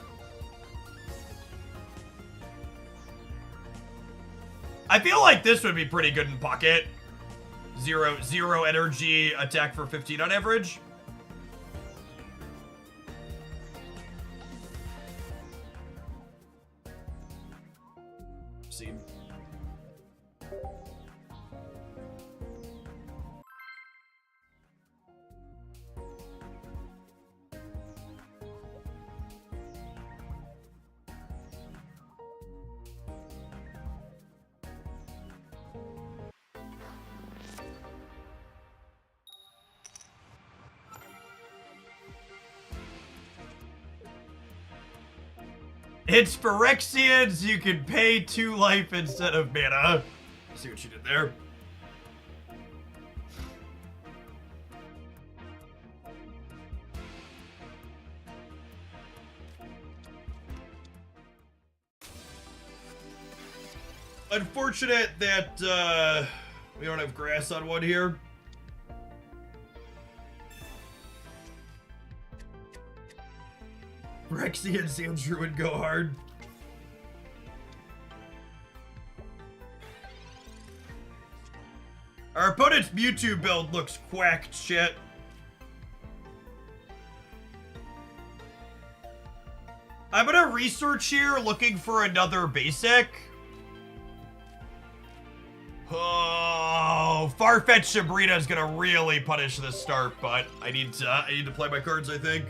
A: I feel like this would be pretty good in Pocket. Zero energy, attack for 15 on average. See. It's Phyrexians. You can pay 2 life instead of mana. Let's see what you did there. Unfortunate that we don't have grass on one here. Rexy and Sandshrew would go hard. Our opponent's Mewtwo build looks quacked shit. I'm gonna research here looking for another basic. Oh, Farfetch'd Sabrina is gonna really punish this start, but I need to play my cards, I think.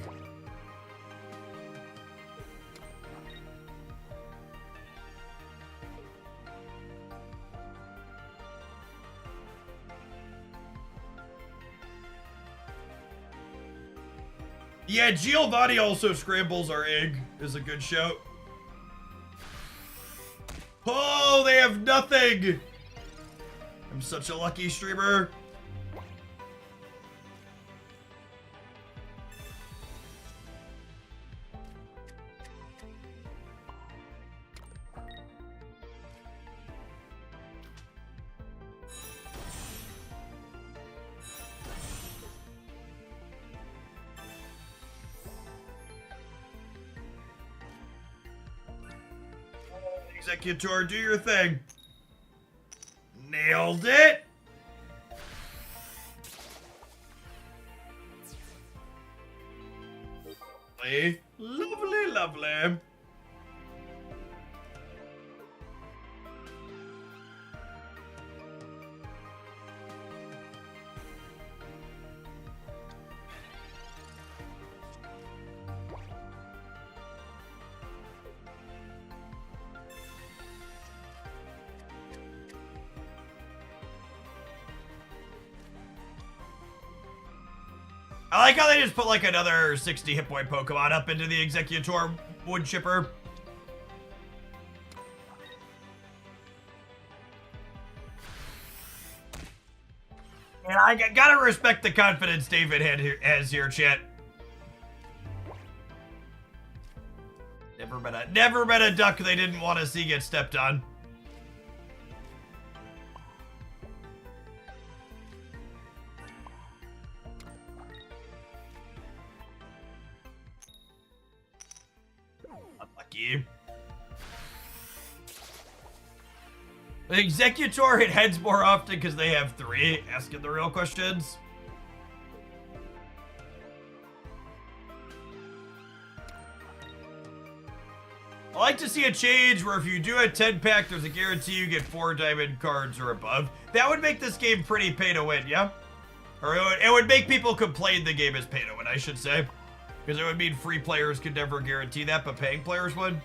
A: Yeah, Giovanni also scrambles our egg is a good shout. Oh, they have nothing. I'm such a lucky streamer. Executor, do your thing. Nailed it. Lovely, lovely, lovely. I like how they just put like another 60 hit point Pokemon up into the Executor wood chipper. And I gotta respect the confidence David has here, chat. Never been a duck they didn't want to see get stepped on. Unlucky. The Executor hit heads more often because they have 3. Asking the real questions. I like to see a change where if you do a 10-pack, there's a guarantee you get 4 diamond cards or above. That would make this game pretty pay to win, yeah? Or it would make people complain the game is pay to win, I should say. Because it would mean free players could never guarantee that, but paying players would.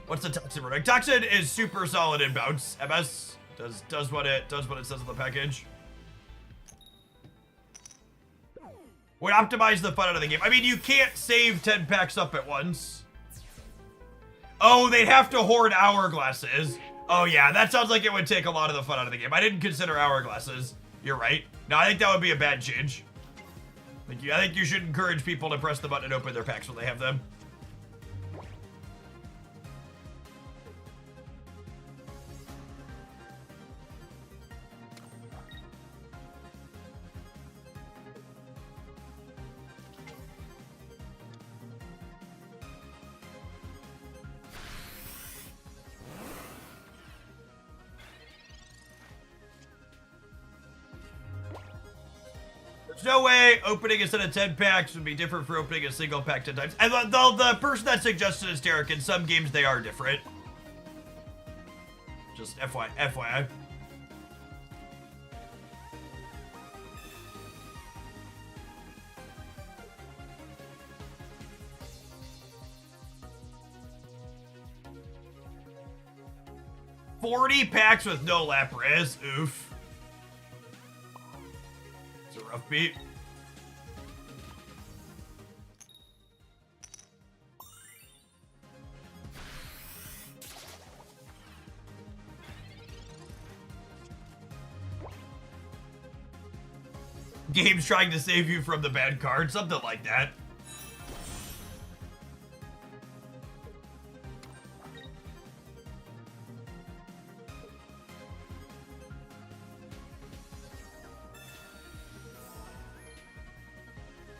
A: What's the Toxin running? Toxin is super solid in bounce. MS does what it says in the package. Would optimize the fun out of the game. I mean, you can't save 10 packs up at once. Oh, they'd have to hoard hourglasses. Oh yeah, that sounds like it would take a lot of the fun out of the game. I didn't consider hourglasses. You're right. No, I think that would be a bad change. I think you should encourage people to press the button and open their packs when they have them. There's no way opening a set of 10 packs would be different for opening a single pack 10 times. And the person that suggested is Derek. In some games, they are different. Just FYI. $40 packs with no Lapras. Oof. rough beat. Game's trying to save you from the bad card, something like that.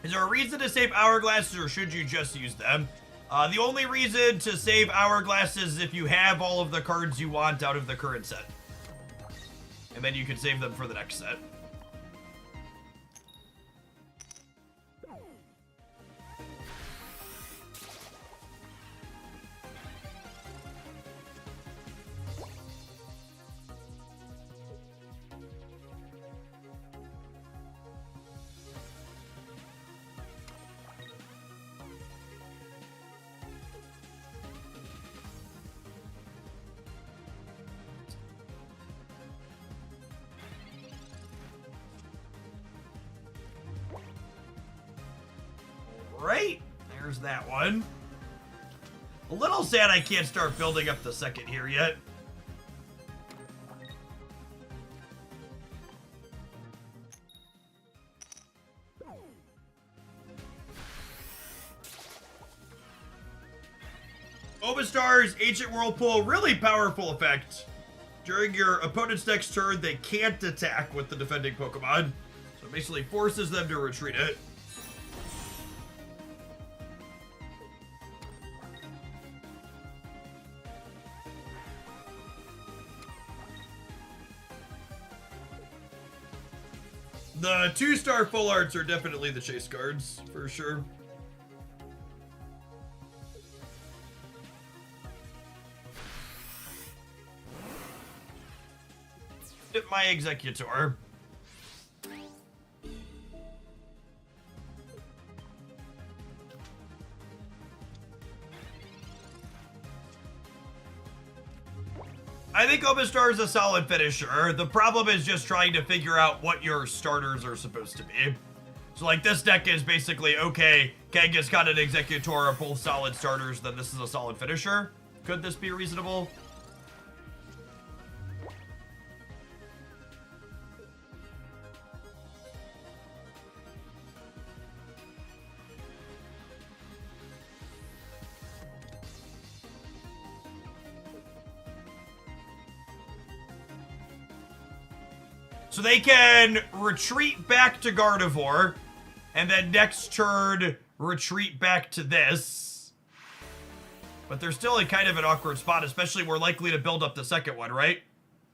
A: Is there a reason to save hourglasses, or should you just use them? The only reason to save hourglasses is if you have all of the cards you want out of the current set. And then you can save them for the next set. Right, there's that one. A little sad I can't start building up the second here yet. Omastar's Ancient Whirlpool, really powerful effect. During your opponent's next turn, they can't attack with the defending Pokemon. So it basically forces them to retreat it. The 2-star full arts are definitely the chase cards, for sure. My Executor. I think Omastar is a solid finisher. The problem is just trying to figure out what your starters are supposed to be. So like this deck is basically, okay, Kangaskhan got an Executor are both solid starters, then this is a solid finisher. Could this be reasonable? So they can retreat back to Gardevoir, and then next turn, retreat back to this. But they're still in kind of an awkward spot, especially we're likely to build up the second one, right?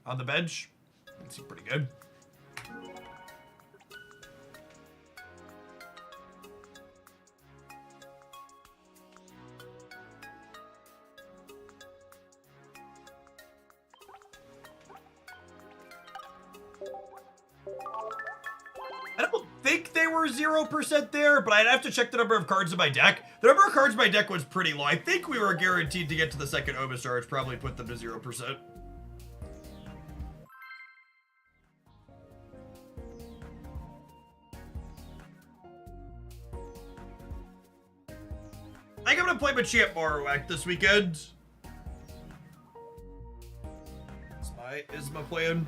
A: On the bench. That seems pretty good. I don't think they were 0% there, but I'd have to check the number of cards in my deck. The number of cards in my deck was pretty low. I think we were guaranteed to get to the second Omastar, which probably put them to 0%. I think I'm gonna play Machamp Marowak this weekend. Is my plan.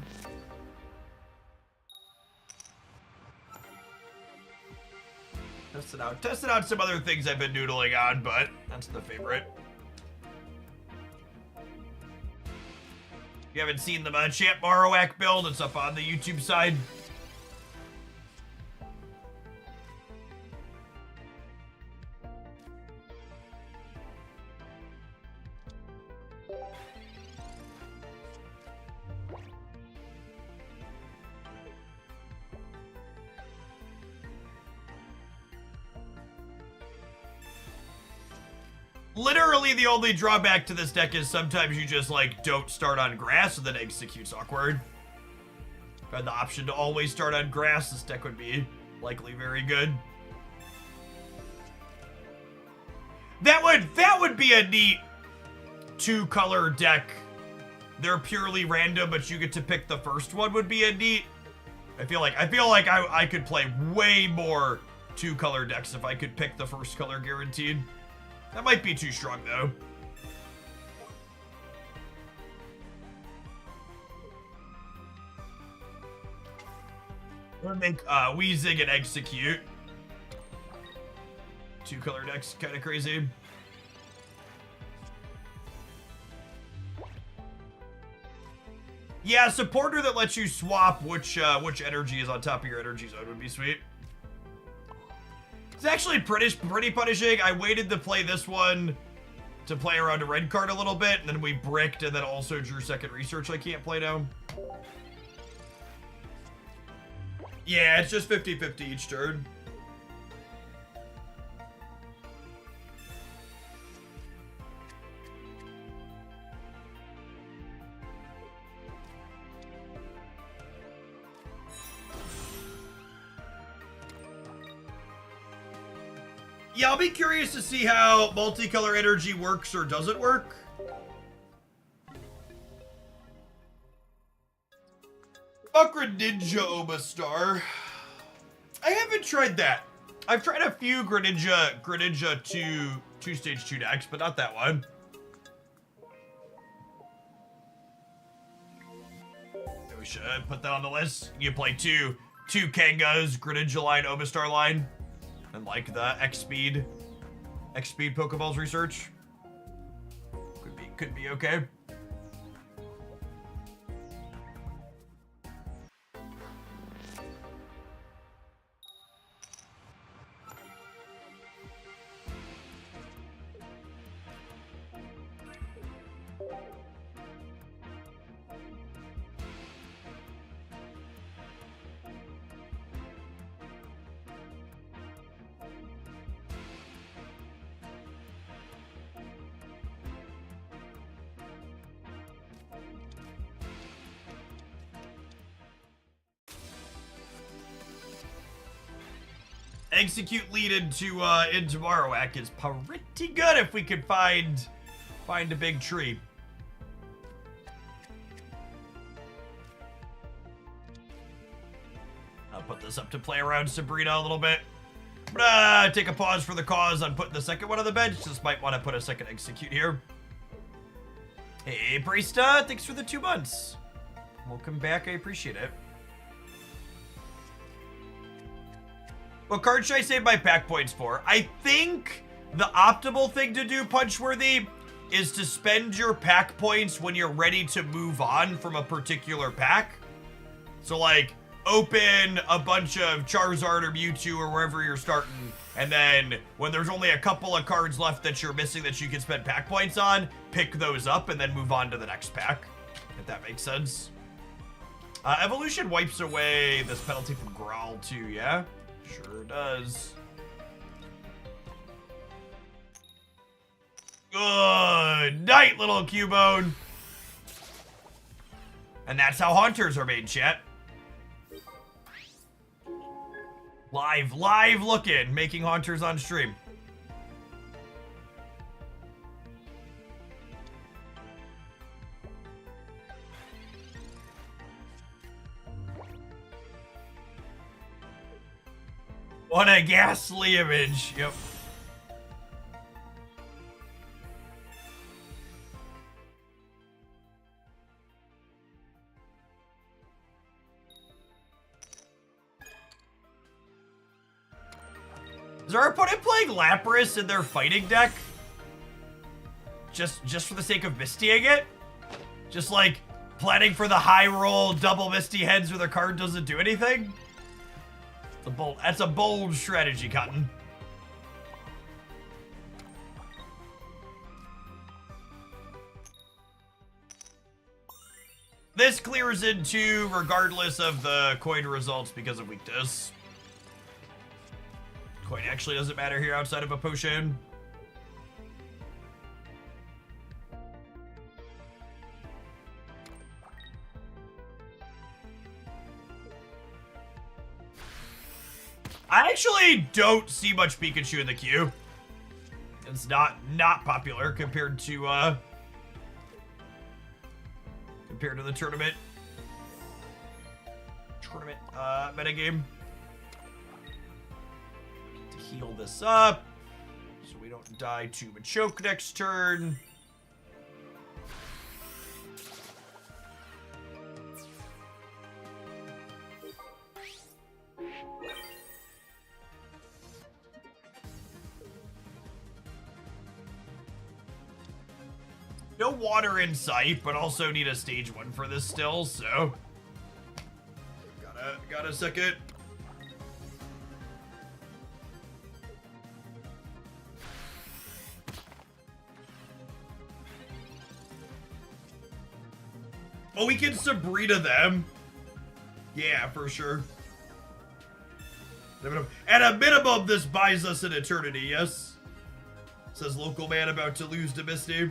A: Tested out some other things I've been noodling on, but that's the favorite. If you haven't seen the Champ Marowak build, it's up on the YouTube side. Literally the only drawback to this deck is sometimes you just, like, don't start on grass, so then execute's awkward. If I had the option to always start on grass, this deck would be likely very good. That would be a neat 2-color deck. They're purely random, but you get to pick the first one would be a neat I feel like I could play way more 2-color decks if I could pick the first color guaranteed. That might be too strong though. I'm gonna make Weezing and Execute. 2-color decks, kind of crazy. Yeah, supporter that lets you swap which energy is on top of your energy zone would be sweet. It's actually pretty punishing. I waited to play this one to play around a red card a little bit, and then we bricked and then also drew second research I can't play now. Yeah, it's just 50-50 each turn. Yeah, I'll be curious to see how multicolor energy works or doesn't work. Greninja Omastar. I haven't tried that. I've tried a few Greninja 2 stage 2 decks, but not that one. We should put that on the list. You play two Kangas, Greninja line, Omastar line, and like the X speed Pokeballs research. Could be okay. Execute lead into Marowak is pretty good if we could find a big tree. I'll put this up to play around Sabrina a little bit. I'm gonna take a pause for the cause on putting the second one on the bench. Just might want to put a second Execute here. Hey, Barista, thanks for the 2 months. Welcome back, I appreciate it. What card should I save my pack points for? I think the optimal thing to do, Punchworthy, is to spend your pack points when you're ready to move on from a particular pack. So, like, open a bunch of Charizard or Mewtwo or wherever you're starting, and then when there's only a couple of cards left that you're missing that you can spend pack points on, pick those up and then move on to the next pack, if that makes sense. Evolution wipes away this penalty from Growl too, yeah? Sure does. Good night, little Cubone. And that's how Haunters are made, chat. Live looking, making Haunters on stream. What a ghastly image. Yep. Is our opponent playing Lapras in their fighting deck? Just for the sake of Mistying it? Just like planning for the high roll double Misty heads where their card doesn't do anything? That's a bold strategy, Cotton. This clears into regardless of the coin results because of weakness. Coin actually doesn't matter here outside of a potion. I actually don't see much Pikachu in the queue. It's not popular compared to the tournament. tournament metagame. To heal this up so we don't die to Machoke next turn. No water in sight, but also need a stage 1 for this still, so got a second. Oh, we can Sabrina them. Yeah, for sure. At a minimum, this buys us an eternity, yes? Says local man about to lose to Misty.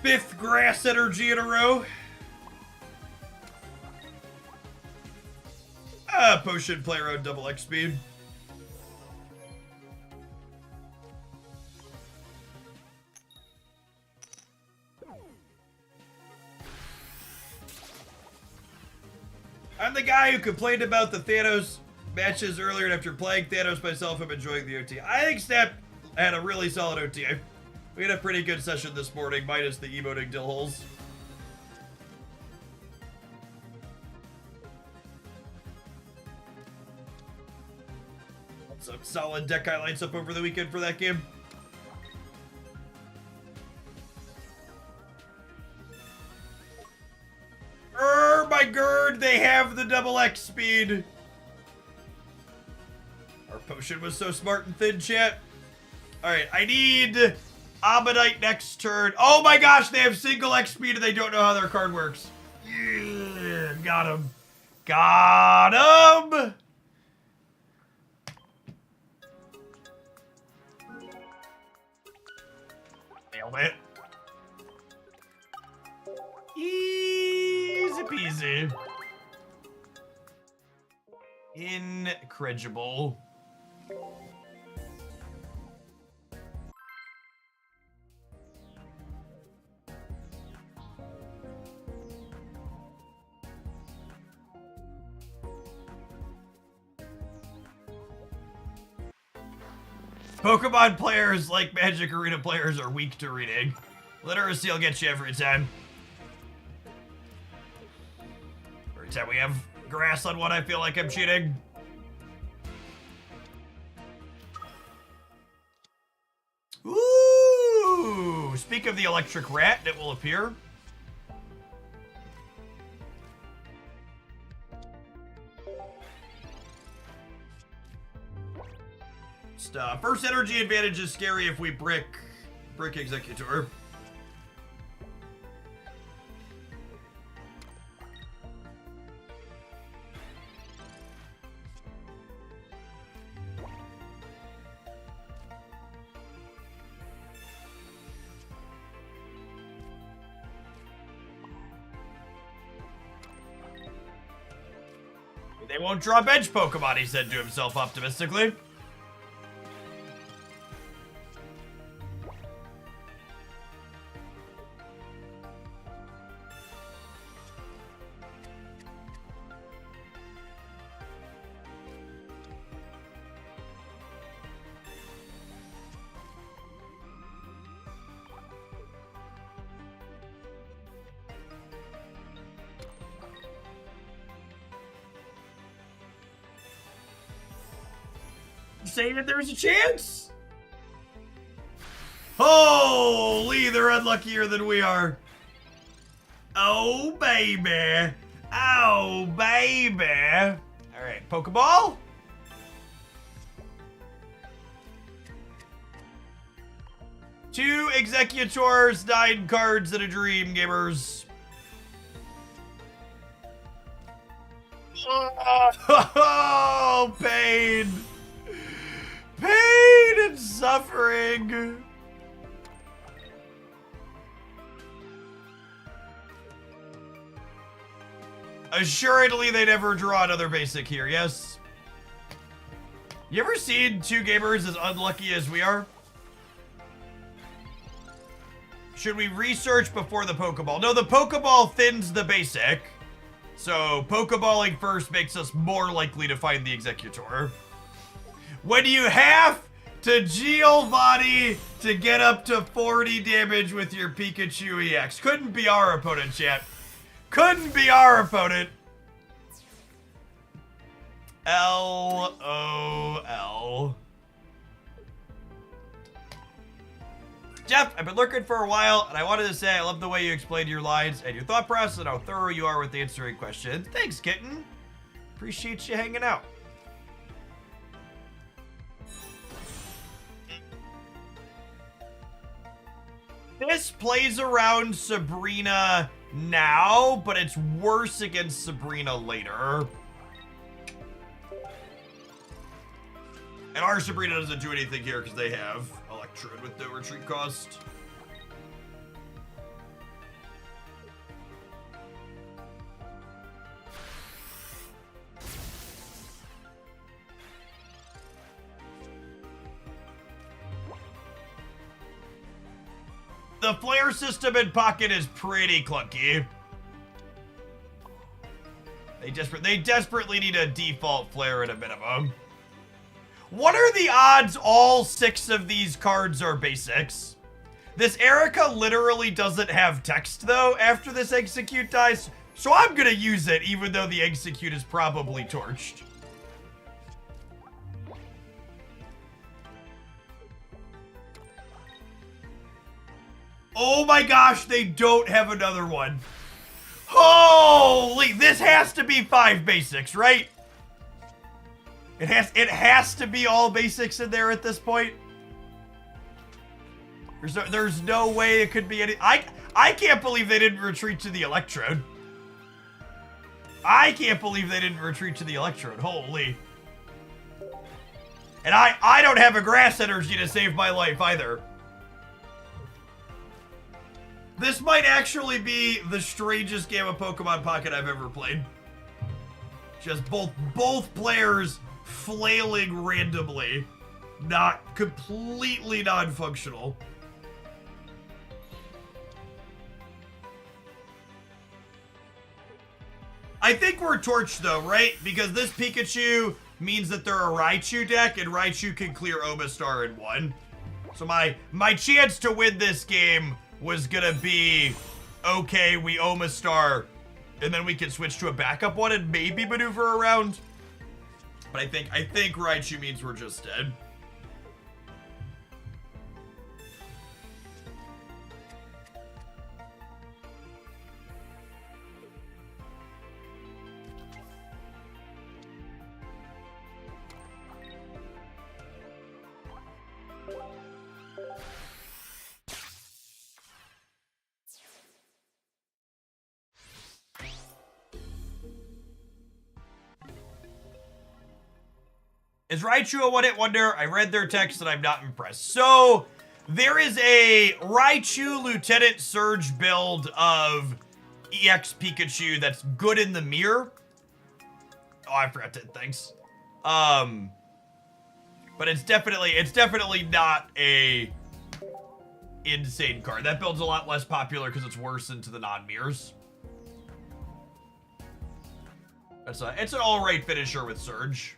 A: Fifth grass energy in a row. Potion play around double X speed. I'm the guy who complained about the Thanos matches earlier, and after playing Thanos myself, I'm enjoying the OT. I think Snap had a really solid OT. We had a pretty good session this morning, minus the emoting dill holes. Some solid deck highlights up over the weekend for that game. My gird, they have the double X speed. Our potion was so smart and thin, chat. Alright, I need Ammonite next turn. Oh my gosh, they have single X speed and they don't know how their card works. Yeah, got him. Got him! Nailed it. Easy peasy. Incredible. Pokemon players, like Magic Arena players, are weak to reading. Literacy will get you every time. Every time we have grass on one, I feel like I'm cheating. Ooh! Speak of the electric rat, it will appear. First energy advantage is scary if we brick Executor. They won't draw bench Pokemon, he said to himself optimistically. Saying that there's a chance? Holy, they're unluckier than we are. Oh, baby. Oh, baby. All right, Pokeball. Two Executors, 9 cards, and a Dream, gamers. Oh, pain. Pain and suffering. Assuredly, they never draw another basic here, yes? You ever seen two gamers as unlucky as we are? Should we research before the Pokeball? No, the Pokeball thins the basic. So Pokeballing first makes us more likely to find the Executor. When you have to Giovanni to get up to 40 damage with your Pikachu EX. Couldn't be our opponent, chat. Couldn't be our opponent. LOL. Jeff, I've been lurking for a while, and I wanted to say I love the way you explained your lines and your thought process and how thorough you are with answering questions. Thanks, kitten. Appreciate you hanging out. This plays around Sabrina now, but it's worse against Sabrina later. And our Sabrina doesn't do anything here because they have Electrode with no retreat cost. The flare system in Pocket is pretty clunky. They desperately need a default flare at a minimum. What are the odds all 6 of these cards are basics? This Erica literally doesn't have text, though, after this Execute dies, so I'm gonna use it, even though the Execute is probably torched. Oh my gosh, they don't have another one. Holy, this has to be 5 basics, right? It has to be all basics in there at this point. There's no way it could be any. I can't believe they didn't retreat to the Electrode. I can't believe they didn't retreat to the Electrode. Holy. And I don't have a grass energy to save my life either. This might actually be the strangest game of Pokemon Pocket I've ever played. Just both players flailing randomly, not completely non-functional. I think we're torched though, right? Because this Pikachu means that they're a Raichu deck, and Raichu can clear Omastar in one. So my chance to win this game was gonna be, okay, we Omastar, and then we can switch to a backup one and maybe maneuver around. But I think Raichu means we're just dead. Is Raichu a one-hit wonder? I read their text and I'm not impressed. So, there is a Raichu Lieutenant Surge build of EX Pikachu that's good in the mirror. Oh, I forgot to, thanks. But it's definitely not a insane card. That build's a lot less popular because it's worse into the non-mirrors. It's an alright finisher with Surge.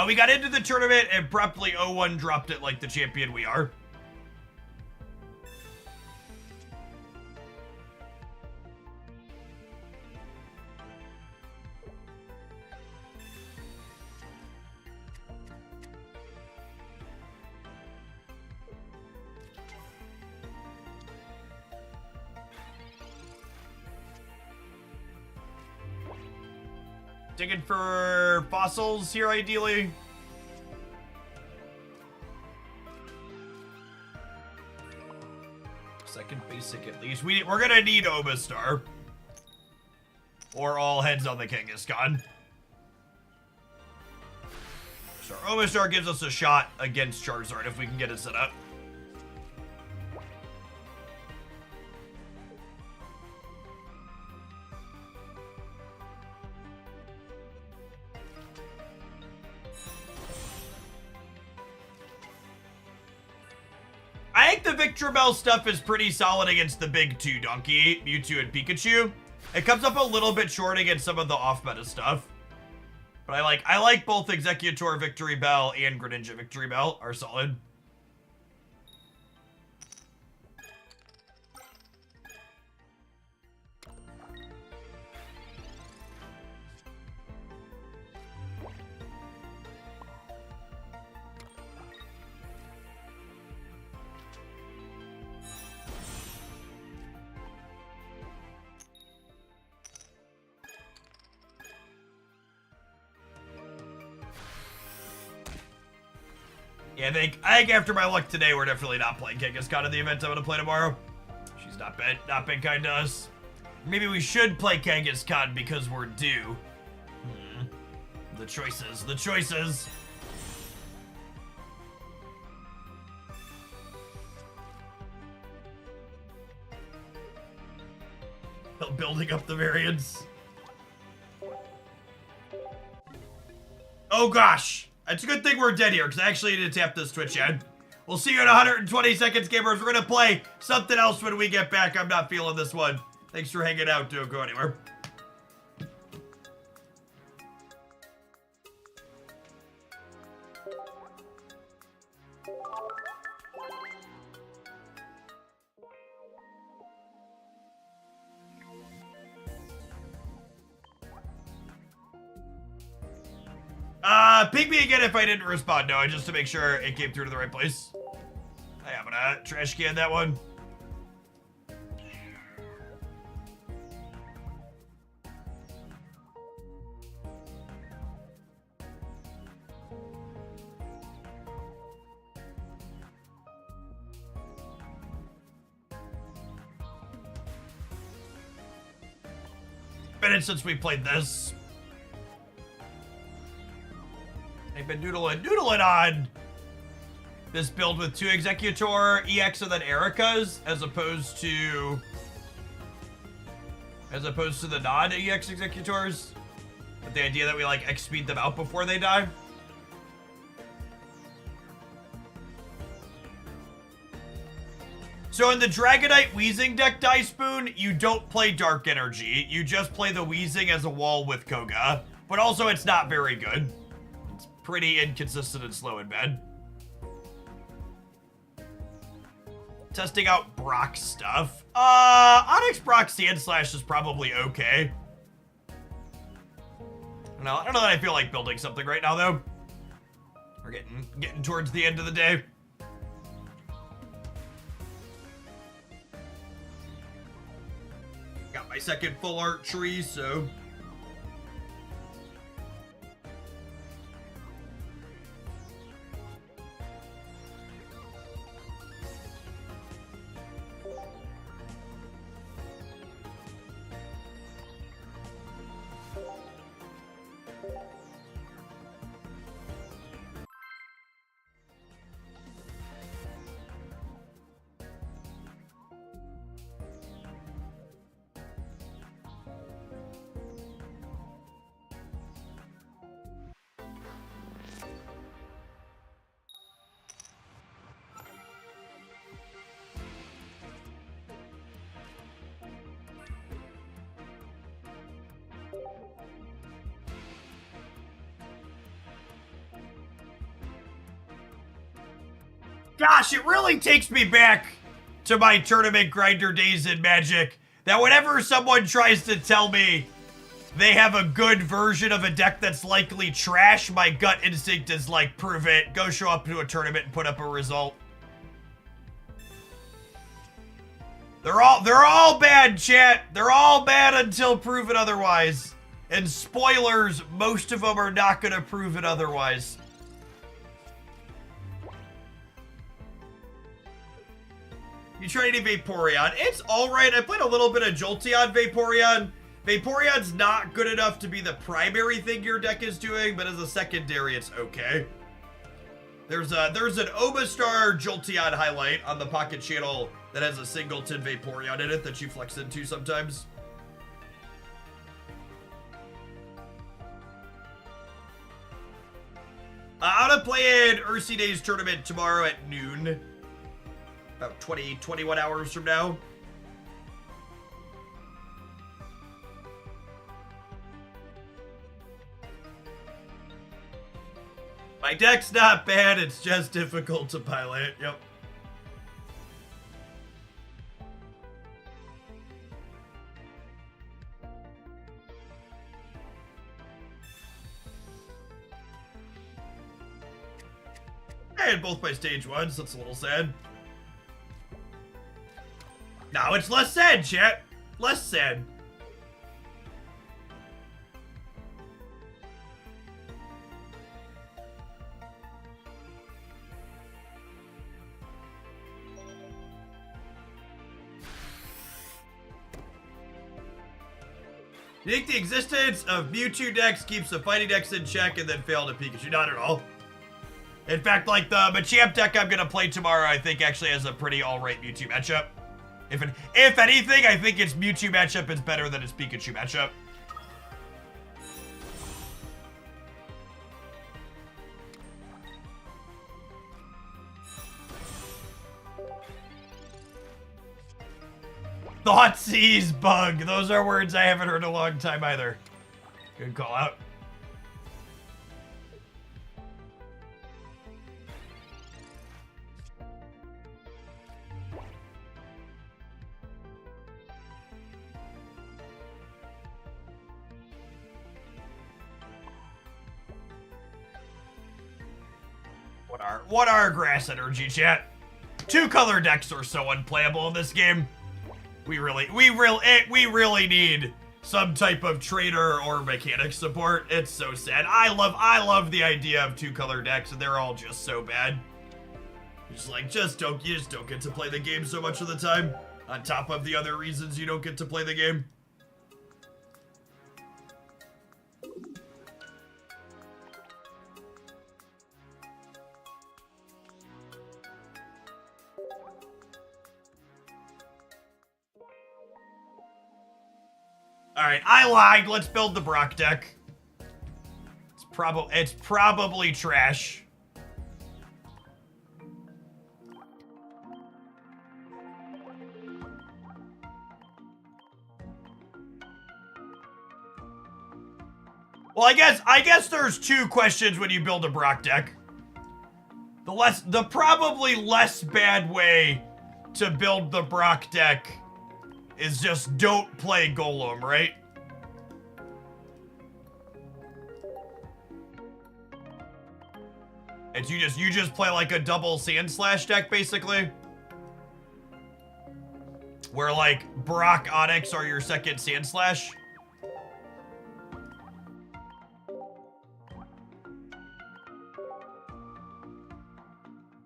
A: We got into the tournament and promptly 0-1 dropped it like the champion we are. Digging for fossils here, ideally. Second basic, at least. We're gonna need Omastar. Or all heads on the Kangaskhan. So Omastar gives us a shot against Charizard if we can get it set up. I think the Victreebel stuff is pretty solid against the big two, Donkey, Mewtwo, and Pikachu. It comes up a little bit short against some of the off-meta stuff. But I like both Executor Victreebel and Greninja Victreebel are solid. Yeah, I think after my luck today, we're definitely not playing Kangaskhan in the event I'm gonna play tomorrow. She's not been kind to us. Maybe we should play Kangaskhan because we're due. The choices. Building up the variants. Oh gosh. It's a good thing we're dead here, because I actually need to tap this Twitch ad. We'll see you in 120 seconds, gamers. We're going to play something else when we get back. I'm not feeling this one. Thanks for hanging out. Don't go anywhere. Ping me again if I didn't respond, no, just to make sure it came through to the right place. I'm gonna trash can that one. Minutes since we played this. I've been doodling on this build with 2 Executor EX and then Erika's as opposed to the non-EX Executors. With the idea that we like X-speed them out before they die. So in the Dragonite Weezing deck, Spoon, you don't play Dark Energy. You just play the Weezing as a wall with Koga. But also it's not very good. Pretty inconsistent and slow in bed. Testing out Brock stuff. Onyx Brock Sandslash is probably okay. I don't know that I feel like building something right now though. We're getting towards the end of the day. Got my second full art tree, so gosh, it really takes me back to my tournament grinder days in Magic. That whenever someone tries to tell me they have a good version of a deck that's likely trash, my gut instinct is like, prove it. Go show up to a tournament and put up a result. They're all bad, chat. They're all bad until proven otherwise. And spoilers, most of them are not going to prove it otherwise. You tried any Vaporeon? It's alright. I played a little bit of Jolteon Vaporeon. Vaporeon's not good enough to be the primary thing your deck is doing, but as a secondary, it's okay. There's an Omastar Jolteon highlight on the Pocket channel that has a singleton Vaporeon in it that you flex into sometimes. I'm gonna play an Ursi Days tournament tomorrow at noon. About 21 hours from now. My deck's not bad, it's just difficult to pilot. Yep. I had both my stage ones, so that's a little sad. Now it's less sad, chat. Less sad. You think the existence of Mewtwo decks keeps the fighting decks in check and then fail to Pikachu? Not at all. In fact, like the Machamp deck I'm gonna play tomorrow, I think actually has a pretty alright Mewtwo matchup. If anything, I think its Mewtwo matchup is better than its Pikachu matchup. Thoughtseize bug. Those are words I haven't heard in a long time either. Good call out. What are grass energy, chat? 2-color decks are so unplayable in this game. We really need some type of trainer or mechanic support. It's so sad. I love the idea of 2-color decks, and they're all just so bad. You just don't get to play the game so much of the time. On top of the other reasons you don't get to play the game. Alright, I lied. Let's build the Brock deck. It's probably trash. Well, I guess there's 2 questions when you build a Brock deck. The probably less bad way to build the Brock deck is just don't play Golem, right? And you just play like a double Sand Slash deck, basically. Where like Brock Onyx are your second Sand Slash.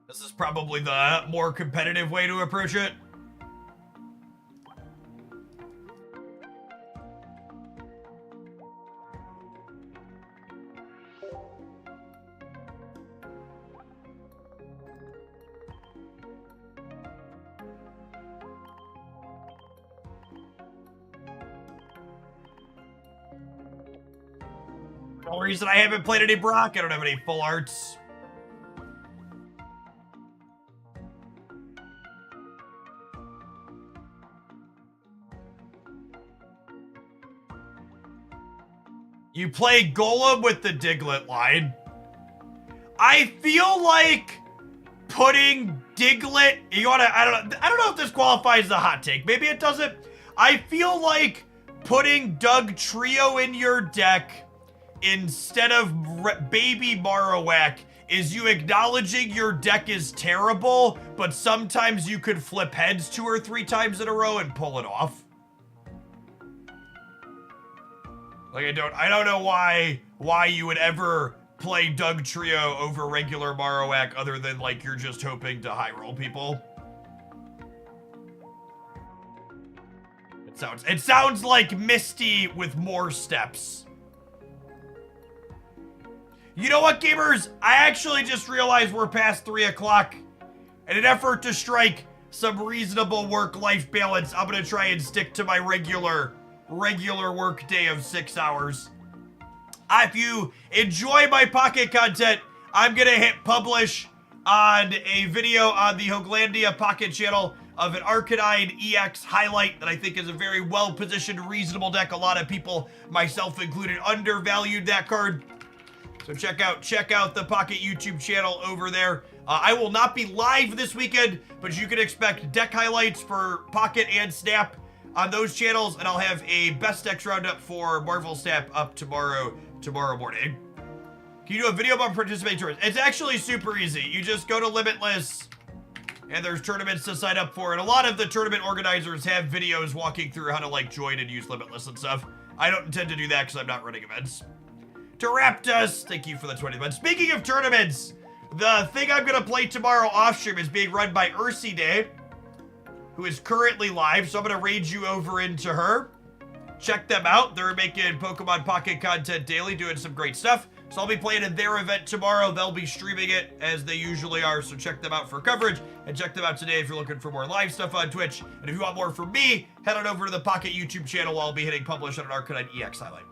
A: This is probably the more competitive way to approach it. The only reason I haven't played any Brock, I don't have any full arts. You play Golem with the Diglett line. I feel like putting Diglett, I don't know if this qualifies as a hot take. Maybe it doesn't. I feel like putting Doug Trio in your deck instead of Baby Marowak is you acknowledging your deck is terrible, but sometimes you could flip heads 2 or 3 times in a row and pull it off. Like, I don't know why you would ever play Doug Trio over regular Marowak other than, like, you're just hoping to high roll people. It sounds like Misty with more steps. You know what, gamers? I actually just realized we're past 3 o'clock. In an effort to strike some reasonable work-life balance, I'm gonna try and stick to my regular work day of 6 hours. If you enjoy my Pocket content, I'm gonna hit publish on a video on the Hoaglandia Pocket channel of an Arcanine EX highlight that I think is a very well-positioned, reasonable deck. A lot of people, myself included, undervalued that card. So check out the Pocket YouTube channel over there. I will not be live this weekend, but you can expect deck highlights for Pocket and Snap on those channels, and I'll have a best decks roundup for Marvel Snap up tomorrow morning. Can you do a video about participating tournaments? It's actually super easy. You just go to Limitless, and there's tournaments to sign up for, and a lot of the tournament organizers have videos walking through how to, like, join and use Limitless and stuff. I don't intend to do that because I'm not running events. Teraptus, thank you for the 20 months. Speaking of tournaments, the thing I'm gonna play tomorrow off stream is being run by Ursi Day, who is currently live, so I'm gonna raid you over into her. Check them out. They're making Pokemon Pocket content daily, doing some great stuff. So I'll be playing in their event tomorrow. They'll be streaming it as they usually are, so check them out for coverage. And check them out today if you're looking for more live stuff on Twitch. And if you want more from me, head on over to the Pocket YouTube channel. I'll be hitting publish on an Arcanine EX highlight.